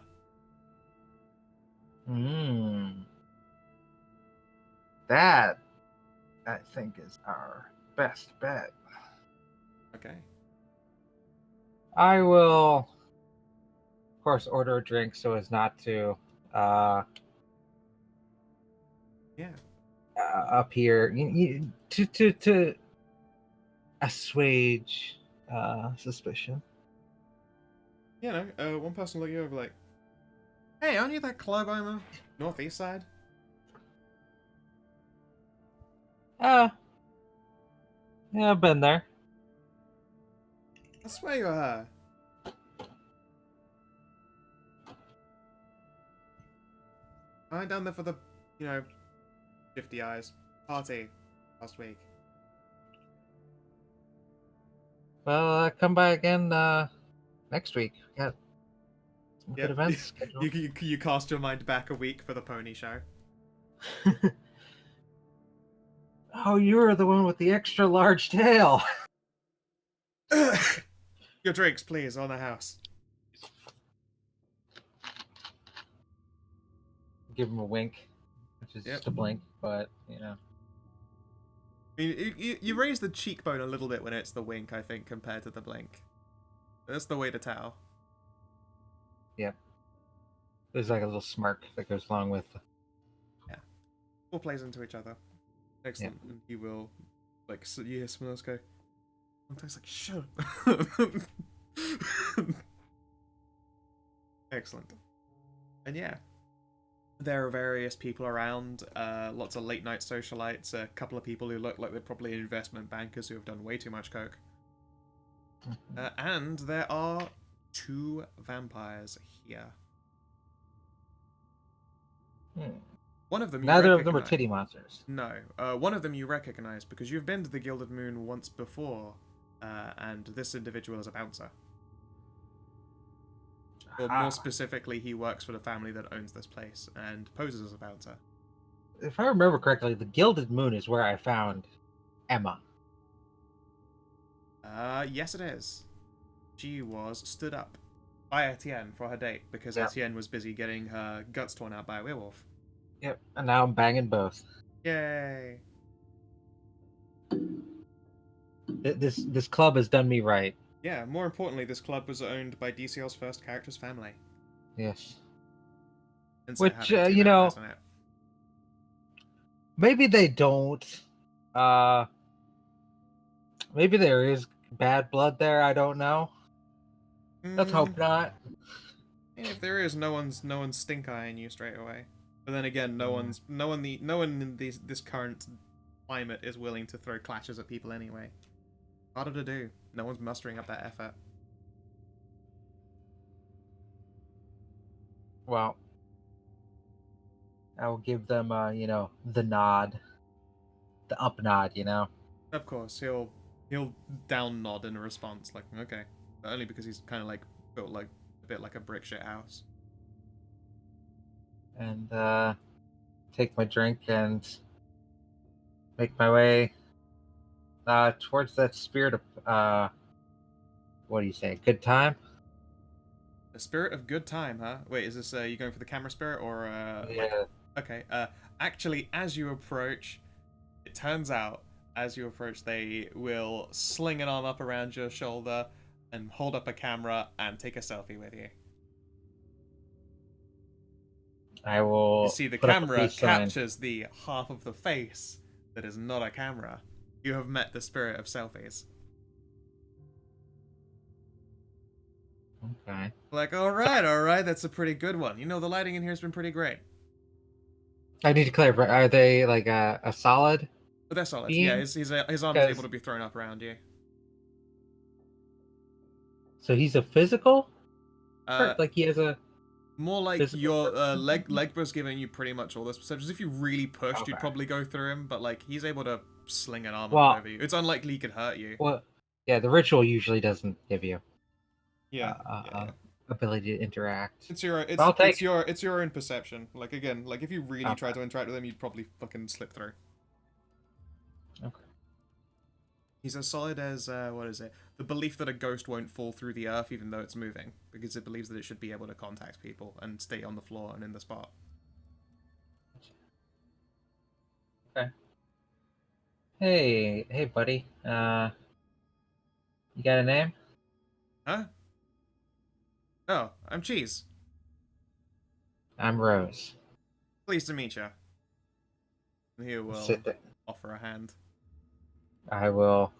That, I think, is our best bet. Okay. I will, of course, order a drink so as not to Yeah. Up here to assuage suspicion. You know, one person will look you over like, hey, aren't you that club owner? Northeast side? Yeah, I've been there. I swear you were her. I went down there for the, 50 eyes party last week. Well, come by again next week. Got some Yeah, good events scheduled. you cast your mind back a week for the pony show. Oh, you're the one with the extra large tail. Your drinks, please, on the house. Give him a wink, which is Yep. just a blink, but you know. I mean, you raise the cheekbone a little bit when it's the wink, I think, compared to the blink. That's the way to tell. Yep. There's like a little smirk that goes along with. All plays into each other. Excellent. And you will, like, so you hear someone else go, sometimes like, shut up. Excellent. And yeah. There are various people around, lots of late night socialites, a couple of people who look like they're probably investment bankers who have done way too much coke. And there are 2 vampires here. One of them you Neither of them are recognize. titty monsters. No. One of them you recognize because you've been to the Gilded Moon once before, and this individual is a bouncer. Or more specifically, he works for the family that owns this place and poses as a bouncer. If I remember correctly, the Gilded Moon is where I found Emma. Yes it is. She was stood up by Etienne for her date because Etienne was busy getting her guts torn out by a werewolf. Yep, and now I'm banging both. Yay! This club has done me right. Yeah, more importantly, this club was owned by DCL's first character's family. Yes. Since Which, it had 2 you know, vampires in it. maybe they don't. Maybe there is bad blood there. I don't know. Let's hope not. If there is, no one's stink eyeing you straight away. But then again, no one in this current climate is willing to throw clashes at people anyway. Harder to do. No one's mustering up that effort. Well, I will give them, the nod, the up nod. Of course, he'll down nod in a response, like okay, but only because he's kind of like built like a bit like a brick shit house. And take my drink and make my way towards that spirit of what do you say? Good time? The spirit of good time, huh? Wait, is this you going for the camera spirit or Yeah. Okay. Actually, as you approach, it turns out as you approach, they will sling an arm up around your shoulder and hold up a camera and take a selfie with you. I will. You see, the put up a camera peace sign. captures the half of the face that is not a camera. You have met the spirit of selfies. Okay. Like, all right, that's a pretty good one. You know, the lighting in here has been pretty great. I need to clarify. Are they like a solid? But they're solid. Being- Yeah, his arm is Because- able to be thrown up around you. So he's a physical? Uh, Like he has a. More like Physical your person? Legba's giving you pretty much all this perceptions. If you really pushed, you'd Okay. probably go through him, but like he's able to sling an arm Well- up over you. It's unlikely he could hurt you. Well, yeah, the ritual usually doesn't give you Yeah, ability to interact. It's your I'll take it's your own perception. Like again, like if you really tried to interact with him, you'd probably fucking slip through. Okay. He's as solid as what is it? The belief that a ghost won't fall through the earth even though it's moving, because it believes that it should be able to contact people and stay on the floor and in the spot. Hey, buddy. You got a name? Huh? Oh, I'm Cheese. I'm Rose. Pleased to meet you. He will Sit there. offer a hand. I will,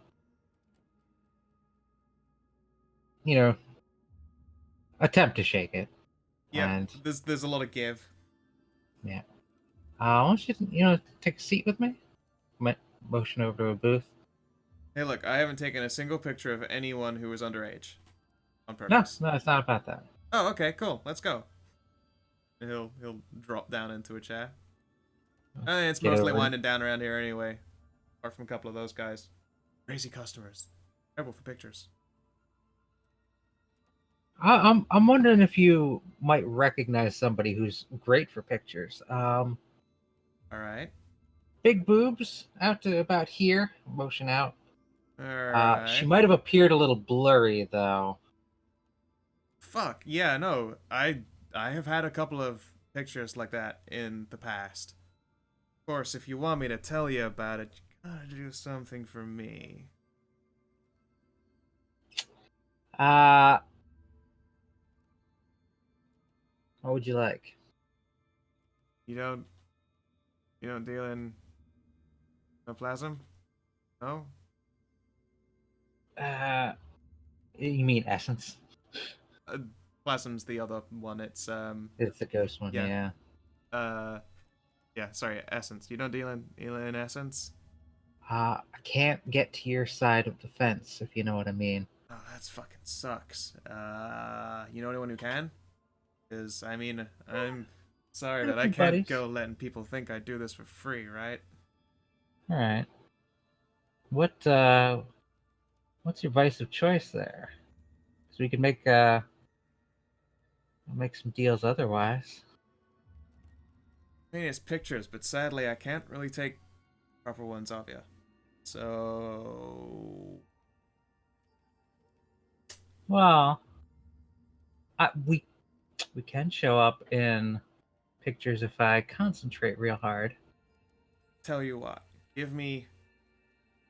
attempt to shake it. Yeah, And there's a lot of give. I want you to, take a seat with me. Motion over to a booth. Hey, look, I haven't taken a single picture of anyone who is underage on No, purpose. no, it's not about that. Oh, okay, cool. Let's go. He'll drop down into a chair. It's Get mostly over it. winding down around here anyway. Apart from a couple of those guys. Crazy customers. Terrible for pictures. I'm wondering if you might recognize somebody who's great for pictures. Alright. Big boobs out to about here. Motion out. She Alright. might have appeared a little blurry though. Fuck, yeah, no. I have had a couple of pictures like that in the past. Of course, if you want me to tell you about it, you gotta do something for me. What would you like? You don't deal in no plasm? No? You mean essence? Plasm's the other one. It's It's the ghost one, Yeah. yeah. yeah, sorry, essence. You don't deal in essence? I can't get to your side of the fence, if you know what I mean. Oh, that's fucking sucks. You know anyone who can? Because, I mean, I'm sorry, but I can't Buddies. go letting people think I do this for free, right? All right. What's your vice of choice there? Because we could make some deals otherwise. I mean, it's pictures, but sadly, I can't really take proper ones of you. So... Well, we can show up in pictures if I concentrate real hard. Tell you what, give me...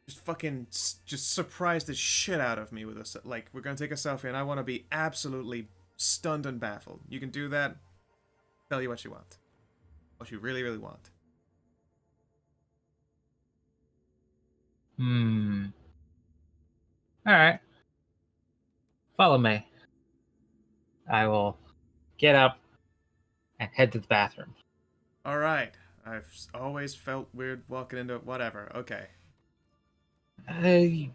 Just surprise the shit out of me with us. Like, we're gonna take a selfie and I want to be absolutely stunned and baffled. You can do that. Tell you what you want. What you really, really want. All right. Follow me. I will get up and head to the bathroom. Alright. I've always felt weird walking into it. Whatever. Okay. I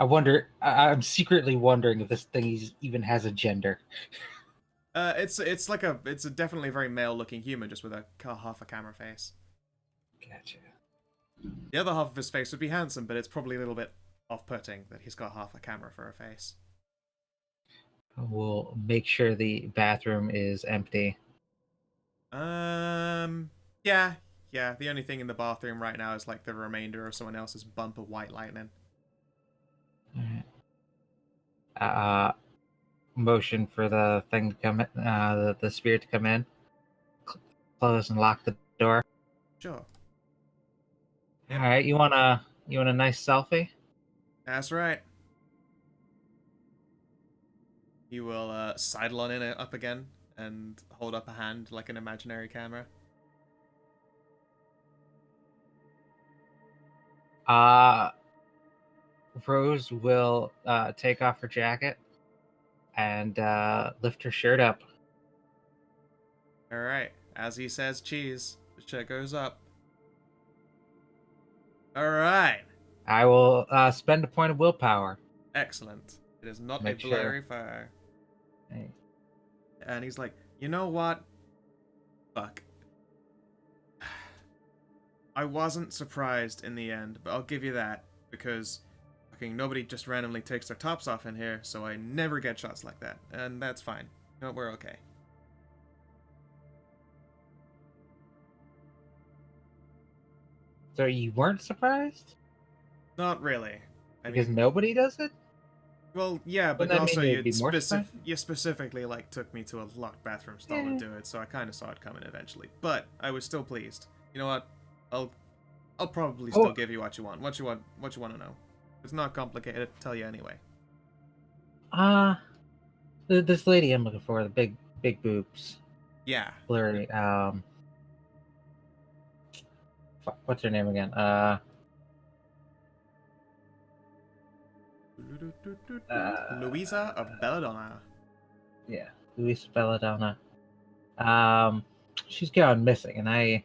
wonder. I'm secretly wondering if this thing even has a gender. It's a definitely very male-looking human, just with half a camera face. Gotcha. The other half of his face would be handsome, but it's probably a little bit off-putting that he's got half a camera for a face. We'll make sure the bathroom is empty. Yeah. The only thing in the bathroom right now is like the remainder of someone else's bump of white lightning. Alright. Motion for the thing to come in, the spirit to come in. Close and lock the door. Sure. Yep. All right, you want a nice selfie? That's right. He will sidle on in up again and hold up a hand like an imaginary camera. Rose will take off her jacket and lift her shirt up. Alright. As he says cheese, the shit goes up. Alright. I will spend a point of willpower. Excellent. It is not Make a sure. blurry fire. Hey. And he's like, you know what? Fuck. I wasn't surprised in the end, but I'll give you that, because fucking nobody just randomly takes their tops off in here, so I never get shots like that, and that's fine. No, we're okay. So you weren't surprised? Not really. I Because mean, nobody does it? well, yeah, but Wouldn't that also mean you they'd be more surprised? specifically like took me to a locked bathroom stall Yeah. to do it, so I kind of saw it coming eventually. But I was still pleased. You know what? I'll probably still give you what you want. What you want to know. It's not complicated. I'll tell you anyway. This lady I'm looking for, the big boobs, Yeah. blurry. what's her name again? Louisa of Belladonna. Yeah, Luisa Belladonna. She's gone missing, and I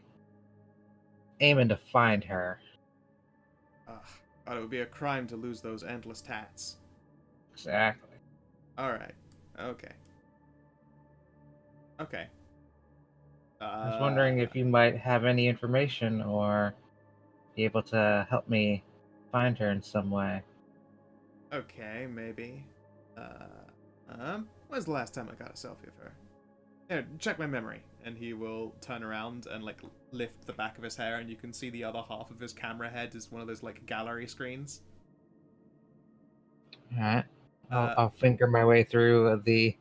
aiming to find her. Ugh, thought it would be a crime to lose those endless tats. Exactly. Alright. Okay. Okay. I was wondering if you might have any information or be able to help me find her in some way. Okay, maybe. When's the last time I got a selfie of her? Here, check my memory. And he will turn around and, like, lift the back of his hair, and you can see the other half of his camera head is one of those, like, gallery screens. Alright. Uh, I'll finger my way through the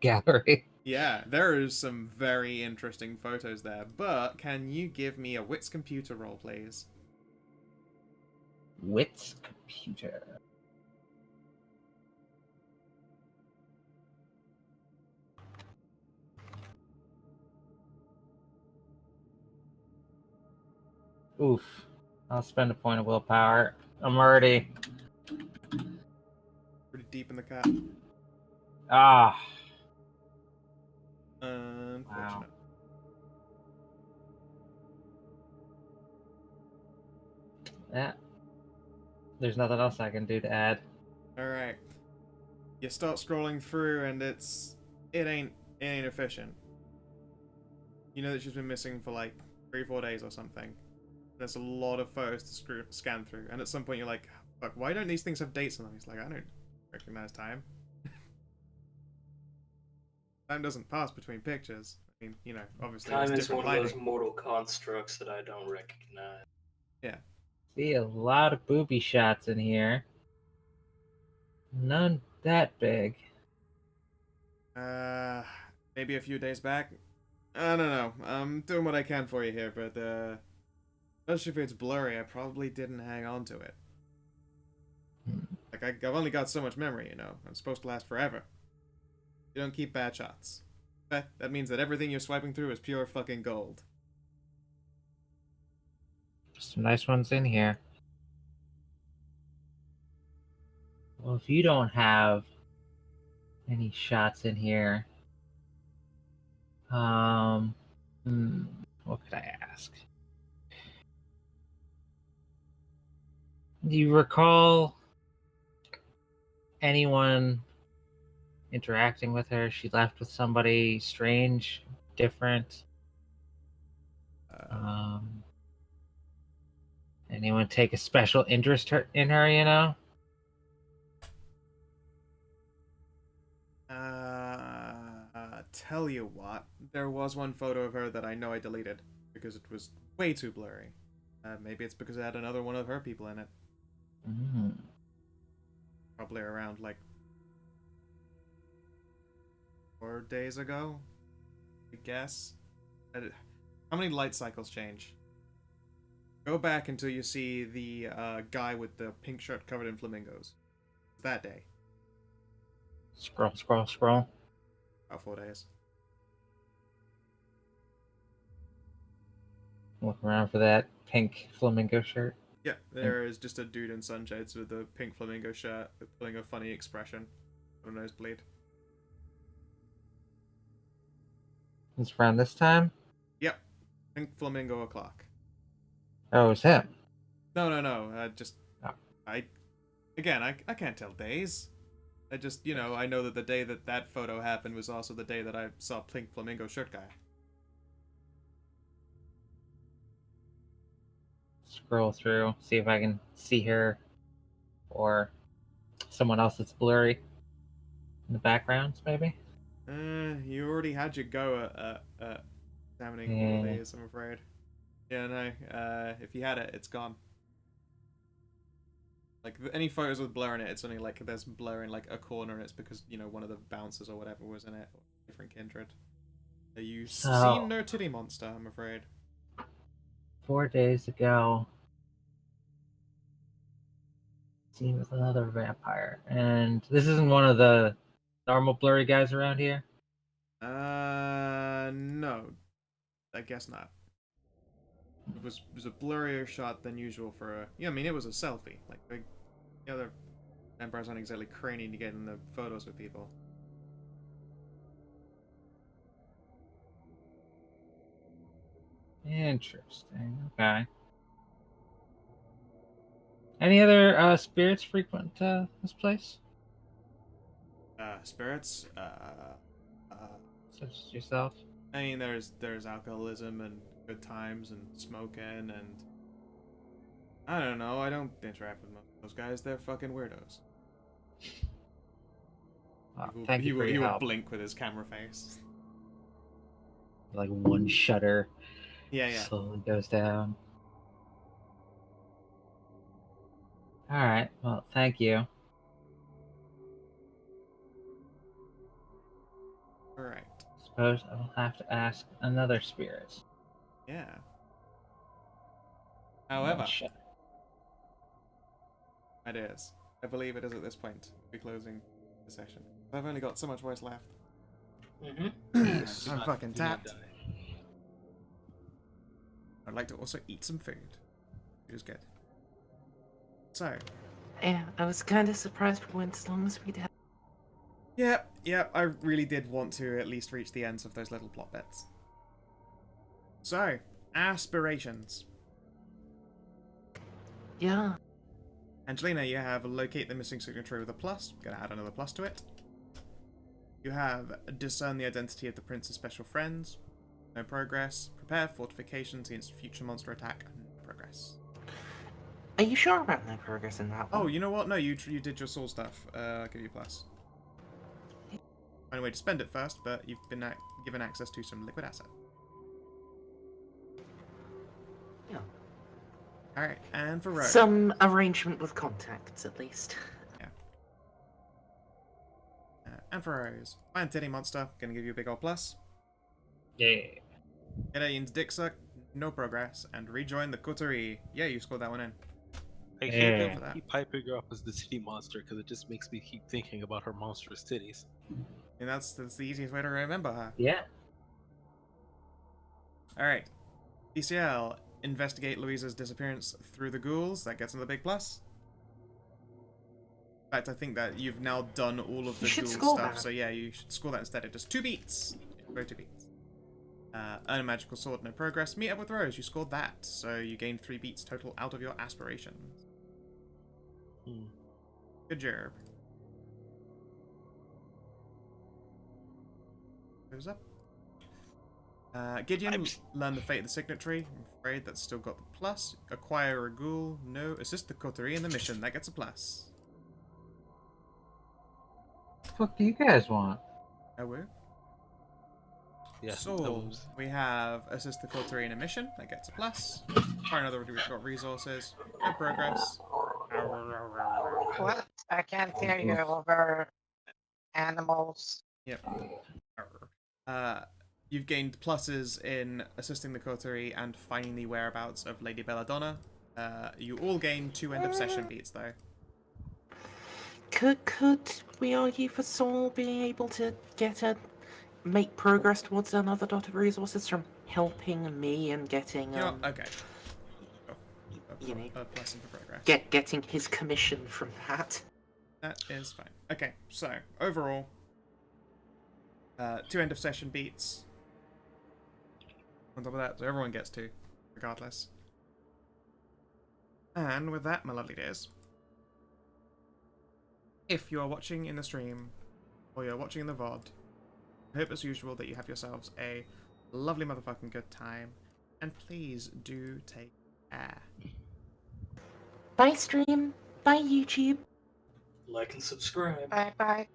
gallery. Yeah, there is some very interesting photos there, but can you give me a wits computer roll, please? Wits computer. Oof. I'll spend a point of willpower. I'm already. Pretty deep in the cut. Ah. Unfortunate. Yeah. There's nothing else I can do to add. Alright. You start scrolling through and it ain't efficient. You know that she's been missing for like 3-4 days or something. There's a lot of photos to scan through, and at some point you're like, fuck, why don't these things have dates on them? He's like, I don't recognize time. Time doesn't pass between pictures. I mean, you know, obviously Time there's is one different of those lighting. mortal constructs that I don't recognize. See a lot of booby shots in here. None that big. Maybe a few days back. I don't know. I'm doing what I can for you here, but especially if it's blurry, I probably didn't hang on to it. Like I've only got so much memory, you know. I'm supposed to last forever. You don't keep bad shots. That means that everything you're swiping through is pure fucking gold. Some nice ones in here. Well, if you don't have any shots in here, what could I ask? Do you recall anyone interacting with her? She left with somebody strange, different. Anyone take a special interest in her, you know? Tell you what, there was one photo of her that I know I deleted because it was way too blurry. Maybe it's because it had another one of her people in it. Mm. Probably around like 4 days ago, I guess. How many light cycles change? Go back until you see the guy with the pink shirt covered in flamingos. That day. Scroll, scroll, scroll. About 4 days. Look around for that pink flamingo shirt. Yeah, there is just a dude in sunshades with a pink flamingo shirt pulling a funny expression on a nosebleed. It's around this time? Yep. Pink flamingo o'clock. Oh, it's him. No. Oh. I can't tell days. I just, you know, I know that the day that photo happened was also the day that I saw Pink Flamingo shirt guy. Scroll through, see if I can see her or someone else that's blurry in the backgrounds, maybe. You already had your go at examining all of these, I'm afraid. Yeah, no. If you had it, it's gone. Like any photos with blur in it, it's only like there's blur in like a corner, and it's because you know one of the bouncers or whatever was in it, or different kindred. You've seen no titty monster, I'm afraid. 4 days ago, seen with another vampire, and this isn't one of the normal blurry guys around here. No, I guess not. It was a blurrier shot than usual for a. Yeah, I mean it was a selfie. Like the other members aren't exactly craning to get in the photos with people. Interesting. Okay. Any other spirits frequent this place? Spirits. Such as yourself? I mean, there's alcoholism and good times and smoking and I don't know. I don't interact with most of those guys. They're fucking weirdos. Thank you for he your will help. blink with his camera face. Like one shutter Yeah, yeah. slowly goes down. All right. Well, thank you. All right. Suppose I will have to ask another spirit. Yeah. One However, shutter. it is. I believe it is at this point. We're closing the session. I've only got so much voice left. Mm-hmm. I'm fucking Do not tapped. die. I'd like to also eat some food. It was good. So, Yeah, I was kind of surprised we went as long as we did. yeah, I really did want to at least reach the ends of those little plot bits. So, aspirations. Yeah. Angelina, you have locate the missing signatory with a plus. Gonna add another plus to it. You have discern the identity of the prince's special friends. No progress. Prepare fortifications against future monster attack. No progress. Are you sure about no progress in that one? Oh, you know what? No, you did your soul stuff. I'll give you a plus. Find a way to spend it first, but you've been given access to some liquid asset. Yeah. Alright, and for Rogue. Some arrangement with contacts, at least. And for Rose. Find Titty Monster. Gonna give you a big old plus. Yeah. Get Ian's dick suck. No progress. And rejoin the coterie. Yeah, you scored that one in. I Yeah. hate For that that. keep hyping her up as the titty monster because it just makes me keep thinking about her monstrous titties. And that's the easiest way to remember her. Yeah. Alright. DCL. Investigate Louisa's disappearance through the ghouls. That gets another big plus. In fact, I think that you've now done all of the You should ghoul score stuff, that. so yeah, you should score that instead. It does 2 beats. Go 2 beats. Earn a magical sword, no progress. Meet up with Rose, you scored that, so you gained 3 beats total out of your aspirations. Good job. Goes up. Gideon, learn the fate of the signatory. I'm afraid that's still got the plus. Acquire a ghoul, no. Assist the coterie in the mission, that gets a plus. What the fuck do you guys want? Oh, woo. Yeah. So, we have assist the coterie in a mission, that gets a plus. Far another, we've got resources. No progress. What? I can't hear you over animals. Yep. You've gained pluses in assisting the coterie and finding the whereabouts of Lady Belladonna. You all gain 2 end of session beats, though. Could we argue for Saul being able to make progress towards another dot of resources from helping me and getting You know what? Okay. you know, A plus in for progress. getting his commission from that? That is fine. Okay, so overall, 2 end of session beats. On top of that, so everyone gets 2, regardless. And with that, my lovely dears, if you are watching in the stream or you're watching in the VOD, I hope as usual that you have yourselves a lovely motherfucking good time, and please do take care. Bye stream. Bye YouTube. Like and subscribe. Bye bye.